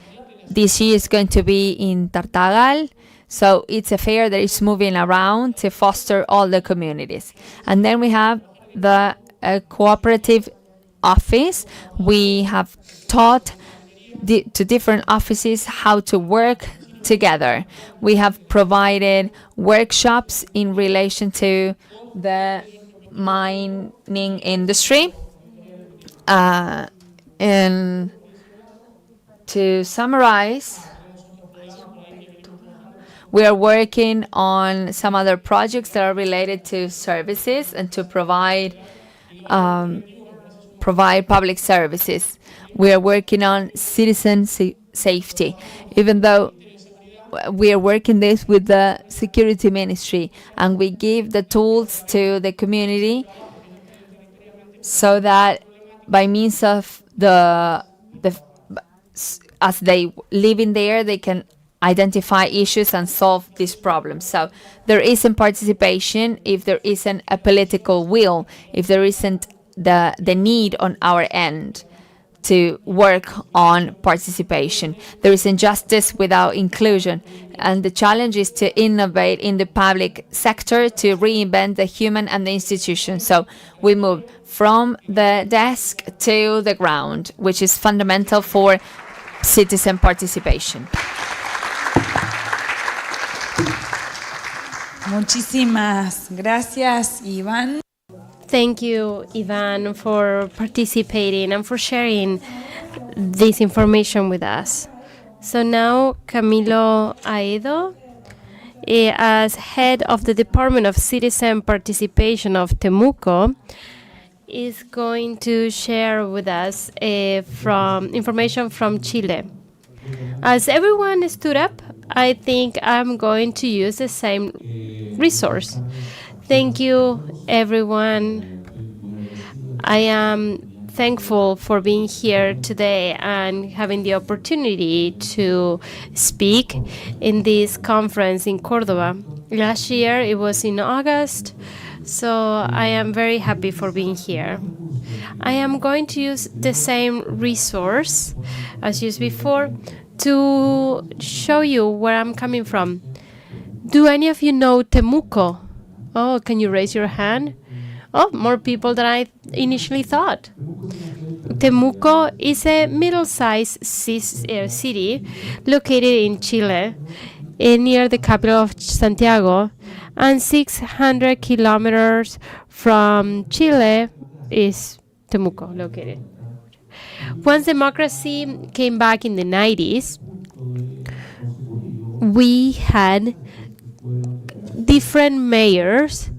This year is going to be in Tartagal. So it's a fair that is moving around to foster all the communities. And then we have the cooperative office. We have taught to different offices how to work together. We have provided workshops in relation to the mining industry. And to summarize, We are working on some other projects that are related to services and to provide public services. We are working on citizen safety, even though we are working this with the security ministry, and we give the tools to the community so that by means of as they live in there, they can identify issues and solve these problems. So there isn't participation if there isn't a political will, if there isn't the need on our end to work on participation. There is injustice without inclusion. And the challenge is to innovate in the public sector to reinvent the human and the institution. So we move from the desk to the ground, which is fundamental for citizen participation. Muchísimas gracias, Iván. Thank you, Ivan, for participating and for sharing this information with us. So now, Camilo Aedo, as head of the Department of Citizen Participation of Temuco, is going to share with us information from Chile. As everyone stood up, I think I'm going to use the same resource. Thank you, everyone. I am thankful for being here today and having the opportunity to speak in this conference in Córdoba. Last year, it was in August, so I am very happy for being here. I am going to use the same resource as used before to show you where I'm coming from. Do any of you know Temuco? Oh, can you raise your hand? Oh, more people than I initially thought. Temuco is a middle-sized city located in Chile, near the capital of Santiago, and 600 kilometers from Chile is Temuco located. Once democracy came back in the 90s, we had different mayors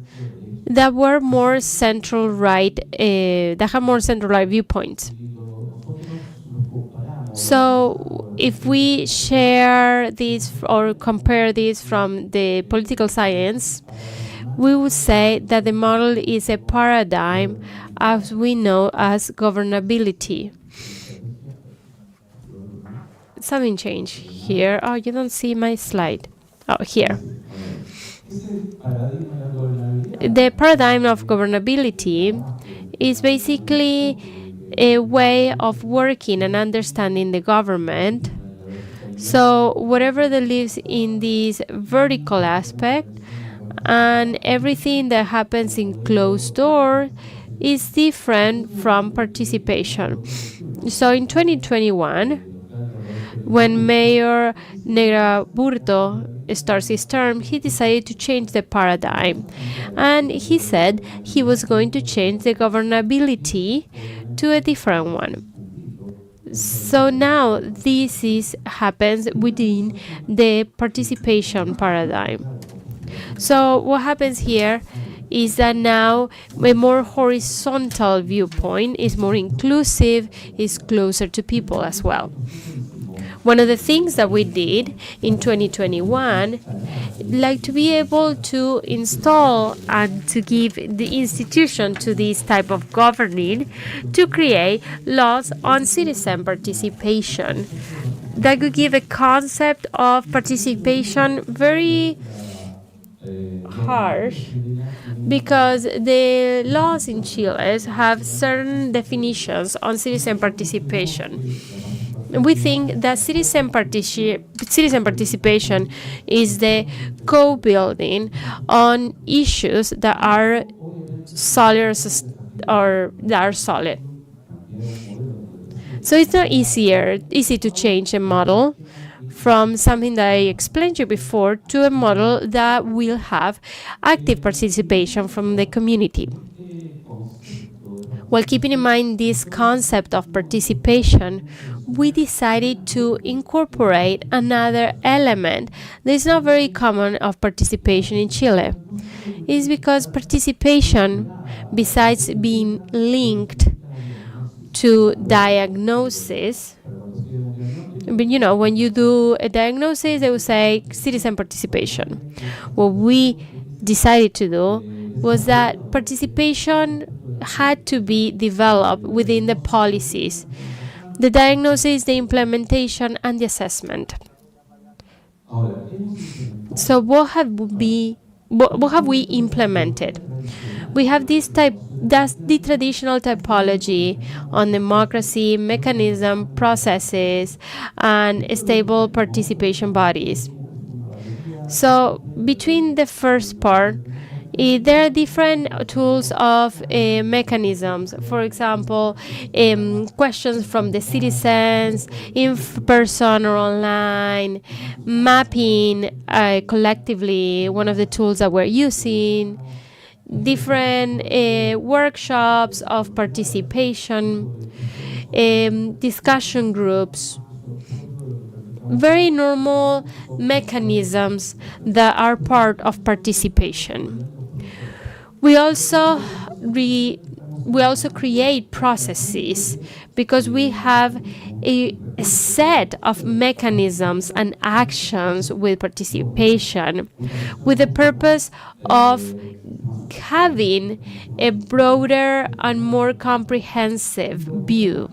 that were more central right, that had more central right viewpoints. So if we share this or compare this from the political science, we would say that the model is a paradigm as we know as governability. Something changed here. Oh, you don't see my slide. Oh, here. The paradigm of governability is basically a way of working and understanding the government. So whatever that lives in this vertical aspect and everything that happens in closed door is different from participation. So in 2021, when Mayor Negra Burto starts his term, he decided to change the paradigm. And he said he was going to change the governability to a different one. So now this happens within the participation paradigm. So what happens here is that now a more horizontal viewpoint is more inclusive, is closer to people as well. One of the things that we did in 2021, like to be able to install and to give the institution to this type of governing, to create laws on citizen participation that could give a concept of participation very harsh, because the laws in Chile have certain definitions on citizen participation. We think that citizen participation is the co-building on issues that are solid or that are solid. So it's not easy to change a model from something that I explained to you before to a model that will have active participation from the community. While keeping in mind this concept of participation, we decided to incorporate another element that is not very common of participation in Chile. It's because participation, besides being linked to diagnosis, but when you do a diagnosis, they will say citizen participation. What we decided to do was that participation had to be developed within the policies, the diagnosis, the implementation, and the assessment. So what have we implemented? We have that's the traditional typology on democracy, mechanism, processes, and stable participation bodies. So between the first part, there are different tools of mechanisms. For example, questions from the citizens, in person or online, mapping collectively, one of the tools that we're using, different workshops of participation, discussion groups, very normal mechanisms that are part of participation. We also create processes because we have a set of mechanisms and actions with participation with the purpose of having a broader and more comprehensive view.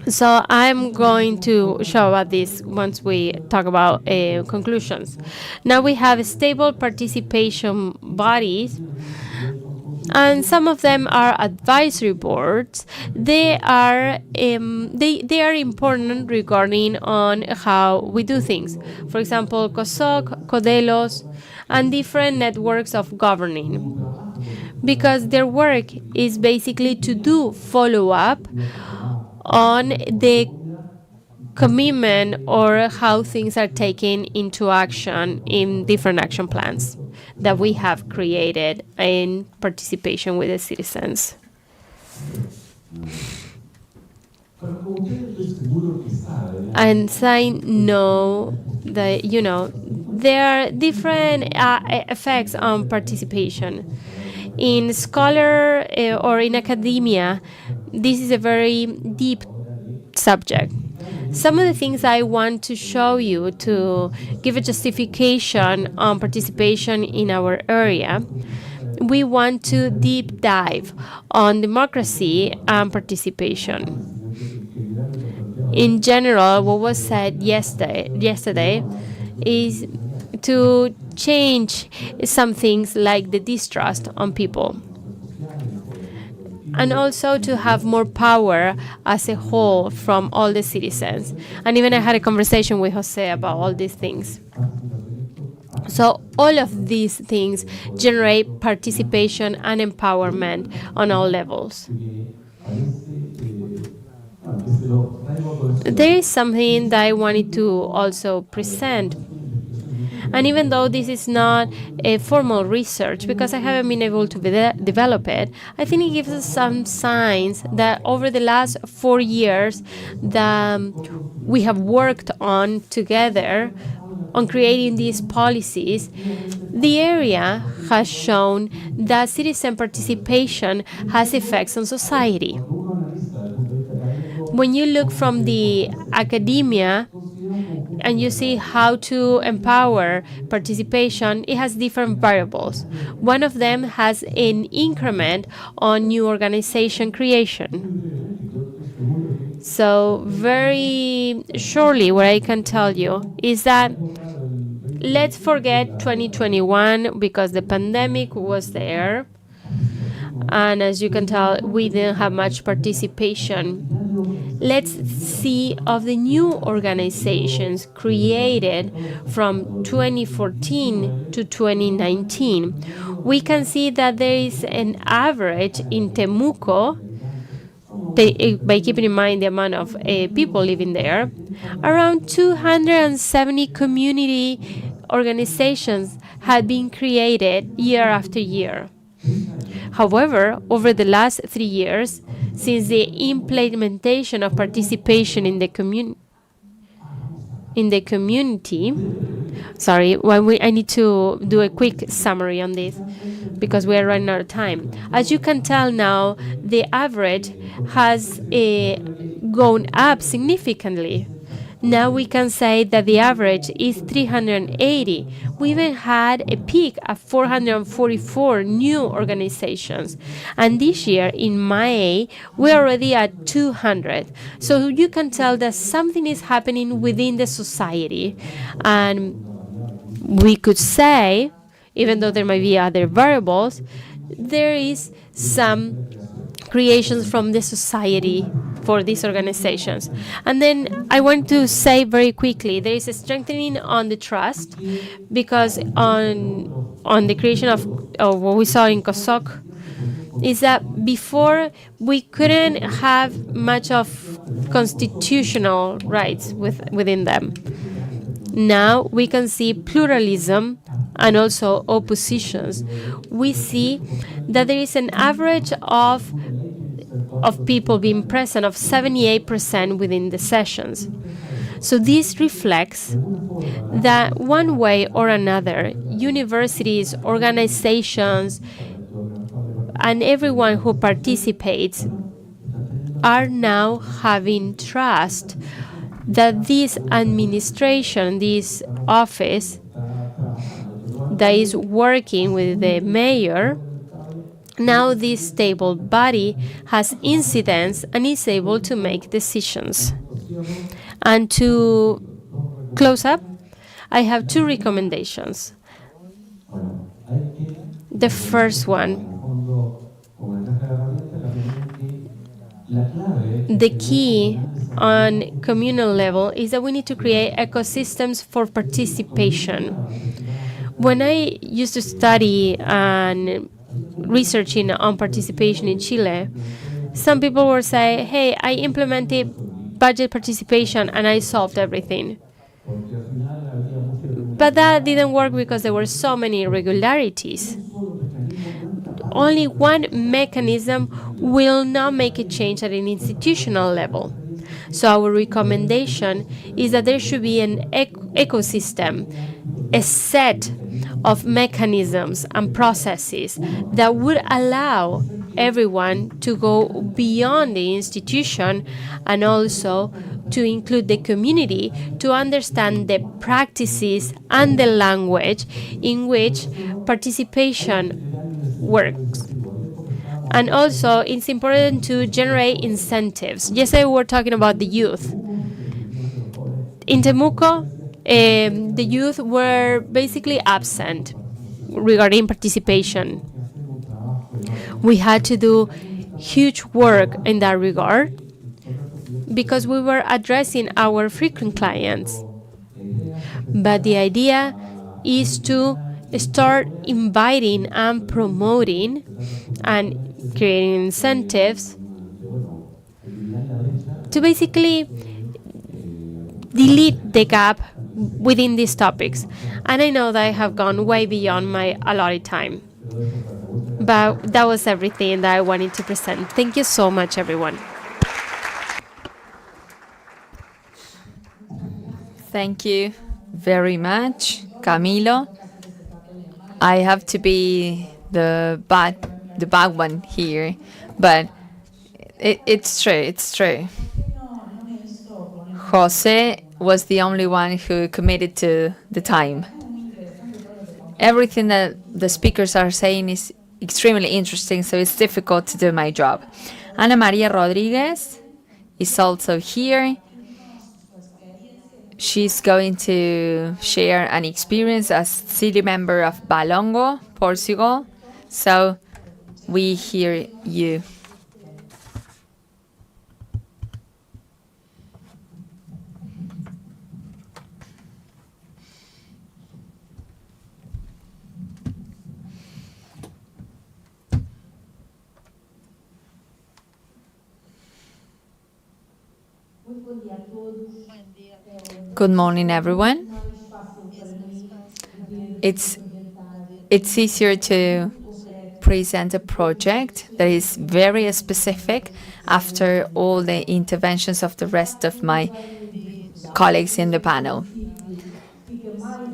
So I'm going to show about this once we talk about conclusions. Now we have stable participation bodies, and some of them are advisory boards. They are important regarding on how we do things. For example, COSOC, CODELOS, and different networks of governing, because their work is basically to do follow-up on the commitment or how things are taken into action in different action plans that we have created in participation with the citizens. And I know that, there are different effects on participation. In scholar or in academia, this is a very deep subject. Some of the things I want to show you to give a justification on participation in our area, we want to deep dive on democracy and participation. In general, what was said yesterday is to change some things like the distrust on people, and also to have more power as a whole from all the citizens. And even I had a conversation with Jose about all these things. So all of these things generate participation and empowerment on all levels. There is something that I wanted to also present. And even though this is not a formal research, because I haven't been able to develop it, I think it gives us some signs that over the last 4 years that we have worked on together on creating these policies, the area has shown that citizen participation has effects on society. When you look from the academia and you see how to empower participation, it has different variables. One of them has an increment on new organization creation. So very shortly, what I can tell you is that let's forget 2021 because the pandemic was there. And as you can tell, we didn't have much participation. Let's see of the new organizations created from 2014 to 2019. We can see that there is an average in Temuco, by keeping in mind the amount of people living there, around 270 community organizations had been created year after year. However, over the last 3 years, since the implementation of participation in the community, sorry, I need to do a quick summary on this because we are running out of time. As you can tell now, the average has gone up significantly. Now we can say that the average is 380. We even had a peak of 444 new organizations. And this year, in May, we're already at 200. So you can tell that something is happening within the society. And we could say, even though there might be other variables, there is some creations from the society for these organizations. And then I want to say very quickly, there is a strengthening on the trust, because on the creation of what we saw in COSOC is that before we couldn't have much of constitutional rights within them. Now we can see pluralism and also oppositions. We see that there is an average of people being present of 78% within the sessions. So this reflects that one way or another, universities, organizations, and everyone who participates are now having trust that this administration, this office that is working with the mayor, now this stable body has incidence and is able to make decisions. And to close up, I have 2 recommendations. The first one, the key on communal level is that we need to create ecosystems for participation. When I used to study and researching on participation in Chile, some people were saying, hey, I implemented budget participation and I solved everything. But that didn't work because there were so many irregularities. Only one mechanism will not make a change at an institutional level. So our recommendation is that there should be an ecosystem, a set of mechanisms and processes that would allow everyone to go beyond the institution and also to include the community to understand the practices and the language in which participation works. And also, it's important to generate incentives. Yesterday, we were talking about the youth. In Temuco, the youth were basically absent regarding participation. We had to do huge work in that regard because we were addressing our frequent clients. But the idea is to start inviting and promoting and creating incentives to basically delete the gap within these topics. And I know that I have gone way beyond my allotted time. But that was everything that I wanted to present. Thank you so much, everyone. Thank you very much, Camilo. I have to be the bad one here, but it's true. Jose was the only one who committed to the time. Everything that the speakers are saying is extremely interesting, so it's difficult to do my job. Ana Maria Rodriguez is also here. She's going to share an experience as city member of Balongo, Portugal. So we hear you. Good morning, everyone. It's easier to present a project that is very specific after all the interventions of the rest of my colleagues in the panel.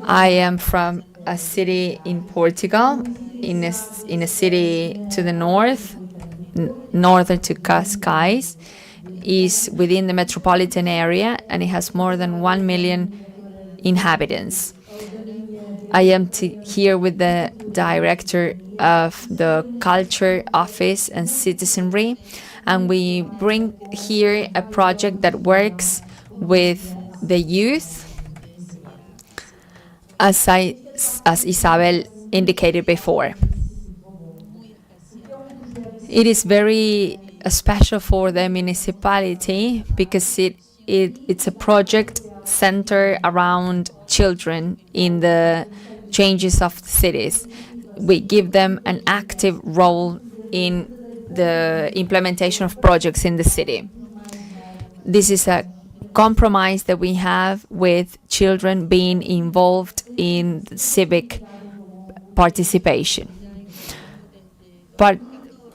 I am from a city in Portugal, in a city to the north, northern to Cascais, is within the metropolitan area, and it has more than 1 million inhabitants. I am here with the director of the Culture Office and Citizenry, and we bring here a project that works with the youth, as Isabel indicated before. It is very special for the municipality because it's a project centered around children in the changes of the cities. We give them an active role in the implementation of projects in the city. This is a compromise that we have with children being involved in civic participation. But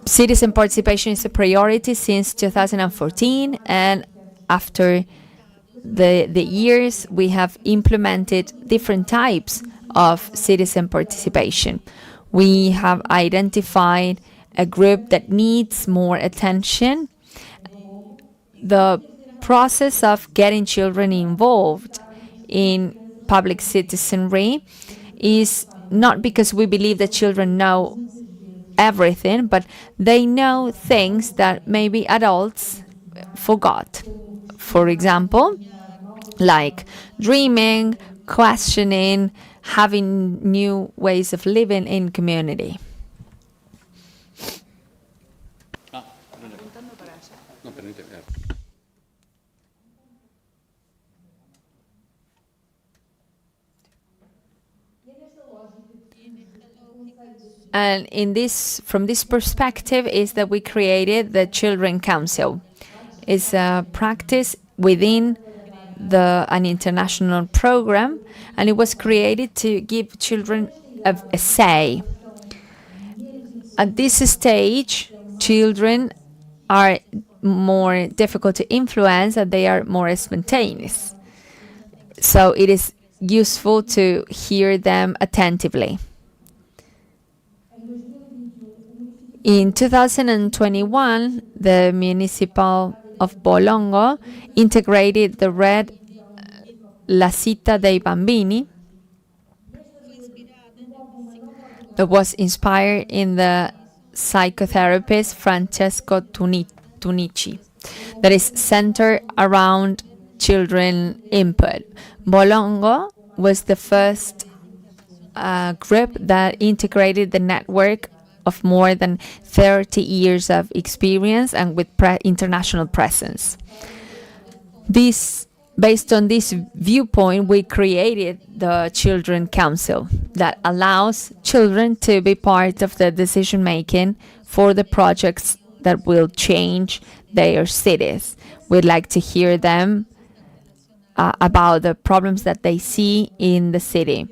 citizen participation is a priority since 2014, and after the years, we have implemented different types of citizen participation. We have identified a group that needs more attention. The process of getting children involved in public citizenry is not because we believe that children know everything, but they know things that maybe adults forgot. For example, like dreaming, questioning, having new ways of living in community. And from this perspective is that we created the Children Council. It's a practice within an international program, and it was created to give children a say. At this stage, children are more difficult to influence and they are more spontaneous. So it is useful to hear them attentively. In 2021, the municipal of Bolongo integrated the red La Cita dei Bambini that was inspired in the psychotherapist Francesco Tunici, that is centered around children input. Bolongo was the first group that integrated the network of more than 30 years of experience and with international presence. Based on this viewpoint, we created the Children Council that allows children to be part of the decision-making for the projects that will change their cities. We'd like to hear them about the problems that they see in the city.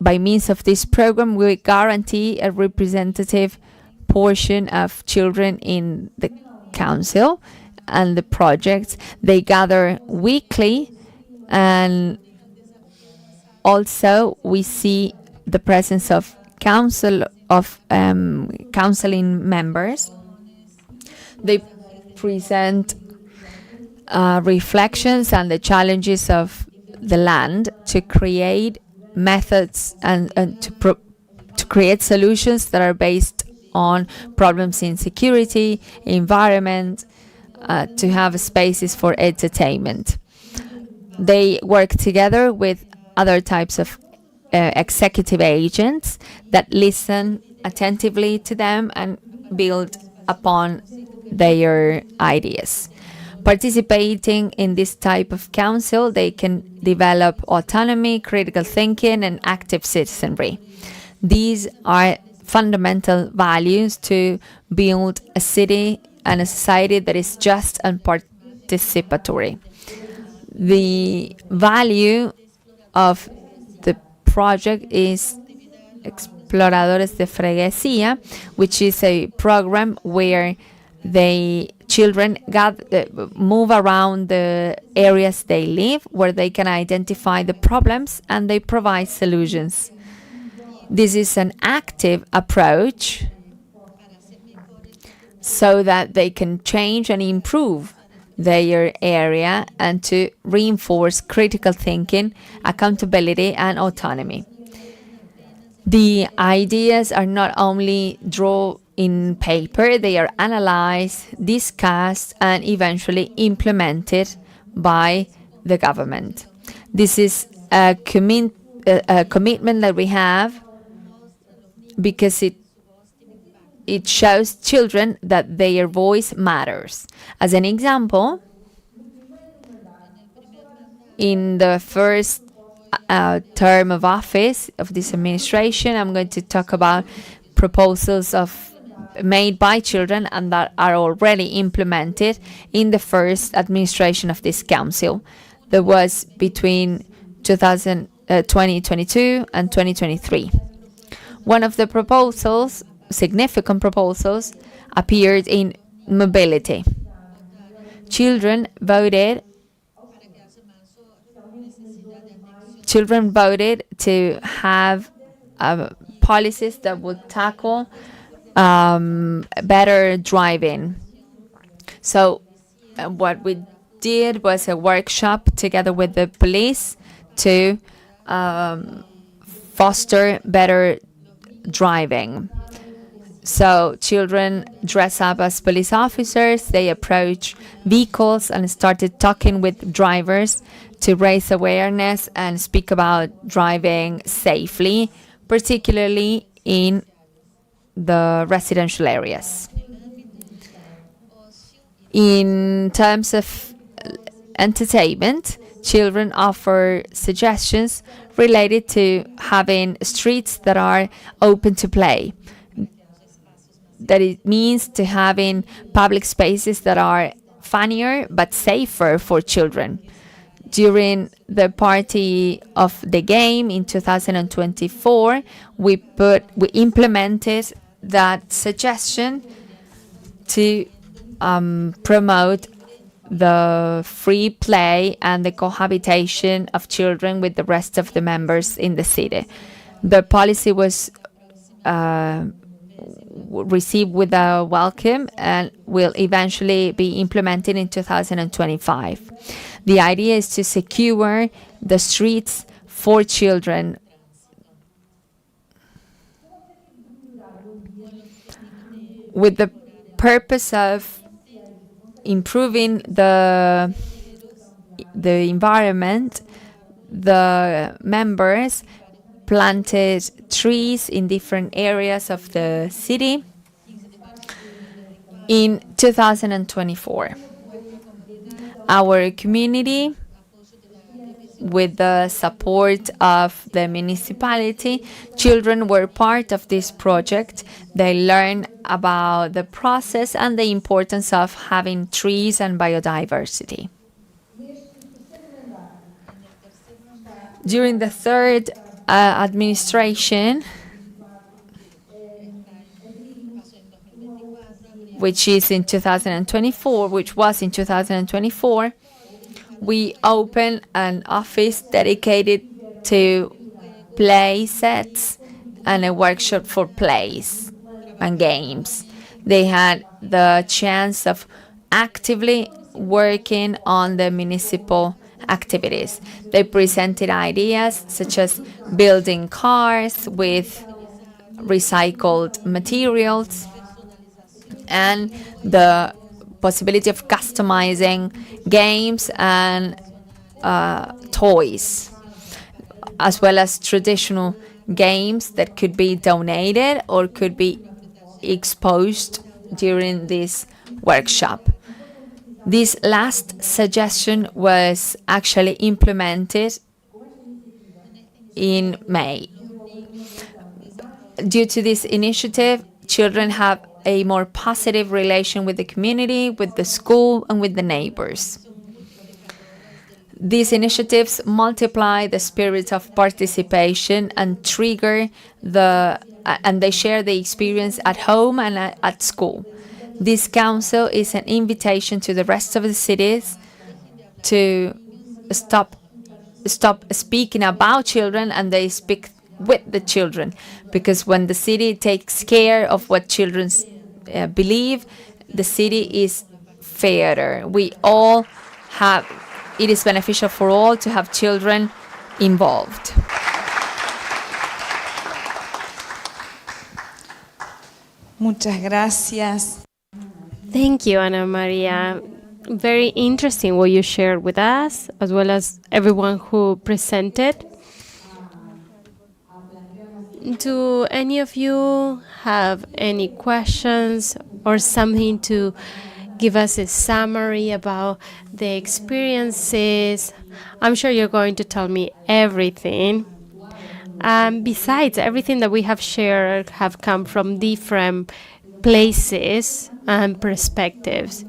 By means of this program, we guarantee a representative portion of children in the council and the projects. They gather weekly, and also we see the presence of counseling members. They present reflections and the challenges of the land to create methods and to create solutions that are based on problems in security, environment, to have spaces for entertainment. They work together with other types of executive agents that listen attentively to them and build upon their ideas. Participating in this type of council, they can develop autonomy, critical thinking, and active citizenry. These are fundamental values to build a city and a society that is just and participatory. The value of the project is Exploradores de Freguesia, which is a program where children move around the areas they live, where they can identify the problems and they provide solutions. This is an active approach so that they can change and improve their area and to reinforce critical thinking, accountability, and autonomy. The ideas are not only drawn in paper, they are analyzed, discussed, and eventually implemented by the government. This is a commitment that we have because it shows children that their voice matters. As an example, in the first term of office of this administration, I'm going to talk about proposals made by children and that are already implemented in the first administration of this council. There was between 2022 and 2023. One of the proposals, significant proposals, appeared in mobility. Children voted to have policies that would tackle better driving. So what we did was a workshop together with the police to foster better driving. So children dress up as police officers, they approach vehicles and started talking with drivers to raise awareness and speak about driving safely, particularly in the residential areas. In terms of entertainment, children offer suggestions related to having streets that are open to play. That it means to having public spaces that are funnier but safer for children. During the party of the game in 2024, we implemented that suggestion to promote the free play and the cohabitation of children with the rest of the members in the city. The policy was received with a welcome and will eventually be implemented in 2025. The idea is to secure the streets for children. With the purpose of improving the environment, the members planted trees in different areas of the city in 2024. Our community, with the support of the municipality, children were part of this project. They learned about the process and the importance of having trees and biodiversity. During the third administration, which was in 2024, we opened an office dedicated to play sets and a workshop for plays and games. They had the chance of actively working on the municipal activities. They presented ideas such as building cars with recycled materials and the possibility of customizing games and toys, as well as traditional games that could be donated or could be exposed during this workshop. This last suggestion was actually implemented in May. Due to this initiative, children have a more positive relation with the community, with the school, and with the neighbors. These initiatives multiply the spirit of participation and trigger and they share the experience at home and at school. This council is an invitation to the rest of the cities to stop speaking about children and they speak with the children, because when the city takes care of what children believe, the city is fairer. It is beneficial for all to have children involved. Muchas gracias. Thank you, Ana Maria. Very interesting what you shared with us, as well as everyone who presented. Do any of you have any questions or something to give us a summary about the experiences? I'm sure you're going to tell me everything. Besides, everything that we have shared have come from different places and perspectives.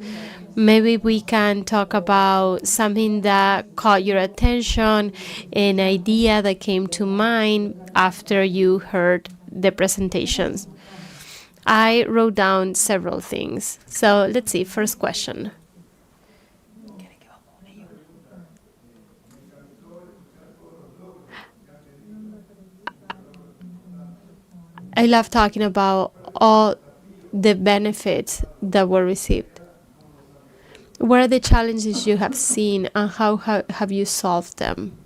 Maybe we can talk about something that caught your attention, an idea that came to mind after you heard the presentations. I wrote down several things. So let's see, first question. I love talking about all the benefits that were received. What are the challenges you have seen and how have you solved them?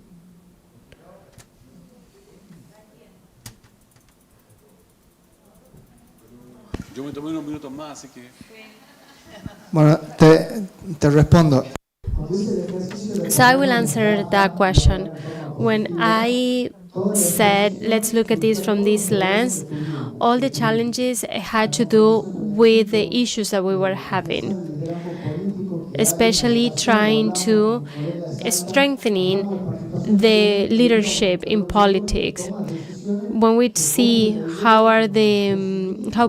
Yo me tomé unos minutos más, así que... Bueno, te respondo. So I will answer that question. When I said, let's look at this from this lens, all the challenges had to do with the issues that we were having, especially trying to strengthening the leadership in politics. When we see how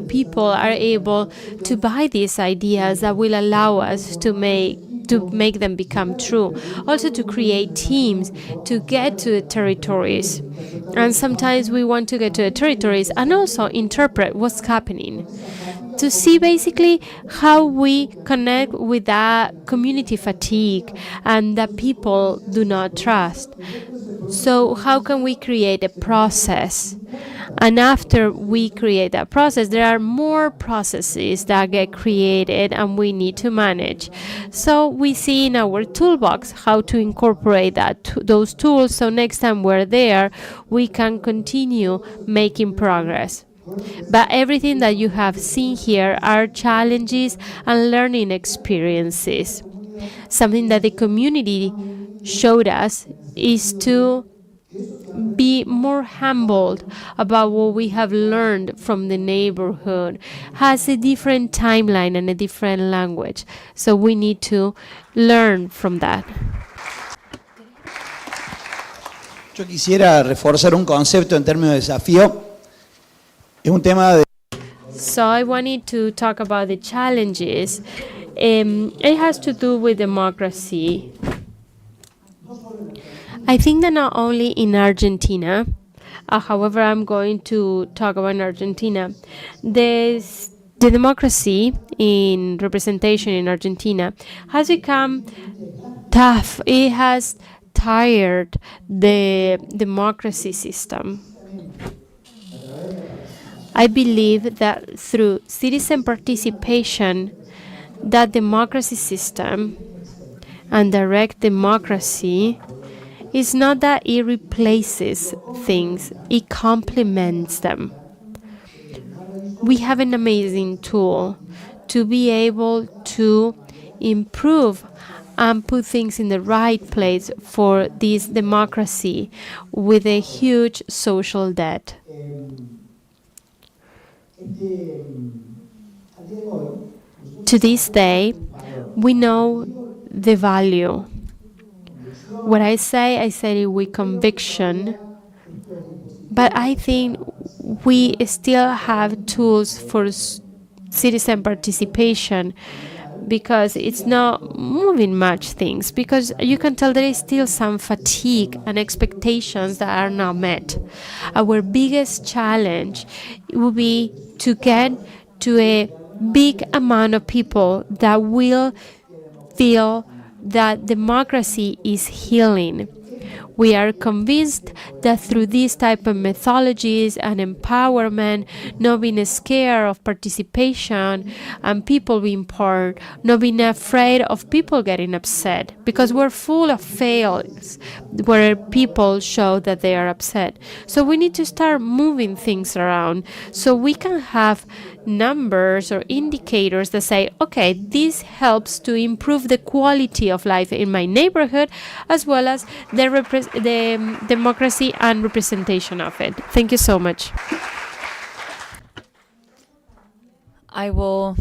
people are able to buy these ideas that will allow us to make them become true. Also to create teams to get to the territories. And sometimes we want to get to the territories and also interpret what's happening. To see basically how we connect with that community fatigue and that people do not trust. So how can we create a process? And after we create that process, there are more processes that get created and we need to manage. So we see in our toolbox how to incorporate those tools, so next time we're there, we can continue making progress. But everything that you have seen here are challenges and learning experiences. Something that the community showed us is to be more humbled about what we have learned from the neighborhood. Has a different timeline and a different language. So we need to learn from that. Yo quisiera reforzar un concepto en términos de desafío. Es un tema de... So I wanted to talk about the challenges. It has to do with democracy. I think that not only in Argentina, however, I'm going to talk about Argentina, the democracy in representation in Argentina has become tough. It has tired the democracy system. I believe that through citizen participation, that democracy system and direct democracy is not that it replaces things, it complements them. We have an amazing tool to be able to improve and put things in the right place for this democracy with a huge social debt. To this day, we know the value. What I say it with conviction, but I think we still have tools for citizen participation because it's not moving much things, because you can tell there is still some fatigue and expectations that are not met. Our biggest challenge will be to get to a big amount of people that will feel that democracy is healing. We are convinced that through these type of methodologies and empowerment, not being scared of participation and people being part, not being afraid of people getting upset, because we're full of fails where people show that they are upset. So we need to start moving things around so we can have numbers or indicators that say, okay, this helps to improve the quality of life in my neighborhood, as well as the democracy and representation of it. Thank you so much. I will.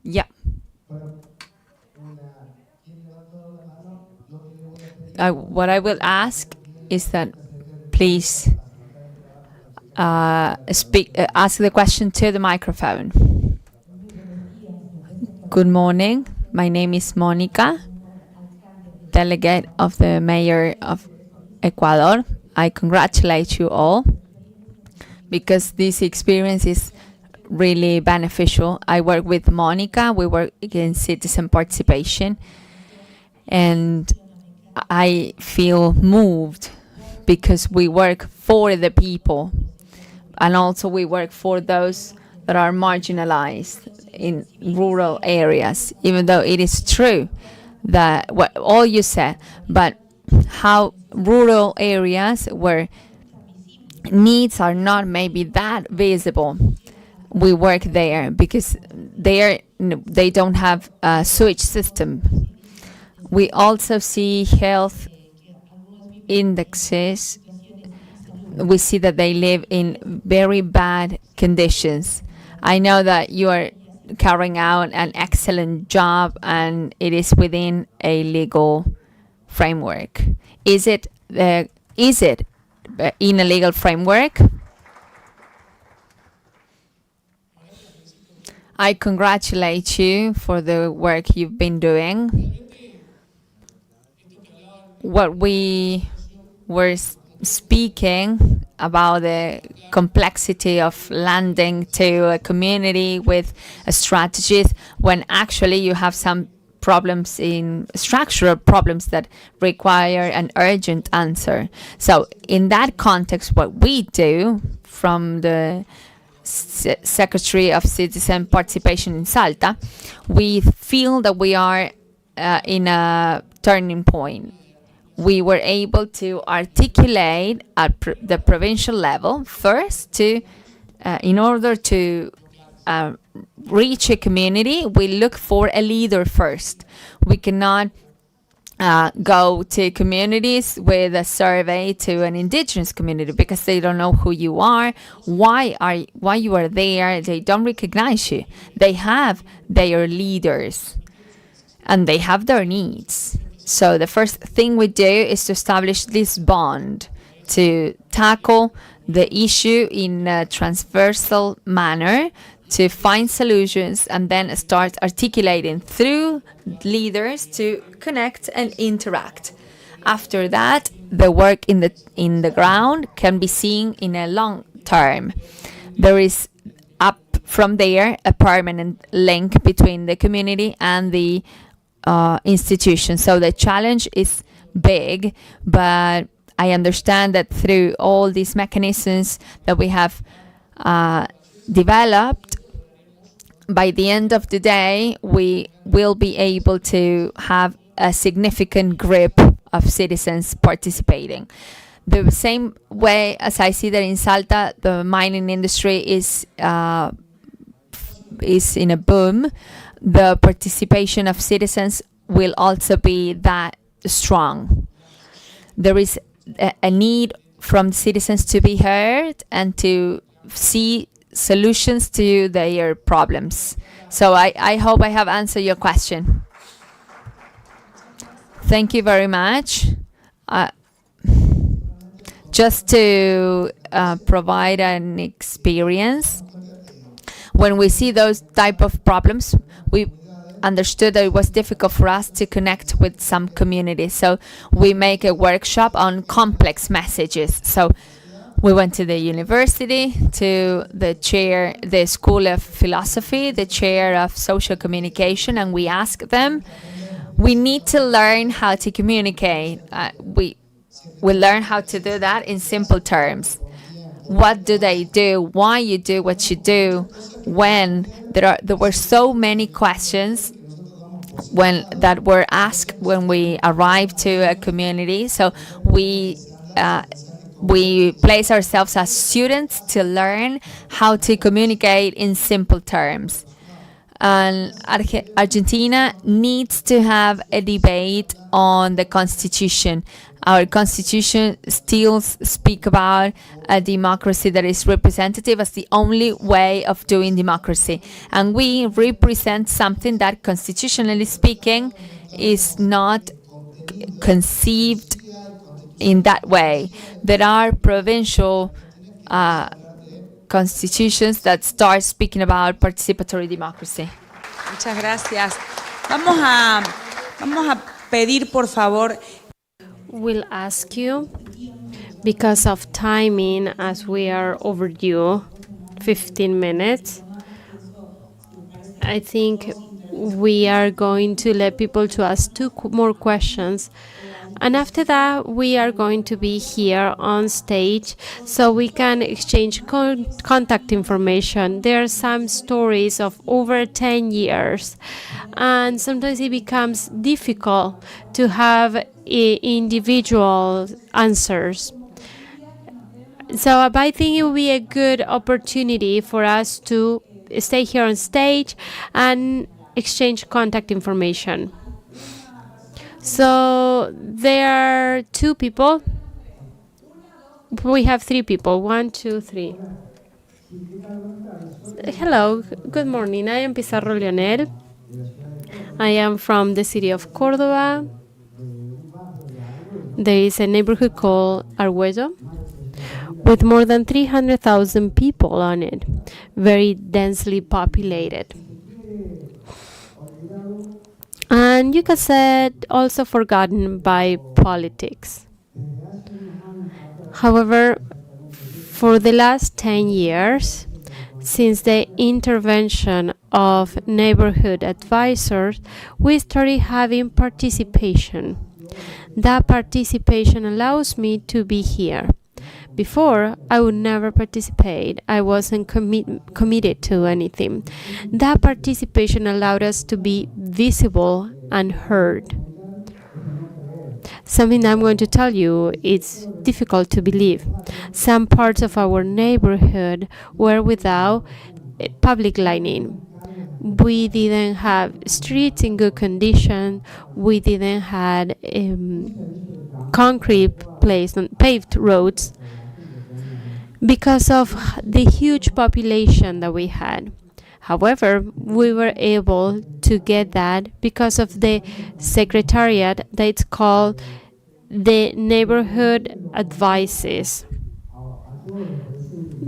Yeah. What I will ask is that please ask the question to the microphone. Good morning. My name is Monica, delegate of the Mayor of Ecuador. I congratulate you all because this experience is really beneficial. I work with Monica. We work in citizen participation, and I feel moved because we work for the people, and also we work for those that are marginalized in rural areas, even though it is true that what all you said, but how rural areas where needs are not maybe that visible, we work there because they don't have a sewage system. We also see health indexes. We see that they live in very bad conditions. I know that you are carrying out an excellent job and it is within a legal framework. Is it in a legal framework? I congratulate you for the work you've been doing. What we were speaking about the complexity of landing to a community with strategies when actually you have some problems in structural problems that require an urgent answer. So in that context, what we do from the Secretary of Citizen Participation in Salta, we feel that we are in a turning point. We were able to articulate at the provincial level first to, in order to reach a community, we look for a leader first. We cannot go to communities with a survey to an indigenous community because they don't know who you are, why you are there. They don't recognize you. They have their leaders and they have their needs. So the first thing we do is to establish this bond to tackle the issue in a transversal manner, to find solutions, and then start articulating through leaders to connect and interact. After that, the work in the ground can be seen in a long term. There is up from there a permanent link between the community and the institution. So the challenge is big, but I understand that through all these mechanisms that we have developed, by the end of the day, we will be able to have a significant group of citizens participating. The same way as I see that in Salta, the mining industry is in a boom, the participation of citizens will also be that strong. There is a need from citizens to be heard and to see solutions to their problems. So I hope I have answered your question. Thank you very much. Just to provide an experience, when we see those type of problems, we understood that it was difficult for us to connect with some communities. So we make a workshop on complex messages. So we went to the university, to the School of Philosophy, the chair of social communication, and we asked them, we need to learn how to communicate. We learn how to do that in simple terms. What do they do? Why you do what you do? When there were so many questions that were asked when we arrived to a community. So we place ourselves as students to learn how to communicate in simple terms. And Argentina needs to have a debate on the constitution. Our constitution still speak about a democracy that is representative as the only way of doing democracy. And we represent something that, constitutionally speaking, is not conceived in that way. There are provincial constitutions that start speaking about participatory democracy. Muchas gracias. Vamos a pedir, por favor. We'll ask you, because of timing, as we are overdue, 15 minutes, I think we are going to let people to ask two more questions. And after that, we are going to be here on stage so we can exchange contact information. There are some stories of over 10 years, and sometimes it becomes difficult to have individual answers. So I think it will be a good opportunity for us to stay here on stage and exchange contact information. So there are two people. We have three people. 1, 2, 3. Hello, good morning. I am Pizarro Leonel. I am from the city of Córdoba. There is a neighborhood called Arguello with more than 300,000 people on it, very densely populated. And you could say also forgotten by politics. However, for the last 10 years, since the intervention of neighborhood advisors, we started having participation. That participation allows me to be here. Before, I would never participate. I wasn't committed to anything. That participation allowed us to be visible and heard. Something I'm going to tell you, it's difficult to believe. Some parts of our neighborhood were without public lighting. We didn't have streets in good condition. We didn't have concrete paved roads because of the huge population that we had. However, we were able to get that because of the secretariat that's called the neighborhood advices.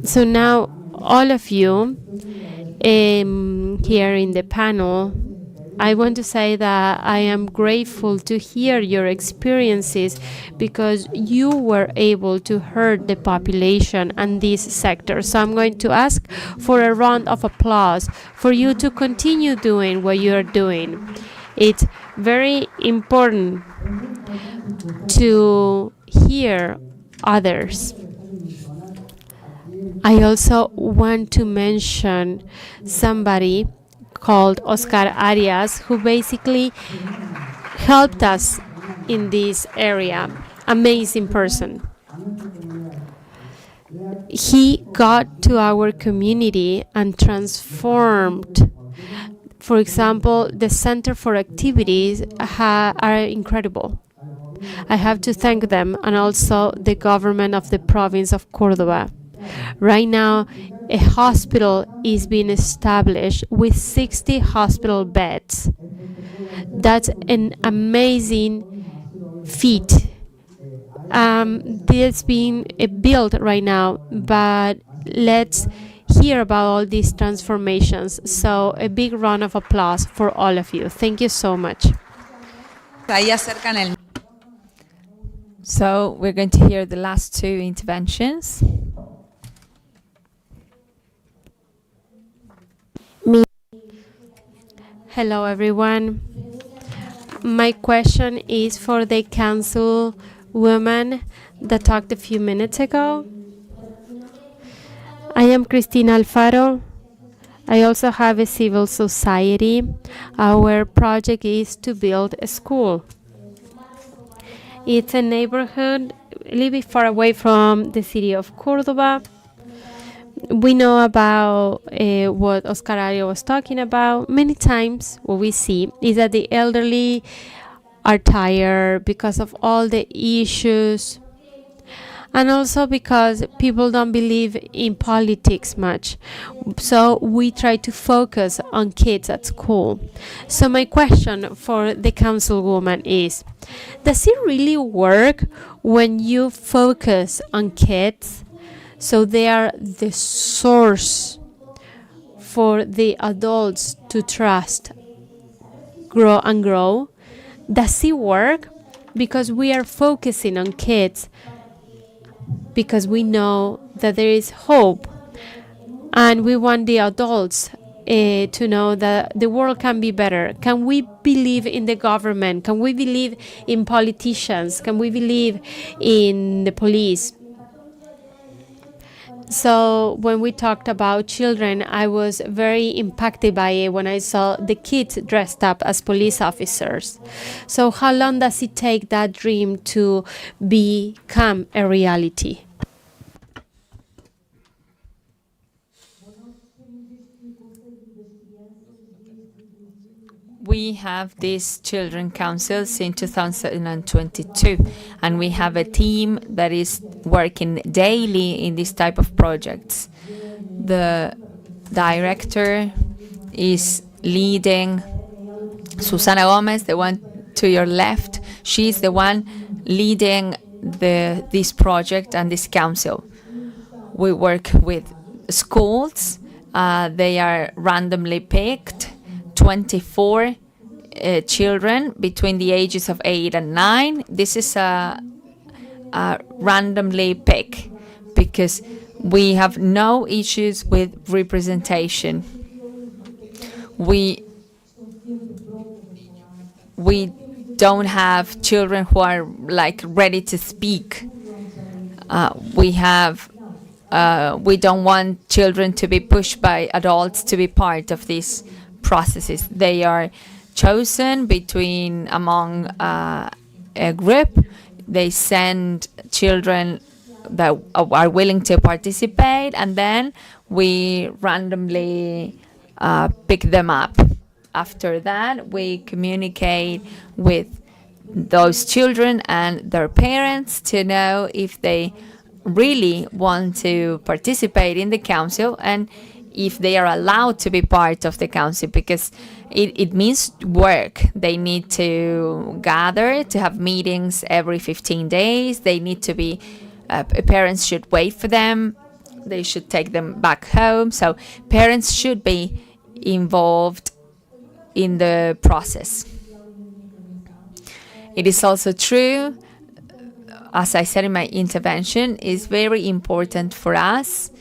So now all of you here in the panel, I want to say that I am grateful to hear your experiences because you were able to hurt the population and this sector. So I'm going to ask for a round of applause for you to continue doing what you are doing. It's very important to hear others. I also want to mention somebody called Oscar Arias, who basically helped us in this area. Amazing person. He got to our community and transformed. For example, the Center for Activities are incredible. I have to thank them and also the government of the province of Córdoba. Right now, a hospital is being established with 60 hospital beds. That's an amazing feat. This being built right now, but let's hear about all these transformations. So a big round of applause for all of you. Thank you so much. Ahí acercan el So we're going to hear the last two interventions. Hello, everyone. My question is for the council woman that talked a few minutes ago. I am Cristina Alfaro. I also have a civil society. Our project is to build a school. It's a neighborhood a little bit far away from the city of Córdoba. We know about what Oscar Ario was talking about. Many times what we see is that the elderly are tired because of all the issues, and also because people don't believe in politics much. So we try to focus on kids at school. So my question for the councilwoman is, does it really work when you focus on kids? So they are the source for the adults to trust, grow and grow. Does it work? Because we are focusing on kids, because we know that there is hope, and we want the adults to know that the world can be better. Can we believe in the government? Can we believe in politicians? Can we believe in the police? So when we talked about children, I was very impacted by it when I saw the kids dressed up as police officers. So how long does it take that dream to become a reality? We have these children councils in 2022, and we have a team that is working daily in this type of projects. The director is leading, Susana Gomez, the one to your left. She's the one leading this project and this council. We work with schools. They are randomly picked. 24 children between the ages of 8 and 9. This is a randomly pick because we have no issues with representation. We don't have children who are like ready to speak. We don't want children to be pushed by adults to be part of these processes. They are chosen among a group. They send children that are willing to participate, and then we randomly pick them up. After that, we communicate with those children and their parents to know if they really want to participate in the council and if they are allowed to be part of the council, because it means work. They need to gather, to have meetings every 15 days. They need to be, parents should wait for them. They should take them back home. So parents should be involved in the process. It is also true, as I said in my intervention, is very important for us,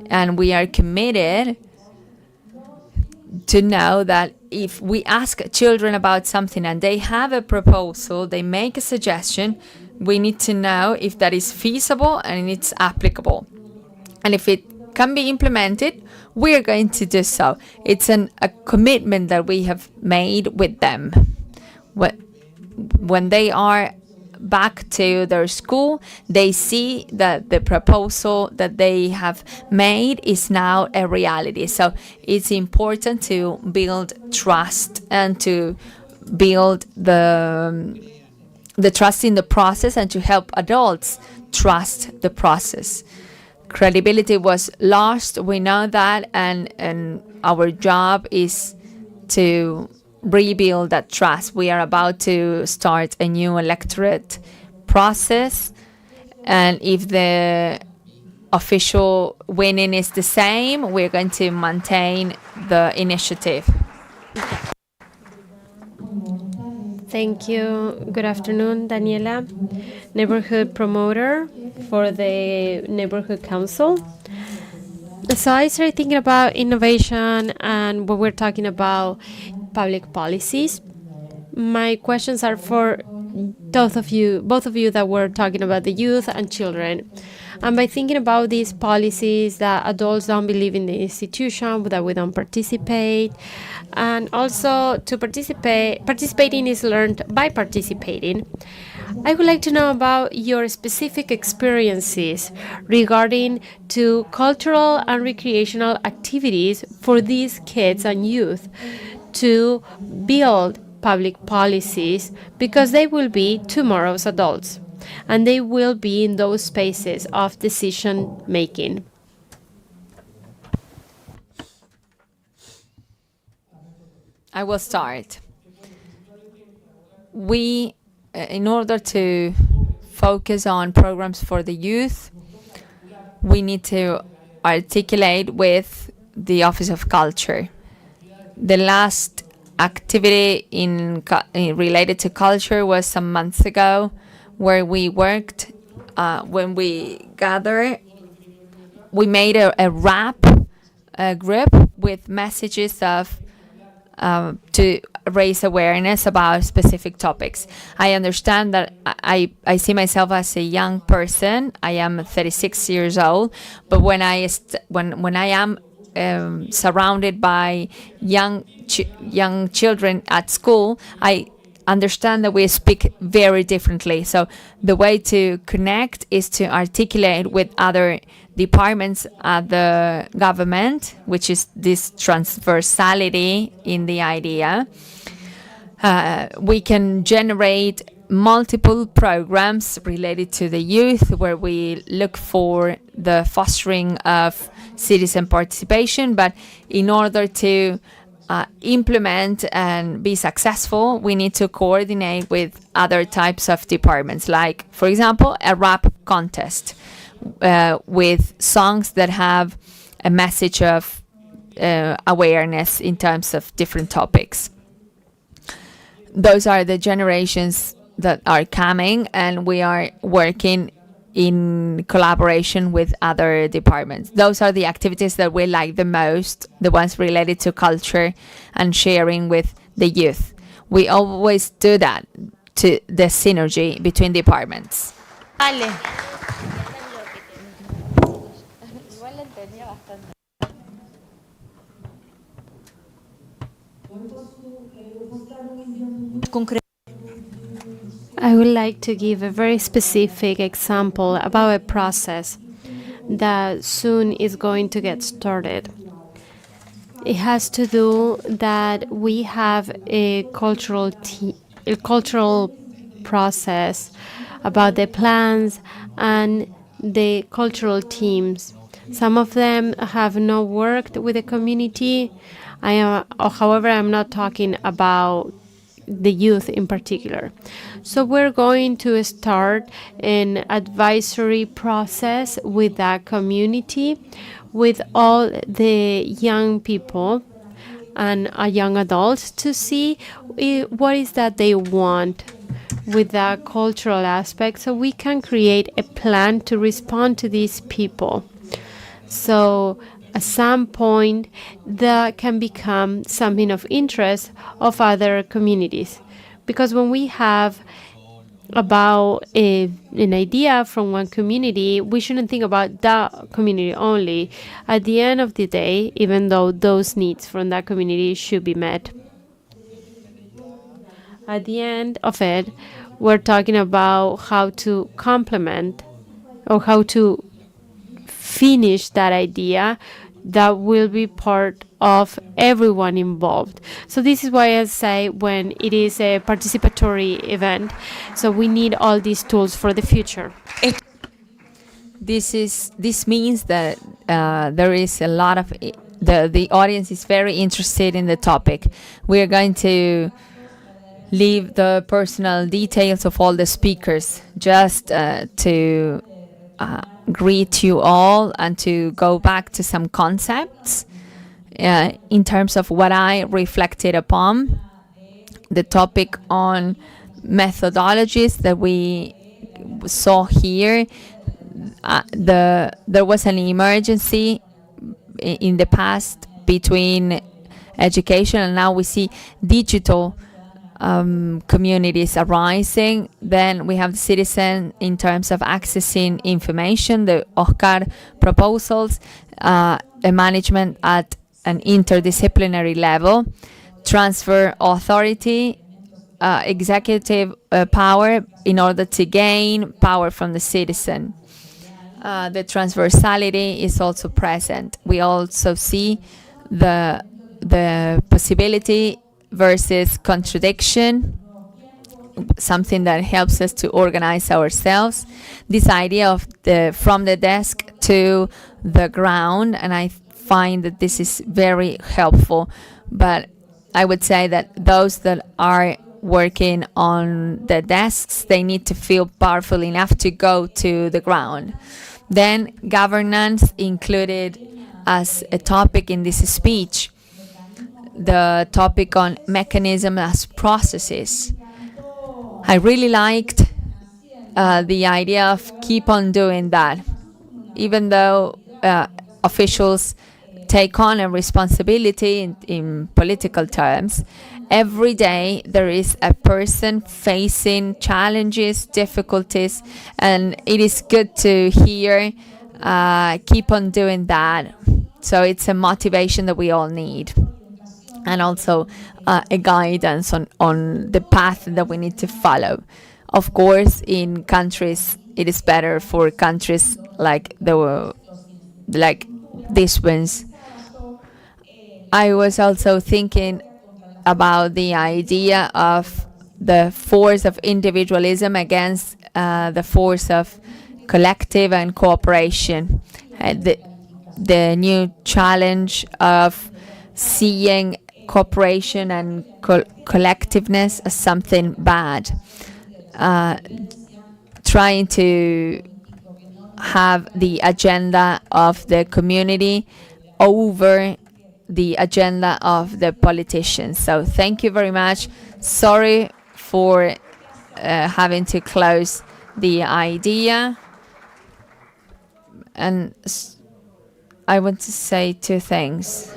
and we are committed to know that if we ask children about something and they have a proposal, they make a suggestion, we need to know if that is feasible and it's applicable. And if it can be implemented, we're going to do so. It's a commitment that we have made with them. When they are back to their school, they see that the proposal that they have made is now a reality. So it's important to build trust and to build the trust in the process and to help adults trust the process. Credibility was lost, we know that, and our job is to rebuild that trust. We are about to start a new electorate process, and if the official winning is the same, we're going to maintain the initiative. Thank you. Good afternoon, Daniela, neighborhood promoter for the neighborhood council. So I started thinking about innovation and when we're talking about public policies. My questions are for both of you that were talking about the youth and children. And by thinking about these policies that adults don't believe in the institution, that we don't participate, and also to participating is learned by participating. I would like to know about your specific experiences regarding to cultural and recreational activities for these kids and youth to build public policies, because they will be tomorrow's adults and they will be in those spaces of decision making. I will start. We, in order to focus on programs for the youth, we need to articulate with the Office of Culture. The last activity related to culture was some months ago, where we worked, when we gathered, we made a rap group with messages of to raise awareness about specific topics. I understand that I see myself as a young person. I am 36 years old, but when I am surrounded by young children at school, I understand that we speak very differently. So the way to connect is to articulate with other departments at the government, which is this transversality in the idea. We can generate multiple programs related to the youth, where we look for the fostering of citizen participation. But in order to implement and be successful, we need to coordinate with other types of departments, like, for example, a rap contest with songs that have a message of awareness in terms of different topics. Those are the generations that are coming, and we are working in collaboration with other departments. Those are the activities that we like the most, the ones related to culture and sharing with the youth. We always do that to the synergy between departments. Ale. I would like to give a very specific example about a process that soon is going to get started. It has to do that we have a cultural process about the plans and the cultural teams. Some of them have not worked with the community. However, I'm not talking about the youth in particular. So we're going to start an advisory process with that community, with all the young people and young adults, to see what is that they want with that cultural aspect, so we can create a plan to respond to these people. So at some point that can become something of interest of other communities. Because when we have about an idea from one community, we shouldn't think about that community only. At the end of the day, even though those needs from that community should be met, at the end of it, we're talking about how to complement or how to finish that idea that will be part of everyone involved. So this is why I say when it is a participatory event, so we need all these tools for the future. This means that there is a lot of the audience is very interested in the topic. We are going to leave the personal details of all the speakers just to greet you all and to go back to some concepts in terms of what I reflected upon. The topic on methodologies that we saw here. There was an emergency in the past between education, and now we see digital communities arising. Then we have the citizen in terms of accessing information, the OSCAR proposals, a management at an interdisciplinary level, transfer authority, executive power in order to gain power from the citizen. The transversality is also present. We also see the possibility versus contradiction, something that helps us to organize ourselves. This idea of from the desk to the ground, and I find that this is very helpful. But I would say that those that are working on the desks, they need to feel powerful enough to go to the ground. Then governance included as a topic in this speech, the topic on mechanism as processes. I really liked the idea of keep on doing that. Even though officials take on a responsibility in political terms, every day there is a person facing challenges, difficulties, and it is good to hear keep on doing that. So it's a motivation that we all need, and also a guidance on the path that we need to follow. Of course, in countries, it is better for countries like these ones. I was also thinking about the idea of the force of individualism against the force of collective and cooperation. The new challenge of seeing cooperation and collectiveness as something bad. Trying to have the agenda of the community over the agenda of the politicians. So thank you very much. Sorry for having to close the idea. And I want to say two things.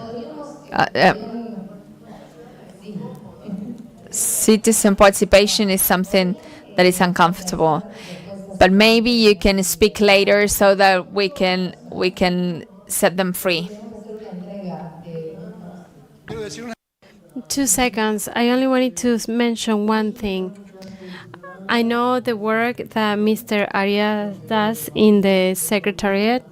Citizen participation is something that is uncomfortable, but maybe you can speak later so that we can set them free. 2 seconds. I only wanted to mention one thing. I know the work that Mr. Arias does in the Secretariat,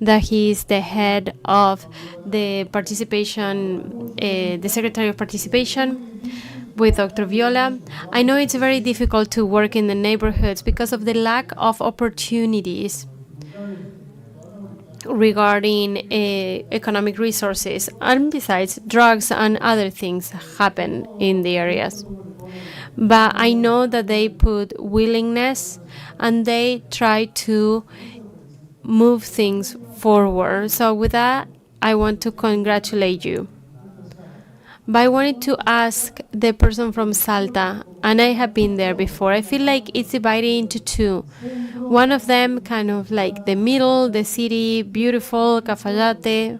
that he is the head of the participation, the Secretary of Participation with Dr. Viola. I know it's very difficult to work in the neighborhoods because of the lack of opportunities regarding economic resources, and besides, drugs and other things happen in the areas. But I know that they put willingness and they try to move things forward. So with that, I want to congratulate you. But I wanted to ask the person from Salta, and I have been there before. I feel like it's divided into two. One of them kind of like the middle, the city, beautiful, Cafayate.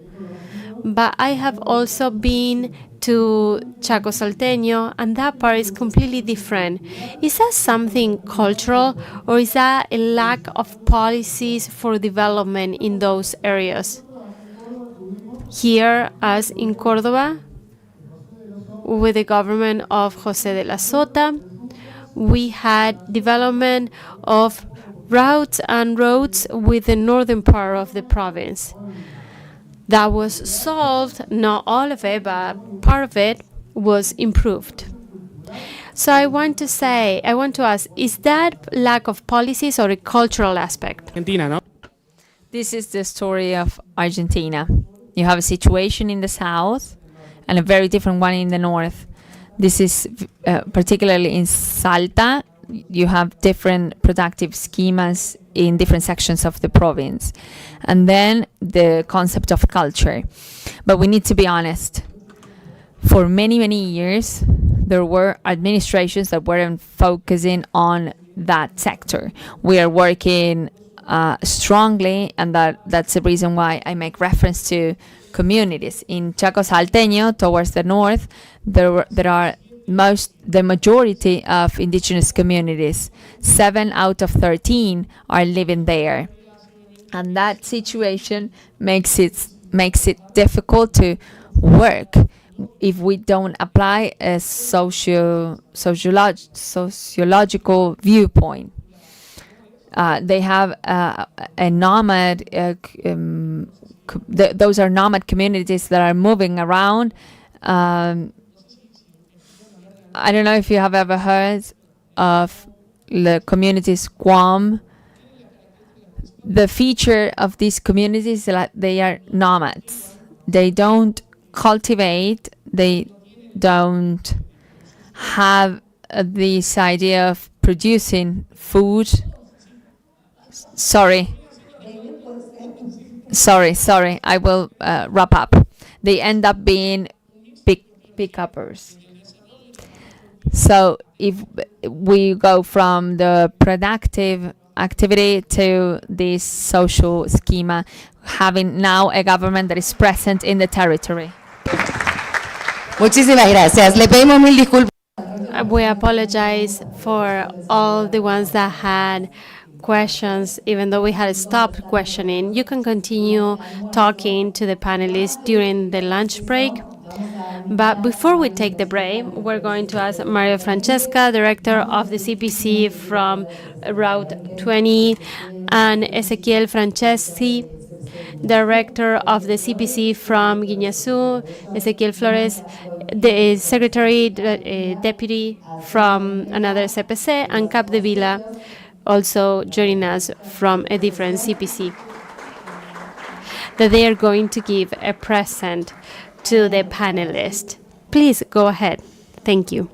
But I have also been to Chaco Salteño, and that part is completely different. Is that something cultural, or is that a lack of policies for development in those areas? Here, as in Córdoba, with the government of José de la Sota, we had development of routes and roads with the northern part of the province. That was solved, not all of it, but part of it was improved. So I want to ask, is that lack of policies or a cultural aspect? Argentina, ¿no? This is the story of Argentina. You have a situation in the south and a very different one in the north. This is particularly in Salta. you have different productive schemas in different sections of the province. And then the concept of culture. But we need to be honest. For many, many years, there were administrations that weren't focusing on that sector. We are working strongly, and that's the reason why I make reference to communities. In Chaco Salteño, towards the north, there are the majority of indigenous communities. 7 out of 13 are living there. And that situation makes it difficult to work if we don't apply a sociological viewpoint. They have a nomad, those are nomad communities that are moving around. I don't know if you have ever heard of the communities Guam. The feature of these communities is that they are nomads. They don't cultivate, they don't have this idea of producing food. Sorry, I will wrap up. They end up being pick-uppers. So if we go from the productive activity to this social schema, having now a government that is present in the territory. Muchísimas gracias. Le pedimos mil disculpas. We apologize for all the ones that had questions, even though we had stopped questioning. You can continue talking to the panelists during the lunch break. But before we take the break, we're going to ask Maria Francesca, Director of the CPC from Route 20, and Ezequiel Franceschi, Director of the CPC from Guiñazú, Ezequiel Flores, the Secretary Deputy from another CPC, and Capdevila, also joining us from a different CPC, that they are going to give a present to the panelists. Please go ahead. Thank you.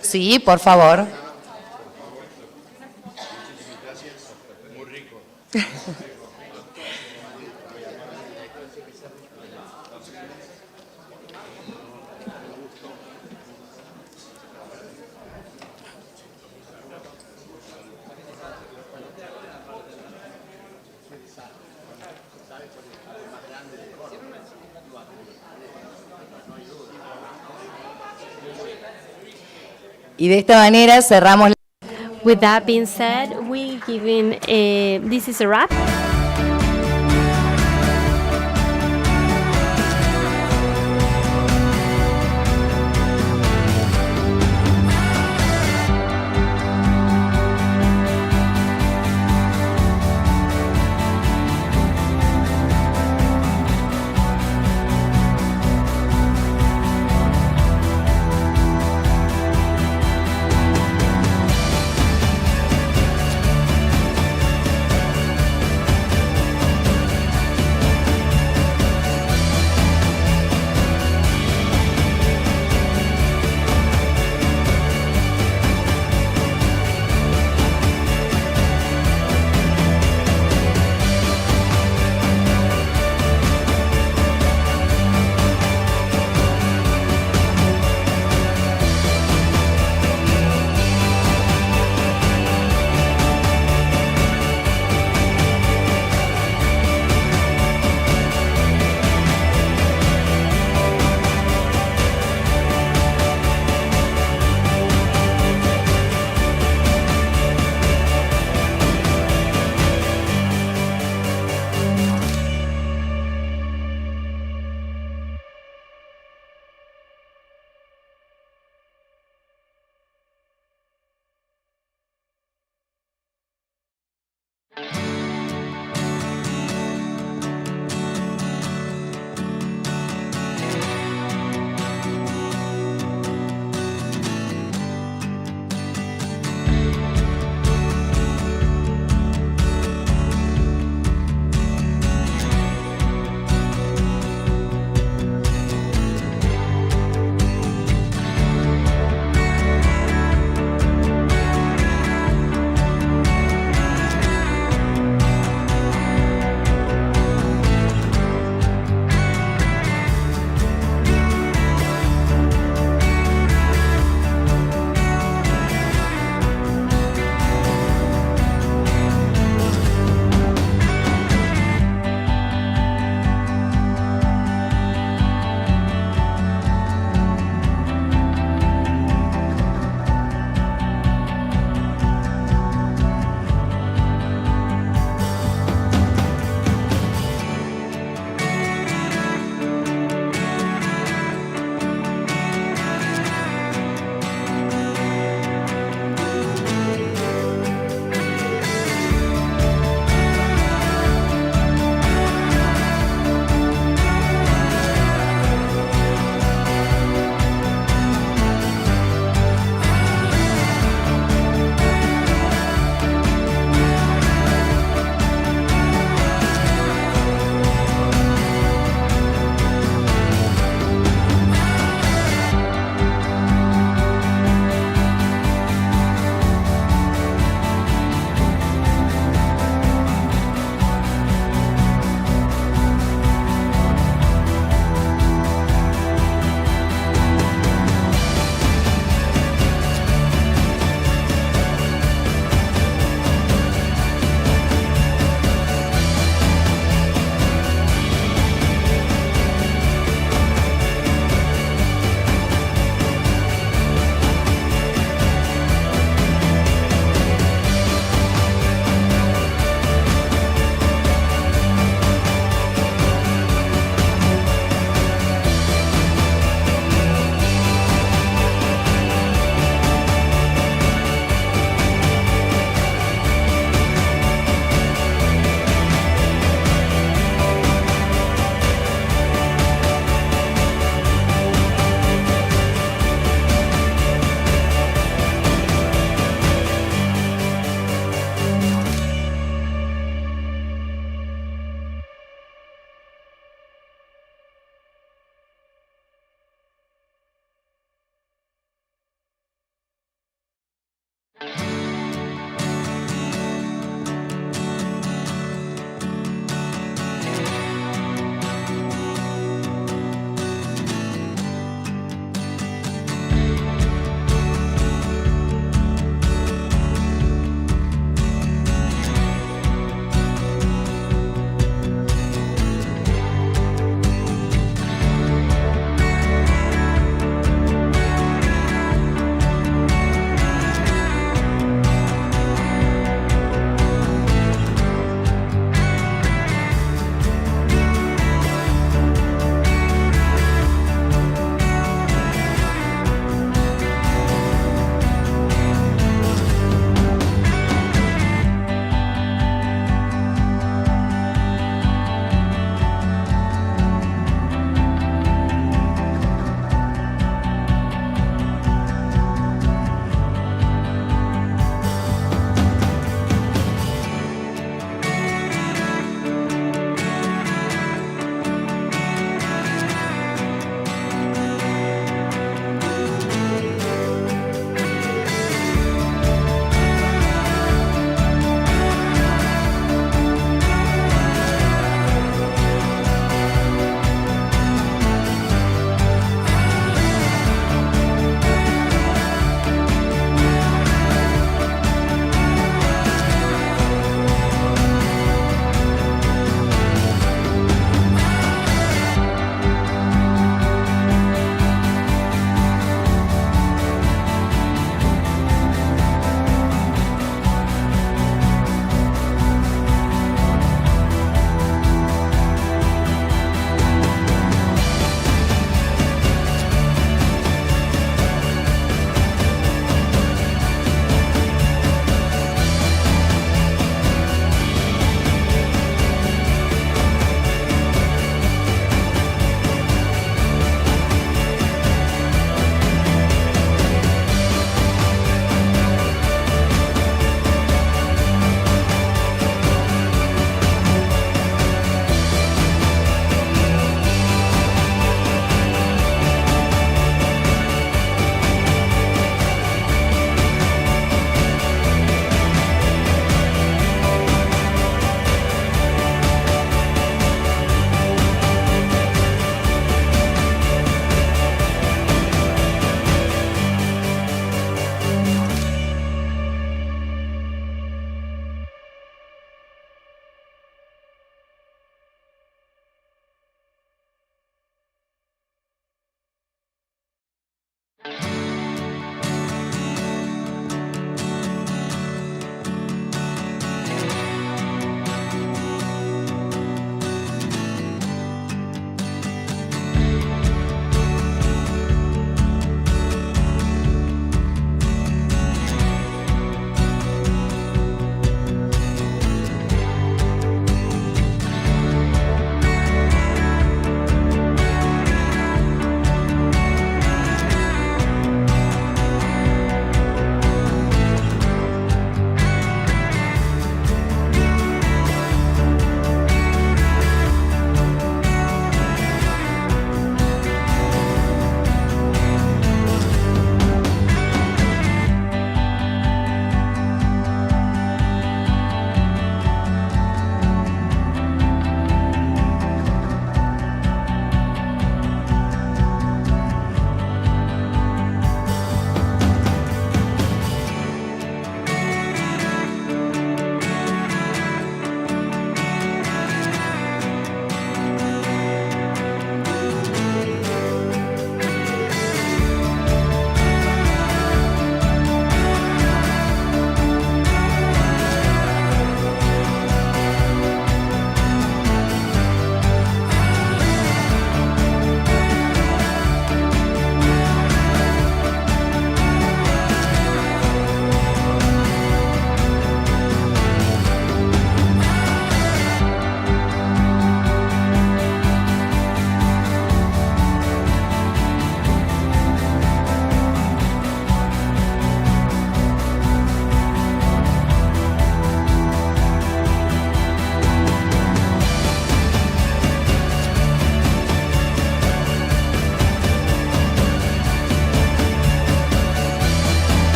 Sí, por favor. Y de esta manera cerramos. With that being said, we giving this is a wrap.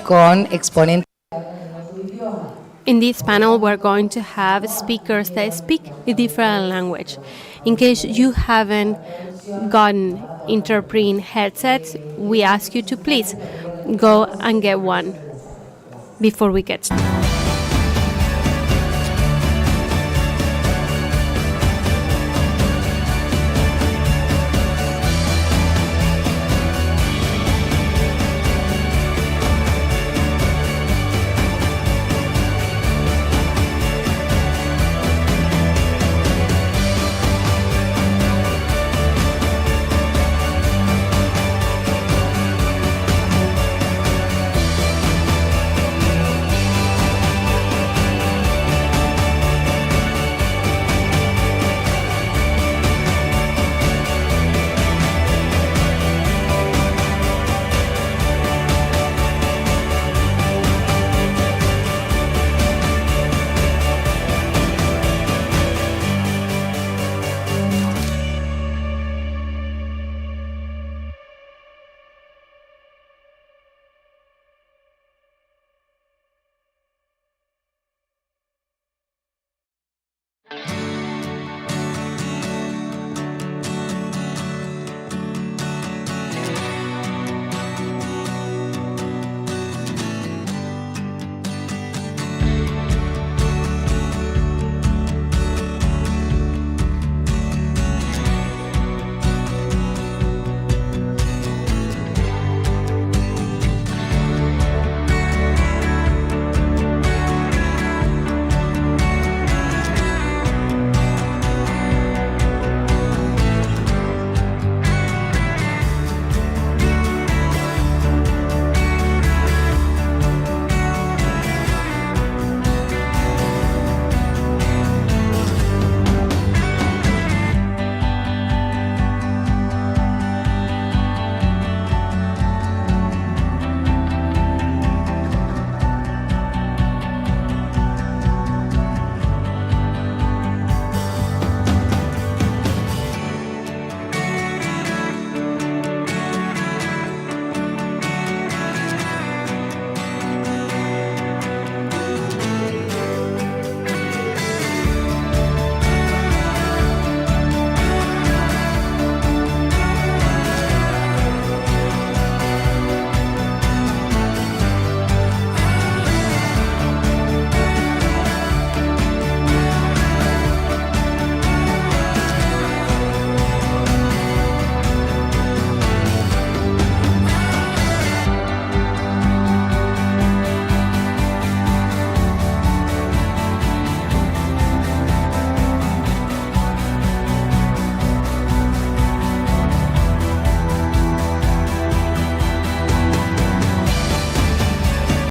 con exponentes. In this panel, we're going to have speakers that speak a different language. In case you haven't gotten interpreting headsets, we ask you to please go and get one before we get started.